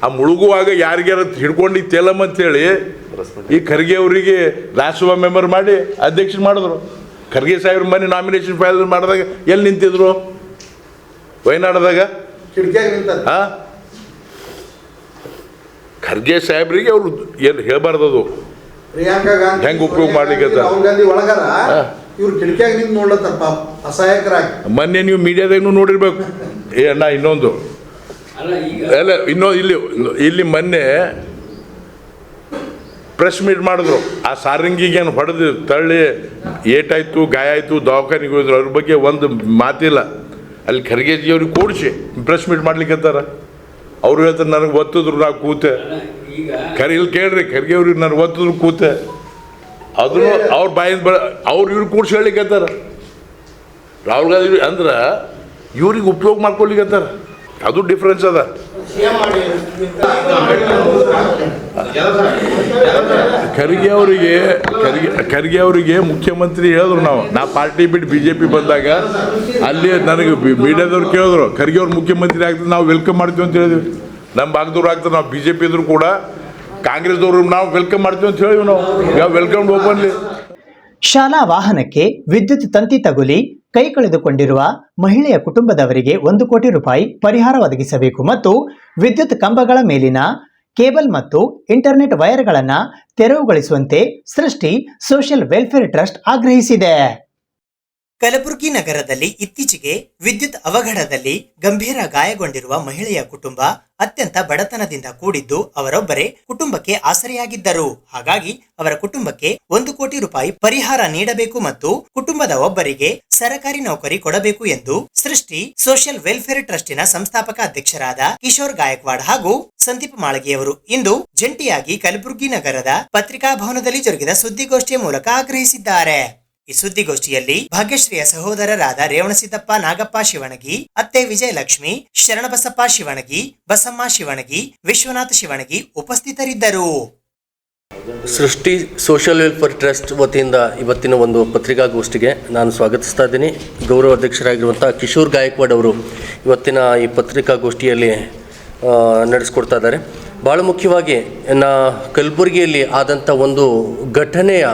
ಆ ಮುಳುಗುವಾಗ ಯಾರಿಗ್ಯಾರ ಹಿಡ್ಕೊಂಡು ತೇಲಮ್ ಅಂತೇಳಿ ಈ ಖರ್ಗೆ ಅವರಿಗೆ ರಾಜ್ಯಸಭಾ ಮೆಂಬರ್ ಮಾಡಿ ಅಧ್ಯಕ್ಷ ಮಾಡಿದ್ರು. ಖರ್ಗೆ ಸಾಹೇಬ್ರ ಮನೆ ನಾಮಿನೇಷನ್ ಫೈಲ್ ಮಾಡಿದಾಗ ಎಲ್ಲಿ ನಿಂತಿದ್ರು? ವಯನಾಡದಾಗ. ಹಾಂ, ಖರ್ಗೆ ಸಾಹೇಬ್ರಿಗೆ ಅವರು ಏನು ಹೇಳ್ಬಾರ್ದದು, ಹೆಂಗೆ ಉಪಯೋಗ ಮಾಡ್ಲಿಕ್ಕೆ. ಮೊನ್ನೆ ನೀವು ಮೀಡಿಯಾದಾಗೂ ನೋಡಿರ್ಬೇಕು. ಅಣ್ಣ ಇನ್ನೊಂದು ಅಲ್ಲ, ಇಲ್ಲಿ ಮೊನ್ನೆ ಪ್ರೆಸ್ ಮೀಟ್ ಮಾಡಿದ್ರು. ಆ ಸಾರಂಗಿಗೇನು ಹೊಡೆದು ತಳ್ಳಿ ಏಟಾಯ್ತು, ಗಾಯ ಆಯಿತು, ದವಾಖಾನೆಗೆ ಹೋದ್ರು. ಅದ್ರ ಬಗ್ಗೆ ಒಂದು ಮಾತಿಲ್ಲ. ಅಲ್ಲಿ ಖರ್ಗೆಜಿ ಅವ್ರಿಗೆ ಕೂಡಿಸಿ ಪ್ರೆಸ್ ಮೀಟ್ ಮಾಡ್ಲಿಕ್ಕೆ ಅವ್ರು ಹೇಳ್ತಾರೆ ನನಗೆ ಒತ್ತಿದ್ರು, ನಾ ಕೂತೆ. ಇಲ್ಲಿ ಕೇಳ್ರಿ, ಖರ್ಗೆ ಅವ್ರಿಗೆ ನನಗೆ ಒತ್ತಿದ್ರು ಕೂತೆ. ಅದನ್ನು ಅವ್ರ ಬಾಯಿಂದ ಅವ್ರು ಇವ್ರಿಗೆ ಕೂಡಿಸಿ ಹೇಳಿಕ್ಕೆ ರಾಹುಲ್ ಗಾಂಧಿ ಅಂದ್ರೆ ಇವ್ರಿಗೆ ಉಪಯೋಗ ಮಾಡ್ಕೊಳ್ಲಿಕ್ಕೆ. ಅದು ಡಿಫ್ರೆನ್ಸ್ ಅದ. ಖರ್ಗೆ ಅವರಿಗೆ ಮುಖ್ಯಮಂತ್ರಿ ಹೇಳಿದ್ರು. ನಾ ಪಾರ್ಟಿ ಬಿಟ್ಟು BJP ಬಂದಾಗ ಅಲ್ಲಿ ನನಗೆ ಮೀಡಿಯಾದವ್ರು ಕೇಳಿದ್ರು, ಖರ್ಗೆ ಅವ್ರು ಮುಖ್ಯಮಂತ್ರಿ ಆಗ್ತದೆ, ನಾವು ವೆಲ್ಕಮ್ ಮಾಡ್ತೀವಿ ಅಂತ ಹೇಳಿದ್ವಿ. ನಮ್ಮ ಭಾಗದವ್ರು ಆಗ್ತಾರೆ, ನಾವು BJP ಇದ್ರು ಕೂಡ ಕಾಂಗ್ರೆಸ್ದವ್ರು ನಾವು ವೆಲ್ಕಮ್ ಮಾಡ್ತೀವಿ ಅಂತ ಹೇಳಿವಿ. ನಾವು ವೆಲ್ಕಮ್ ಓಪನ್ಲಿ. ಶಾಲಾ ವಾಹನಕ್ಕೆ ವಿದ್ಯುತ್ ತಂತಿ ತಗುಲಿ ಕೈ ಕಳೆದುಕೊಂಡಿರುವ ಮಹಿಳೆಯ ಕುಟುಂಬದವರಿಗೆ 1 ಕೋಟಿ ರೂಪಾಯಿ ಪರಿಹಾರ ಒದಗಿಸಬೇಕು ಮತ್ತು ವಿದ್ಯುತ್ ಕಂಬಗಳ ಮೇಲಿನ ಕೇಬಲ್ ಮತ್ತು ಇಂಟರ್ನೆಟ್ ವೈರ್ಗಳನ್ನು ತೆರವುಗೊಳಿಸುವಂತೆ ಸೃಷ್ಟಿ ಸೋಷಿಯಲ್ ವೆಲ್ಫೇರ್ ಟ್ರಸ್ಟ್ ಆಗ್ರಹಿಸಿದೆ. ಕಲಬುರಗಿ ನಗರದಲ್ಲಿ ಇತ್ತೀಚೆಗೆ ವಿದ್ಯುತ್ ಅವಘಡದಲ್ಲಿ ಗಂಭೀರ ಗಾಯಗೊಂಡಿರುವ ಮಹಿಳೆಯ ಕುಟುಂಬ ಅತ್ಯಂತ ಬಡತನದಿಂದ ಕೂಡಿದ್ದು ಅವರೊಬ್ಬರೇ ಕುಟುಂಬಕ್ಕೆ ಆಸರೆಯಾಗಿದ್ದರು. ಹಾಗಾಗಿ ಅವರ ಕುಟುಂಬಕ್ಕೆ 1 ಕೋಟಿ ರೂಪಾಯಿ ಪರಿಹಾರ ನೀಡಬೇಕು ಮತ್ತು ಕುಟುಂಬದ ಒಬ್ಬರಿಗೆ ಸರಕಾರಿ ನೌಕರಿ ಕೊಡಬೇಕು ಎಂದು ಸೃಷ್ಟಿ ಸೋಷಿಯಲ್ ವೆಲ್ಫೇರ್ ಟ್ರಸ್ಟಿನ ಸಂಸ್ಥಾಪಕ ಅಧ್ಯಕ್ಷರಾದ ಕಿಶೋರ್ ಗಾಯಕ್ವಾಡ್ ಹಾಗೂ ಸಂದೀಪ್ ಮಾಳಗಿಯವರು ಇಂದು ಜಂಟಿಯಾಗಿ ಕಲಬುರಗಿ ನಗರದ ಪತ್ರಿಕಾ ಭವನದಲ್ಲಿ ಜರುಗಿದ ಸುದ್ದಿಗೋಷ್ಠಿಯ ಮೂಲಕ ಆಗ್ರಹಿಸಿದ್ದಾರೆ. ಈ ಸುದ್ದಿಗೋಷ್ಠಿಯಲ್ಲಿ ಭಾಗ್ಯಶ್ರೀಯ ಸಹೋದರರಾದ ರೇವಣಸಿದ್ದಪ್ಪ ನಾಗಪ್ಪ ಶಿವಣಗಿ, ಅತ್ತೆ ವಿಜಯಲಕ್ಷ್ಮಿ, ಶರಣಬಸಪ್ಪ ಶಿವಣಗಿ, ಬಸಮ್ಮ ಶಿವಣಗಿ, ವಿಶ್ವನಾಥ ಶಿವಣಗಿ ಉಪಸ್ಥಿತರಿದ್ದರು. ಸೃಷ್ಟಿ ಸೋಷಿಯಲ್ ವೆಲ್ಫೇರ್ ಟ್ರಸ್ಟ್ ವತಿಯಿಂದ ಇವತ್ತಿನ ಒಂದು ಪತ್ರಿಕಾಗೋಷ್ಠಿಗೆ ನಾನು ಸ್ವಾಗತಿಸ್ತಾ ಇದ್ದೀನಿ. ಗೌರವ ಅಧ್ಯಕ್ಷರಾಗಿರುವಂಥ ಕಿಶೋರ್ ಗಾಯಕ್ವಾಡ್ ಅವರು ಇವತ್ತಿನ ಈ ಪತ್ರಿಕಾಗೋಷ್ಠಿಯಲ್ಲಿ ನಡೆಸ್ಕೊಡ್ತಾ ಇದ್ದಾರೆ. ಭಾಳ ಮುಖ್ಯವಾಗಿ ಕಲಬುರಗಿಯಲ್ಲಿ ಆದಂಥ ಒಂದು ಘಟನೆಯ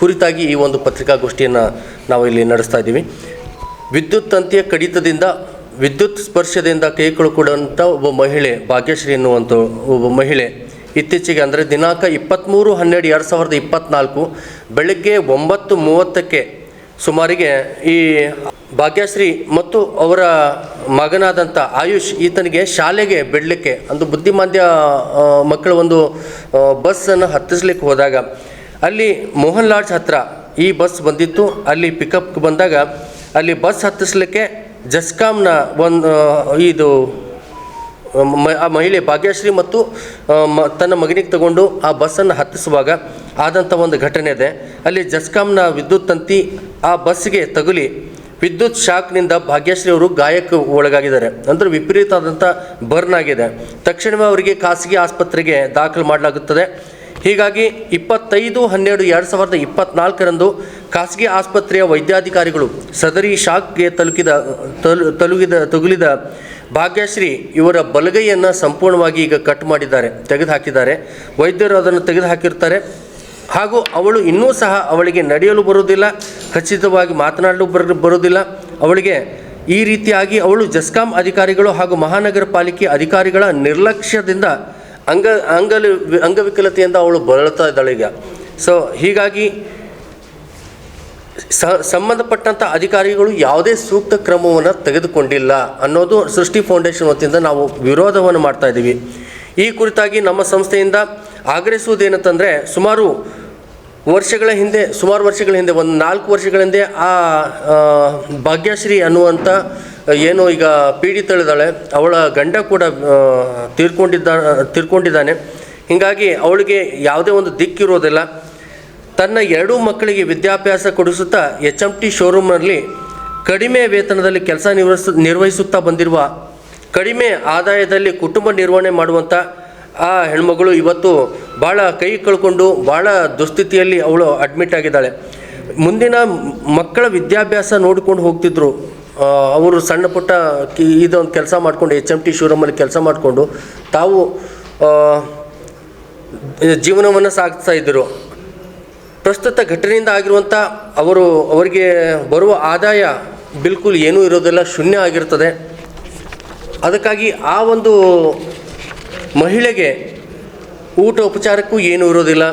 ಕುರಿತಾಗಿ ಈ ಒಂದು ಪತ್ರಿಕಾಗೋಷ್ಠಿಯನ್ನು ನಾವು ಇಲ್ಲಿ ನಡೆಸ್ತಾ ಇದ್ದೀವಿ. ವಿದ್ಯುತ್ ತಂತಿಯ ಕಡಿತದಿಂದ ವಿದ್ಯುತ್ ಸ್ಪರ್ಶದಿಂದ ಕೈ ಕಳ್ಕೊಂಡಂಥ ಒಬ್ಬ ಮಹಿಳೆ ಭಾಗ್ಯಶ್ರೀ ಎನ್ನುವಂಥ ಒಬ್ಬ ಮಹಿಳೆ ಇತ್ತೀಚೆಗೆ ಅಂದರೆ ದಿನಾಂಕ 23/12/2024 ಬೆಳಗ್ಗೆ 9:30ಕ್ಕೆ ಸುಮಾರಿಗೆ ಈ ಭಾಗ್ಯಶ್ರೀ ಮತ್ತು ಅವರ ಮಗನಾದಂಥ ಆಯುಷ್ ಈತನಿಗೆ ಶಾಲೆಗೆ ಬಿಡಲಿಕ್ಕೆ ಒಂದು ಬುದ್ಧಿಮಾಂದ್ಯ ಮಕ್ಕಳ ಒಂದು ಬಸ್ಸನ್ನು ಹತ್ತಿಸ್ಲಿಕ್ಕೆ ಹೋದಾಗ ಅಲ್ಲಿ ಮೋಹನ್ ಲಾಡ್ಜ್ ಹತ್ರ ಈ ಬಸ್ ಬಂದಿತ್ತು. ಅಲ್ಲಿ ಪಿಕಪ್ ಬಂದಾಗ ಅಲ್ಲಿ ಬಸ್ ಹತ್ತಿಸ್ಲಿಕ್ಕೆ ಜಸ್ಕಾಮ್ನ ಒಂದು ಇದು ಆ ಮಹಿಳೆ ಭಾಗ್ಯಶ್ರೀ ಮತ್ತು ತನ್ನ ಮಗನಿಗೆ ತಗೊಂಡು ಆ ಬಸ್ಸನ್ನು ಹತ್ತಿಸುವಾಗ ಆದಂಥ ಒಂದು ಘಟನೆ ಇದೆ. ಅಲ್ಲಿ ಜಸ್ಕಾಮ್ನ ವಿದ್ಯುತ್ ತಂತಿ ಆ ಬಸ್ಸಿಗೆ ತಗುಲಿ ವಿದ್ಯುತ್ ಶಾಕ್ನಿಂದ ಭಾಗ್ಯಶ್ರೀ ಅವರು ಗಾಯಕ್ಕೆ ಒಳಗಾಗಿದ್ದಾರೆ. ಅಂದರೆ ವಿಪರೀತ ಆದಂಥ ಬರ್ನ್ ಆಗಿದೆ. ತಕ್ಷಣವೇ ಅವರಿಗೆ ಖಾಸಗಿ ಆಸ್ಪತ್ರೆಗೆ ದಾಖಲು ಮಾಡಲಾಗುತ್ತದೆ. ಹೀಗಾಗಿ 25/12/2024 ಖಾಸಗಿ ಆಸ್ಪತ್ರೆಯ ವೈದ್ಯಾಧಿಕಾರಿಗಳು ಸದರಿ ಶಾಕ್ಗೆ ತಗುಲಿದ ಭಾಗ್ಯಶ್ರೀ ಇವರ ಬಲಗೈಯನ್ನು ಸಂಪೂರ್ಣವಾಗಿ ಈಗ ಕಟ್ ಮಾಡಿದ್ದಾರೆ, ತೆಗೆದುಹಾಕಿದ್ದಾರೆ. ವೈದ್ಯರು ಅದನ್ನು ತೆಗೆದುಹಾಕಿರ್ತಾರೆ. ಹಾಗೂ ಅವಳು ಇನ್ನೂ ಸಹ ಅವಳಿಗೆ ನಡೆಯಲು ಬರುವುದಿಲ್ಲ, ಖಚಿತವಾಗಿ ಮಾತನಾಡಲು ಬರುವುದಿಲ್ಲ. ಅವಳಿಗೆ ಈ ರೀತಿಯಾಗಿ ಅವಳು ಜಸ್ಕಾಂ ಅಧಿಕಾರಿಗಳು ಹಾಗೂ ಮಹಾನಗರ ಪಾಲಿಕೆ ಅಧಿಕಾರಿಗಳ ನಿರ್ಲಕ್ಷ್ಯದಿಂದ ಅಂಗವಿಕಲತೆಯಿಂದ ಅವಳು ಬಳಲ್ತಾ ಇದ್ದಾಳೆ ಈಗ. ಸೊ ಹೀಗಾಗಿ ಸಂಬಂಧಪಟ್ಟಂಥ ಅಧಿಕಾರಿಗಳು ಯಾವುದೇ ಸೂಕ್ತ ಕ್ರಮವನ್ನು ತೆಗೆದುಕೊಂಡಿಲ್ಲ ಅನ್ನೋದು ಸೃಷ್ಟಿ ಫೌಂಡೇಶನ್ ವತಿಯಿಂದ ನಾವು ವಿರೋಧವನ್ನು ಮಾಡ್ತಾ ಇದ್ದೀವಿ. ಈ ಕುರಿತಾಗಿ ನಮ್ಮ ಸಂಸ್ಥೆಯಿಂದ ಆಗ್ರಹಿಸುವುದೇನಂತಂದರೆ, ಸುಮಾರು ವರ್ಷಗಳ ಹಿಂದೆ ಒಂದು 4 ವರ್ಷಗಳ ಹಿಂದೆ ಆ ಭಾಗ್ಯಶ್ರೀ ಅನ್ನುವಂಥ ಏನು ಈಗ ಪೀಡಿತಳಿದ್ದಾಳೆ, ಅವಳ ಗಂಡ ಕೂಡ ತೀರ್ಕೊಂಡಿದ್ದಾನೆ. ಹೀಗಾಗಿ ಅವಳಿಗೆ ಯಾವುದೇ ಒಂದು ದಿಕ್ಕಿರೋದಿಲ್ಲ. ತನ್ನ 2 ಮಕ್ಕಳಿಗೆ ವಿದ್ಯಾಭ್ಯಾಸ ಕೊಡಿಸುತ್ತಾ HMT ಶೋರೂಮ್ನಲ್ಲಿ ಕಡಿಮೆ ವೇತನದಲ್ಲಿ ಕೆಲಸ ನಿರ್ವಹಿಸುತ್ತಾ ಬಂದಿರುವ, ಕಡಿಮೆ ಆದಾಯದಲ್ಲಿ ಕುಟುಂಬ ನಿರ್ವಹಣೆ ಮಾಡುವಂಥ ಆ ಹೆಣ್ಮಗಳು ಇವತ್ತು ಭಾಳ ಕೈ ಕಳ್ಕೊಂಡು ಭಾಳ ದುಸ್ಥಿತಿಯಲ್ಲಿ ಅವಳು ಅಡ್ಮಿಟ್ ಆಗಿದ್ದಾಳೆ. ಮುಂದಿನ ಮಕ್ಕಳ ವಿದ್ಯಾಭ್ಯಾಸ ನೋಡಿಕೊಂಡು ಹೋಗ್ತಿದ್ರು. ಅವರು ಸಣ್ಣ ಪುಟ್ಟ ಇದೊಂದು ಕೆಲಸ ಮಾಡಿಕೊಂಡು HMT ಶೋರೂಮಲ್ಲಿ ಕೆಲಸ ಮಾಡಿಕೊಂಡು ತಾವು ಜೀವನವನ್ನು ಸಾಗಿಸ್ತಾ ಇದ್ದರು. ಪ್ರಸ್ತುತ ಘಟನೆಯಿಂದ ಆಗಿರುವಂಥ ಅವರಿಗೆ ಬರುವ ಆದಾಯ ಬಿಲ್ಕುಲ್ ಏನೂ ಇರೋದಿಲ್ಲ, ಶೂನ್ಯ ಆಗಿರ್ತದೆ. ಅದಕ್ಕಾಗಿ ಆ ಒಂದು ಮಹಿಳೆಗೆ ಊಟ ಉಪಚಾರಕ್ಕೂ ಏನೂ ಇರೋದಿಲ್ಲ.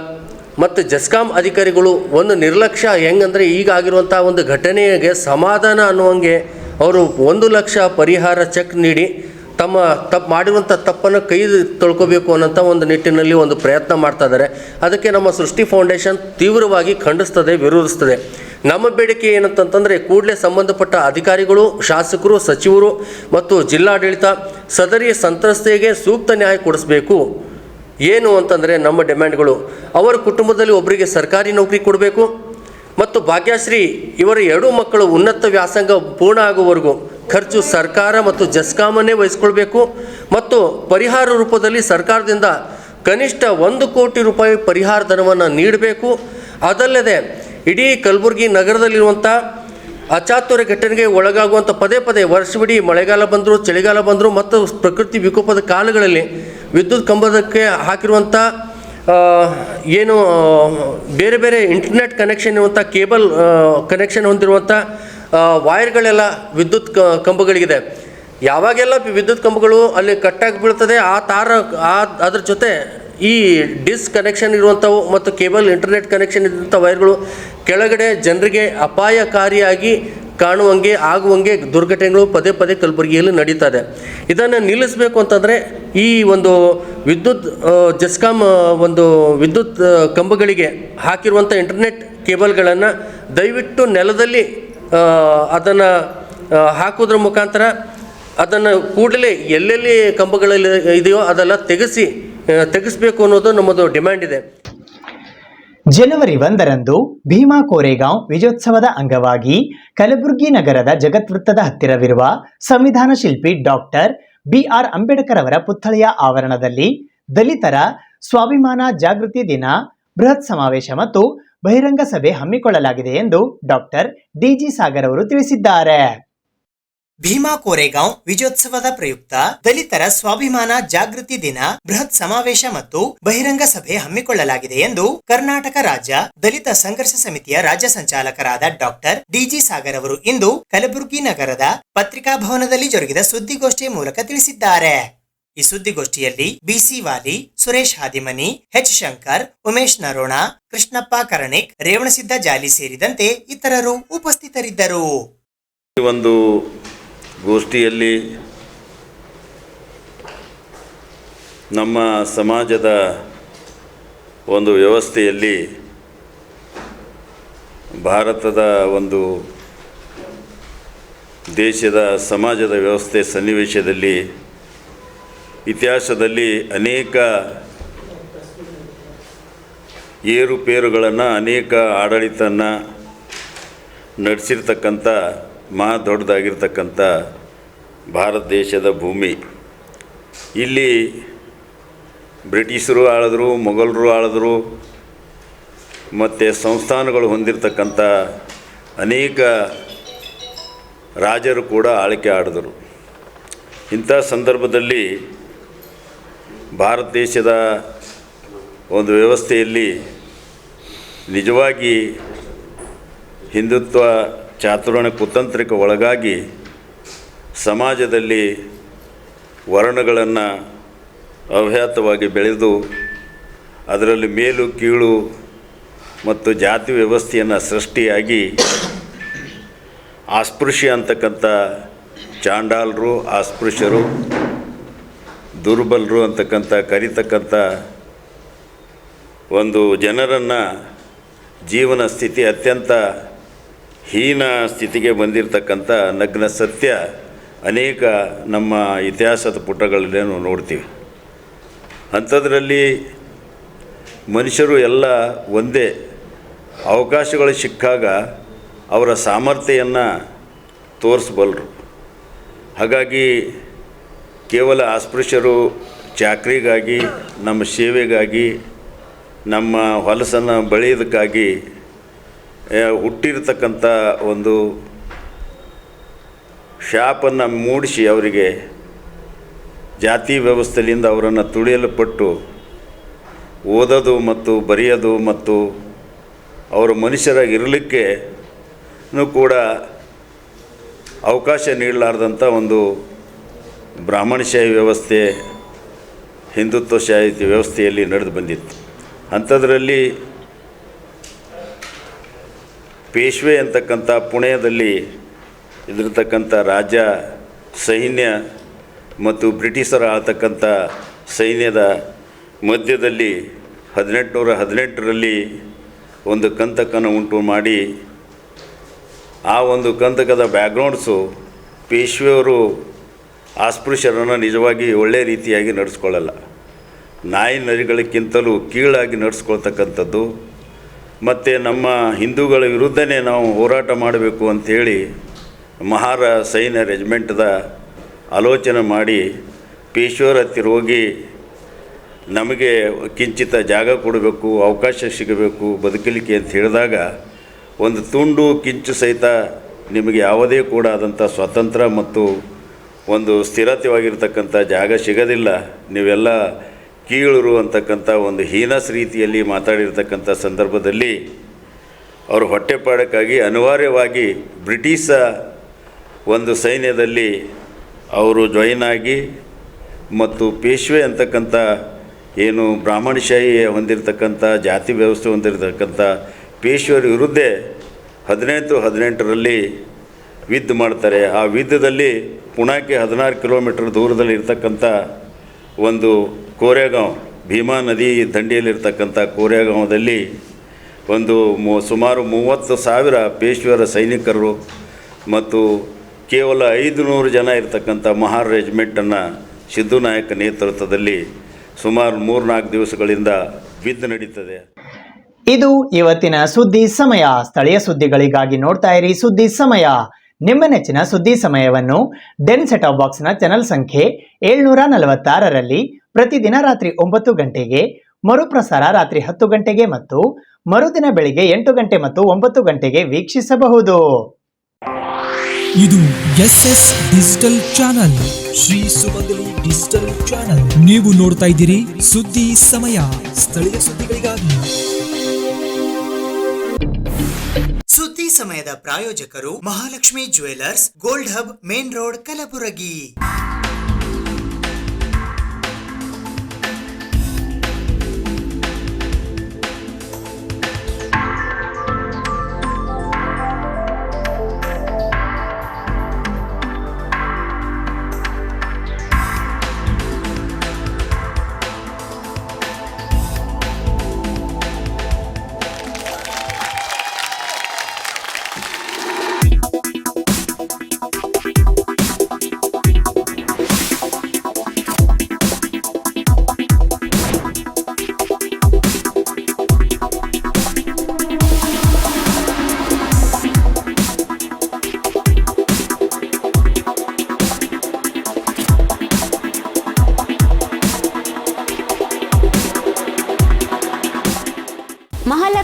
ಮತ್ತು ಜಸ್ಕಾಂ ಅಧಿಕಾರಿಗಳು ಒಂದು ನಿರ್ಲಕ್ಷ್ಯ, ಹೆಂಗಂದರೆ ಈಗ ಆಗಿರುವಂಥ ಒಂದು ಘಟನೆಗೆ ಸಮಾಧಾನ ಅನ್ನುವಂಗೆ ಅವರು 1 ಲಕ್ಷ ಪರಿಹಾರ ಚೆಕ್ ನೀಡಿ ತಮ್ಮ ಮಾಡಿರುವಂಥ ತಪ್ಪನ್ನು ಕೈ ತೊಳ್ಕೋಬೇಕು ಅನ್ನೋಂಥ ಒಂದು ನಿಟ್ಟಿನಲ್ಲಿ ಒಂದು ಪ್ರಯತ್ನ ಮಾಡ್ತಾ ಇದ್ದಾರೆ. ಅದಕ್ಕೆ ನಮ್ಮ ಸೃಷ್ಟಿ ಫೌಂಡೇಶನ್ ತೀವ್ರವಾಗಿ ಖಂಡಿಸ್ತದೆ, ವಿರೋಧಿಸ್ತದೆ. ನಮ್ಮ ಬೇಡಿಕೆ ಏನಂತಂತಂದರೆ, ಕೂಡಲೇ ಸಂಬಂಧಪಟ್ಟ ಅಧಿಕಾರಿಗಳು, ಶಾಸಕರು, ಸಚಿವರು ಮತ್ತು ಜಿಲ್ಲಾಡಳಿತ ಸದರಿ ಸಂತ್ರಸ್ತೆಗೆ ಸೂಕ್ತ ನ್ಯಾಯ ಕೊಡಿಸಬೇಕು. ಏನು ಅಂತಂದರೆ ನಮ್ಮ ಡಿಮ್ಯಾಂಡ್ಗಳು, ಅವರ ಕುಟುಂಬದಲ್ಲಿ ಒಬ್ಬರಿಗೆ ಸರ್ಕಾರಿ ನೌಕರಿ ಕೊಡಬೇಕು ಮತ್ತು ಭಾಗ್ಯಶ್ರೀ ಇವರ 2 ಮಕ್ಕಳು ಉನ್ನತ ವ್ಯಾಸಂಗ ಪೂರ್ಣ ಆಗುವವರೆಗೂ ಖರ್ಚು ಸರ್ಕಾರ ಮತ್ತು ಜಸ್ಕಾಮನ್ನೇ ವಹಿಸ್ಕೊಳ್ಬೇಕು ಮತ್ತು ಪರಿಹಾರ ರೂಪದಲ್ಲಿ ಸರ್ಕಾರದಿಂದ ಕನಿಷ್ಠ 1 ಕೋಟಿ ರೂಪಾಯಿ ಪರಿಹಾರ ಧನವನ್ನು ನೀಡಬೇಕು. ಅದಲ್ಲದೆ ಇಡೀ ಕಲಬುರಗಿ ನಗರದಲ್ಲಿರುವಂಥ ಅಚಾತುರ್ಯ ಘಟನೆಗೆ ಒಳಗಾಗುವಂಥ ಪದೇ ವರ್ಷವಿಡೀ ಮಳೆಗಾಲ ಬಂದರೂ, ಚಳಿಗಾಲ ಬಂದರೂ ಮತ್ತು ಪ್ರಕೃತಿ ವಿಕೋಪದ ಕಾಲಗಳಲ್ಲಿ ವಿದ್ಯುತ್ ಕಂಬದಕ್ಕೆ ಹಾಕಿರುವಂಥ ಏನು ಬೇರೆ ಬೇರೆ ಇಂಟರ್ನೆಟ್ ಕನೆಕ್ಷನ್ ಇರುವಂಥ ಕೇಬಲ್ ಕನೆಕ್ಷನ್ ಹೊಂದಿರುವಂಥ ವೈರ್ಗಳೆಲ್ಲ ವಿದ್ಯುತ್ ಕಂಬಗಳಿಗಿದೆ. ಯಾವಾಗೆಲ್ಲ ವಿದ್ಯುತ್ ಕಂಬಗಳು ಅಲ್ಲಿ ಕಟ್ಟಾಗಿ ಬೀಳ್ತದೆ, ಆ ಅದ್ರ ಜೊತೆ ಈ ಡಿಸ್ ಕನೆಕ್ಷನ್ ಇರುವಂಥವು ಮತ್ತು ಕೇಬಲ್ ಇಂಟರ್ನೆಟ್ ಕನೆಕ್ಷನ್ ಇರುವಂಥ ವೈರ್ಗಳು ಕೆಳಗಡೆ ಜನರಿಗೆ ಅಪಾಯಕಾರಿಯಾಗಿ ಆಗುವಂಗೆ ದುರ್ಘಟನೆಗಳು ಪದೇ ಕಲಬುರಗಿಯಲ್ಲಿ ನಡೀತಾ ಇದೆ. ಇದನ್ನು ನಿಲ್ಲಿಸಬೇಕು ಅಂತಂದರೆ ಈ ಒಂದು ವಿದ್ಯುತ್ ಜಸ್ಕಾಂ ಒಂದು ವಿದ್ಯುತ್ ಕಂಬಗಳಿಗೆ ಹಾಕಿರುವಂಥ ಇಂಟರ್ನೆಟ್ ಕೇಬಲ್ಗಳನ್ನು ದಯವಿಟ್ಟು ನೆಲದಲ್ಲಿ ಅದನ್ನು ಹಾಕೋದ್ರ ಮುಖಾಂತರ ಅದನ್ನು ಕೂಡಲೇ ಎಲ್ಲೆಲ್ಲಿ ಕಂಬಗಳಲ್ಲಿ ಇದೆಯೋ ಅದೆಲ್ಲ ತೆಗೆಸಬೇಕು ಅನ್ನೋದು ನಮ್ಮದು ಡಿಮ್ಯಾಂಡ್ ಇದೆ. ಜನವರಿ 1ರಂದು ಭೀಮಾ ಕೋರೆಗಾಂವ್ ವಿಜಯೋತ್ಸವದ ಅಂಗವಾಗಿ ಕಲಬುರಗಿ ನಗರದ ಜಗತ್ವೃತ್ತದ ಹತ್ತಿರವಿರುವ ಸಂವಿಧಾನ ಶಿಲ್ಪಿ ಡಾಕ್ಟರ್ BR ಅಂಬೇಡ್ಕರ್ ಅವರ ಪುತ್ಥಳಿಯ ಆವರಣದಲ್ಲಿ ದಲಿತರ ಸ್ವಾಭಿಮಾನ ಜಾಗೃತಿ ದಿನ ಬೃಹತ್ ಸಮಾವೇಶ ಮತ್ತು ಬಹಿರಂಗ ಸಭೆ ಹಮ್ಮಿಕೊಳ್ಳಲಾಗಿದೆ ಎಂದು ಡಾಕ್ಟರ್ DG ಸಾಗರ್ ಅವರು ತಿಳಿಸಿದ್ದಾರೆ. ಭೀಮಾ ಕೋರೆಗಾಂವ್ ವಿಜಯೋತ್ಸವದ ಪ್ರಯುಕ್ತ ದಲಿತರ ಸ್ವಾಭಿಮಾನ ಜಾಗೃತಿ ದಿನ ಬೃಹತ್ ಸಮಾವೇಶ ಮತ್ತು ಬಹಿರಂಗ ಸಭೆ ಹಮ್ಮಿಕೊಳ್ಳಲಾಗಿದೆ ಎಂದು ಕರ್ನಾಟಕ ರಾಜ್ಯ ದಲಿತ ಸಂಘರ್ಷ ಸಮಿತಿಯ ರಾಜ್ಯ ಸಂಚಾಲಕರಾದ ಡಾಕ್ಟರ್ DG ಸಾಗರ್ ಅವರು ಇಂದು ಕಲಬುರಗಿ ನಗರದ ಪತ್ರಿಕಾ ಭವನದಲ್ಲಿ ಜರುಗಿದ ಸುದ್ದಿಗೋಷ್ಠಿಯ ಮೂಲಕ ತಿಳಿಸಿದ್ದಾರೆ. ಈ ಸುದ್ದಿಗೋಷ್ಠಿಯಲ್ಲಿ BC ವಾಲಿ, ಸುರೇಶ್ ಹಾದಿಮನಿ, H ಶಂಕರ್, ಉಮೇಶ್ ನರೋಣ, ಕೃಷ್ಣಪ್ಪ ಕರಣಿಕ್, ರೇವಣಸಿದ್ದ ಜಾಲಿ ಸೇರಿದಂತೆ ಇತರರು ಉಪಸ್ಥಿತರಿದ್ದರು. ಒಂದು ಗೋಷ್ಠಿಯಲ್ಲಿ ನಮ್ಮ ಸಮಾಜದ ಒಂದು ವ್ಯವಸ್ಥೆಯಲ್ಲಿ ಭಾರತದ ಒಂದು ದೇಶದ ಸಮಾಜದ ವ್ಯವಸ್ಥೆ ಸನ್ನಿವೇಶದಲ್ಲಿ ಇತಿಹಾಸದಲ್ಲಿ ಅನೇಕ ಏರುಪೇರುಗಳನ್ನು, ಅನೇಕ ಆಡಳಿತವನ್ನು ನಡೆಸಿರ್ತಕ್ಕಂಥ ದೊಡ್ಡದಾಗಿರ್ತಕ್ಕಂಥ ಭಾರತ ದೇಶದ ಭೂಮಿ. ಇಲ್ಲಿ ಬ್ರಿಟಿಷರು ಆಳಿದ್ರು, ಮೊಘಲರು ಆಳಿದ್ರು, ಮತ್ತು ಸಂಸ್ಥಾನಗಳು ಹೊಂದಿರತಕ್ಕಂಥ ಅನೇಕ ರಾಜರು ಕೂಡ ಆಳ್ವಿಕೆ ಆಡಿದರು. ಇಂಥ ಸಂದರ್ಭದಲ್ಲಿ ಭಾರತ ದೇಶದ ಒಂದು ವ್ಯವಸ್ಥೆಯಲ್ಲಿ ನಿಜವಾಗಿ ಹಿಂದುತ್ವ ಚಾತುರ್ಯ ಕುತಂತ್ರಕ್ಕೆ ಒಳಗಾಗಿ ಸಮಾಜದಲ್ಲಿ ವರ್ಣಗಳನ್ನು ಅವ್ಯಾತವಾಗಿ ಬೆಳೆದು ಅದರಲ್ಲಿ ಮೇಲು ಕೀಳು ಮತ್ತು ಜಾತಿ ವ್ಯವಸ್ಥೆಯನ್ನು ಸೃಷ್ಟಿಯಾಗಿ ಅಸ್ಪೃಶ್ಯ ಅಂತಕ್ಕಂಥ ಚಾಂಡಾಲರು, ಅಸ್ಪೃಶ್ಯರು, ದುರ್ಬಲರು ಅಂತಕ್ಕಂಥ ಕರಿತಕ್ಕಂಥ ಒಂದು ಜನರನ್ನು ಜೀವನ ಸ್ಥಿತಿ ಅತ್ಯಂತ ಹೀನ ಸ್ಥಿತಿಗೆ ಬಂದಿರತಕ್ಕಂಥ ನಗ್ನ ಸತ್ಯ ಅನೇಕ ನಮ್ಮ ಇತಿಹಾಸದ ಪುಟಗಳಲ್ಲಿ ನಾವು ನೋಡ್ತೀವಿ. ಅಂಥದ್ರಲ್ಲಿ ಮನುಷ್ಯರು ಎಲ್ಲ ಒಂದೇ, ಅವಕಾಶಗಳು ಸಿಕ್ಕಾಗ ಅವರ ಸಾಮರ್ಥ್ಯವನ್ನು ತೋರಿಸಬಲ್ಲರು. ಹಾಗಾಗಿ ಕೇವಲ ಅಸ್ಪೃಶ್ಯರು ಚಾಕ್ರಿಗಾಗಿ, ನಮ್ಮ ಸೇವೆಗಾಗಿ, ನಮ್ಮ ಹೊಲಸನ್ನು ಬೆಳೆಯೋದಕ್ಕಾಗಿ ಹುಟ್ಟಿರ್ತಕ್ಕಂಥ ಒಂದು ಶಾಪನ್ನು ಮೂಡಿಸಿ ಅವರಿಗೆ ಜಾತಿ ವ್ಯವಸ್ಥೆಯಿಂದ ಅವರನ್ನು ತುಳಿಯಲ್ಪಟ್ಟು ಓದೋದು ಮತ್ತು ಬರೆಯೋದು ಮತ್ತು ಅವರು ಮನುಷ್ಯರಾಗಿರಲಿಕ್ಕೆ ಕೂಡ ಅವಕಾಶ ನೀಡಲಾರ್ದಂಥ ಒಂದು ಬ್ರಾಹ್ಮಣಶಾಹಿ ವ್ಯವಸ್ಥೆ, ಹಿಂದುತ್ವಶಾಹಿ ವ್ಯವಸ್ಥೆಯಲ್ಲಿ ನಡೆದು ಬಂದಿತ್ತು. ಅಂಥದ್ರಲ್ಲಿ ಪೇಶ್ವೆ ಅಂತಕ್ಕಂಥ ಪುಣೆಯಲ್ಲಿ ಇದಿರತಕ್ಕಂಥ ರಾಜ್ಯ ಸೈನ್ಯ ಮತ್ತು ಬ್ರಿಟಿಷರ ಆಳ್ತಕ್ಕಂಥ ಸೈನ್ಯದ ಮಧ್ಯದಲ್ಲಿ 1818ರಲ್ಲಿ ಒಂದು ಕಂತಕವನ್ನು ಉಂಟು ಮಾಡಿ, ಆ ಒಂದು ಕಂತಕದ ಬ್ಯಾಕ್ಗ್ರೌಂಡ್ಸು ಪೇಶ್ವೆಯವರು ಅಸ್ಪೃಶ್ಯರನ್ನು ನಿಜವಾಗಿ ಒಳ್ಳೆಯ ರೀತಿಯಾಗಿ ನಡೆಸ್ಕೊಳ್ಳಲ್ಲ, ನಾಯಿ ನರಿಗಳಿಗಿಂತಲೂ ಕೀಳಾಗಿ ನಡೆಸ್ಕೊಳ್ತಕ್ಕಂಥದ್ದು. ಮತ್ತು ನಮ್ಮ ಹಿಂದೂಗಳ ವಿರುದ್ಧನೇ ನಾವು ಹೋರಾಟ ಮಾಡಬೇಕು ಅಂಥೇಳಿ ಮಹಾರ ಸೈನ್ಯ ರೆಜಿಮೆಂಟ್ದ ಆಲೋಚನೆ ಮಾಡಿ ಪೇಶ್ವರ ಹತ್ತಿರ ಹೋಗಿ ನಮಗೆ ಕಿಂಚಿತ ಜಾಗ ಕೊಡಬೇಕು, ಅವಕಾಶ ಸಿಗಬೇಕು ಬದುಕಲಿಕ್ಕೆ ಅಂತ ಹೇಳಿದಾಗ, ಒಂದು ತುಂಡು ಕಿಂಚು ಸಹಿತ ನಿಮಗೆ ಯಾವುದೇ ಕೂಡ ಆದಂಥ ಸ್ವಾತಂತ್ರ್ಯ ಮತ್ತು ಒಂದು ಸ್ಥಿರತೆವಾಗಿರ್ತಕ್ಕಂಥ ಜಾಗ ಸಿಗೋದಿಲ್ಲ, ನೀವೆಲ್ಲ ಕೀಳರು ಅಂತಕ್ಕಂಥ ಒಂದು ಹೀನಸ್ ರೀತಿಯಲ್ಲಿ ಮಾತಾಡಿರ್ತಕ್ಕಂಥ ಸಂದರ್ಭದಲ್ಲಿ ಅವರು ಹೊಟ್ಟೆಪಾಡಕ್ಕಾಗಿ ಅನಿವಾರ್ಯವಾಗಿ ಬ್ರಿಟಿಷ ಒಂದು ಸೈನ್ಯದಲ್ಲಿ ಅವರು ಜಾಯಿನ್ ಆಗಿ ಮತ್ತು ಪೇಶ್ವೆ ಅಂತಕ್ಕಂಥ ಏನು ಬ್ರಾಹ್ಮಣಶಾಹಿ ಹೊಂದಿರತಕ್ಕಂಥ ಜಾತಿ ವ್ಯವಸ್ಥೆ ಹೊಂದಿರತಕ್ಕಂಥ ಪೇಶ್ವರ ವಿರುದ್ಧ 1818ರಲ್ಲಿ ಯುದ್ಧ ಮಾಡ್ತಾರೆ. ಆ ಯುದ್ಧದಲ್ಲಿ ಪುಣೆಗೆ 16 ಕಿಲೋಮೀಟರ್ ದೂರದಲ್ಲಿ ಇರ್ತಕ್ಕಂಥ ಒಂದು ಕೋರೆಗಾಂವ್, ಭೀಮಾ ನದಿ ದಂಡೆಯಲ್ಲಿರ್ತಕ್ಕಂಥ ಕೋರೆಗಾಂವದಲ್ಲಿ ಒಂದು ಸುಮಾರು 30,000 ಪೇಶ್ವರ ಸೈನಿಕರು ಮತ್ತು ಕೇವಲ 500 ಜನ ಇರತಕ್ಕಂಥ ಮಹಾರ್ ರೆಜಿಮೆಂಟನ್ನು ಸಿದ್ದು ನಾಯಕ ನೇತೃತ್ವದಲ್ಲಿ ಸುಮಾರು 3-4 ದಿವಸಗಳಿಂದ ಯುದ್ಧ ನಡೀತದೆ. ಇದು ಇವತ್ತಿನ ಸುದ್ದಿ ಸಮಯ. ಸ್ಥಳೀಯ ಸುದ್ದಿಗಳಿಗಾಗಿ ನೋಡ್ತಾ ಇರಿ ಸುದ್ದಿ ಸಮಯ. ನಿಮ್ಮ ನೆಚ್ಚಿನ ಸುದ್ದಿ ಸಮಯವನ್ನು ಡೆನ್ ಸೆಟ್ ಆಫ್ ಬಾಕ್ಸ್ನ ಚಾನಲ್ ಸಂಖ್ಯೆ 746ರಲ್ಲಿ ಪ್ರತಿದಿನ ರಾತ್ರಿ 9 ಗಂಟೆಗೆ, ಮರುಪ್ರಸಾರ ರಾತ್ರಿ 10 ಗಂಟೆಗೆ ಮತ್ತು ಮರುದಿನ ಬೆಳಿಗ್ಗೆ 8 ಗಂಟೆ ಮತ್ತು 9 ಗಂಟೆಗೆ ವೀಕ್ಷಿಸಬಹುದು. ಇದು SS ಡಿಜಿಟಲ್ ಚಾನಲ್, ಶ್ರೀ ಸುಮಂಗಲಿ ಡಿಜಿಟಲ್ ಚಾನಲ್. ನೀವು ನೋಡ್ತಾ ಇದ್ದೀರಿ ಸುದ್ದಿ ಸಮಯ, ಸ್ಥಳೀಯ ಸುದ್ದಿಗಳಿಗಾಗಿ. ಸುದ್ದಿ ಸಮಯದ ಪ್ರಾಯೋಜಕರು Mahalakshmi jewellers, gold hub, main road, Kalaburagi.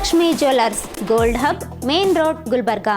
Dhanalakshmi jewellers gold hub main road Gulbarga.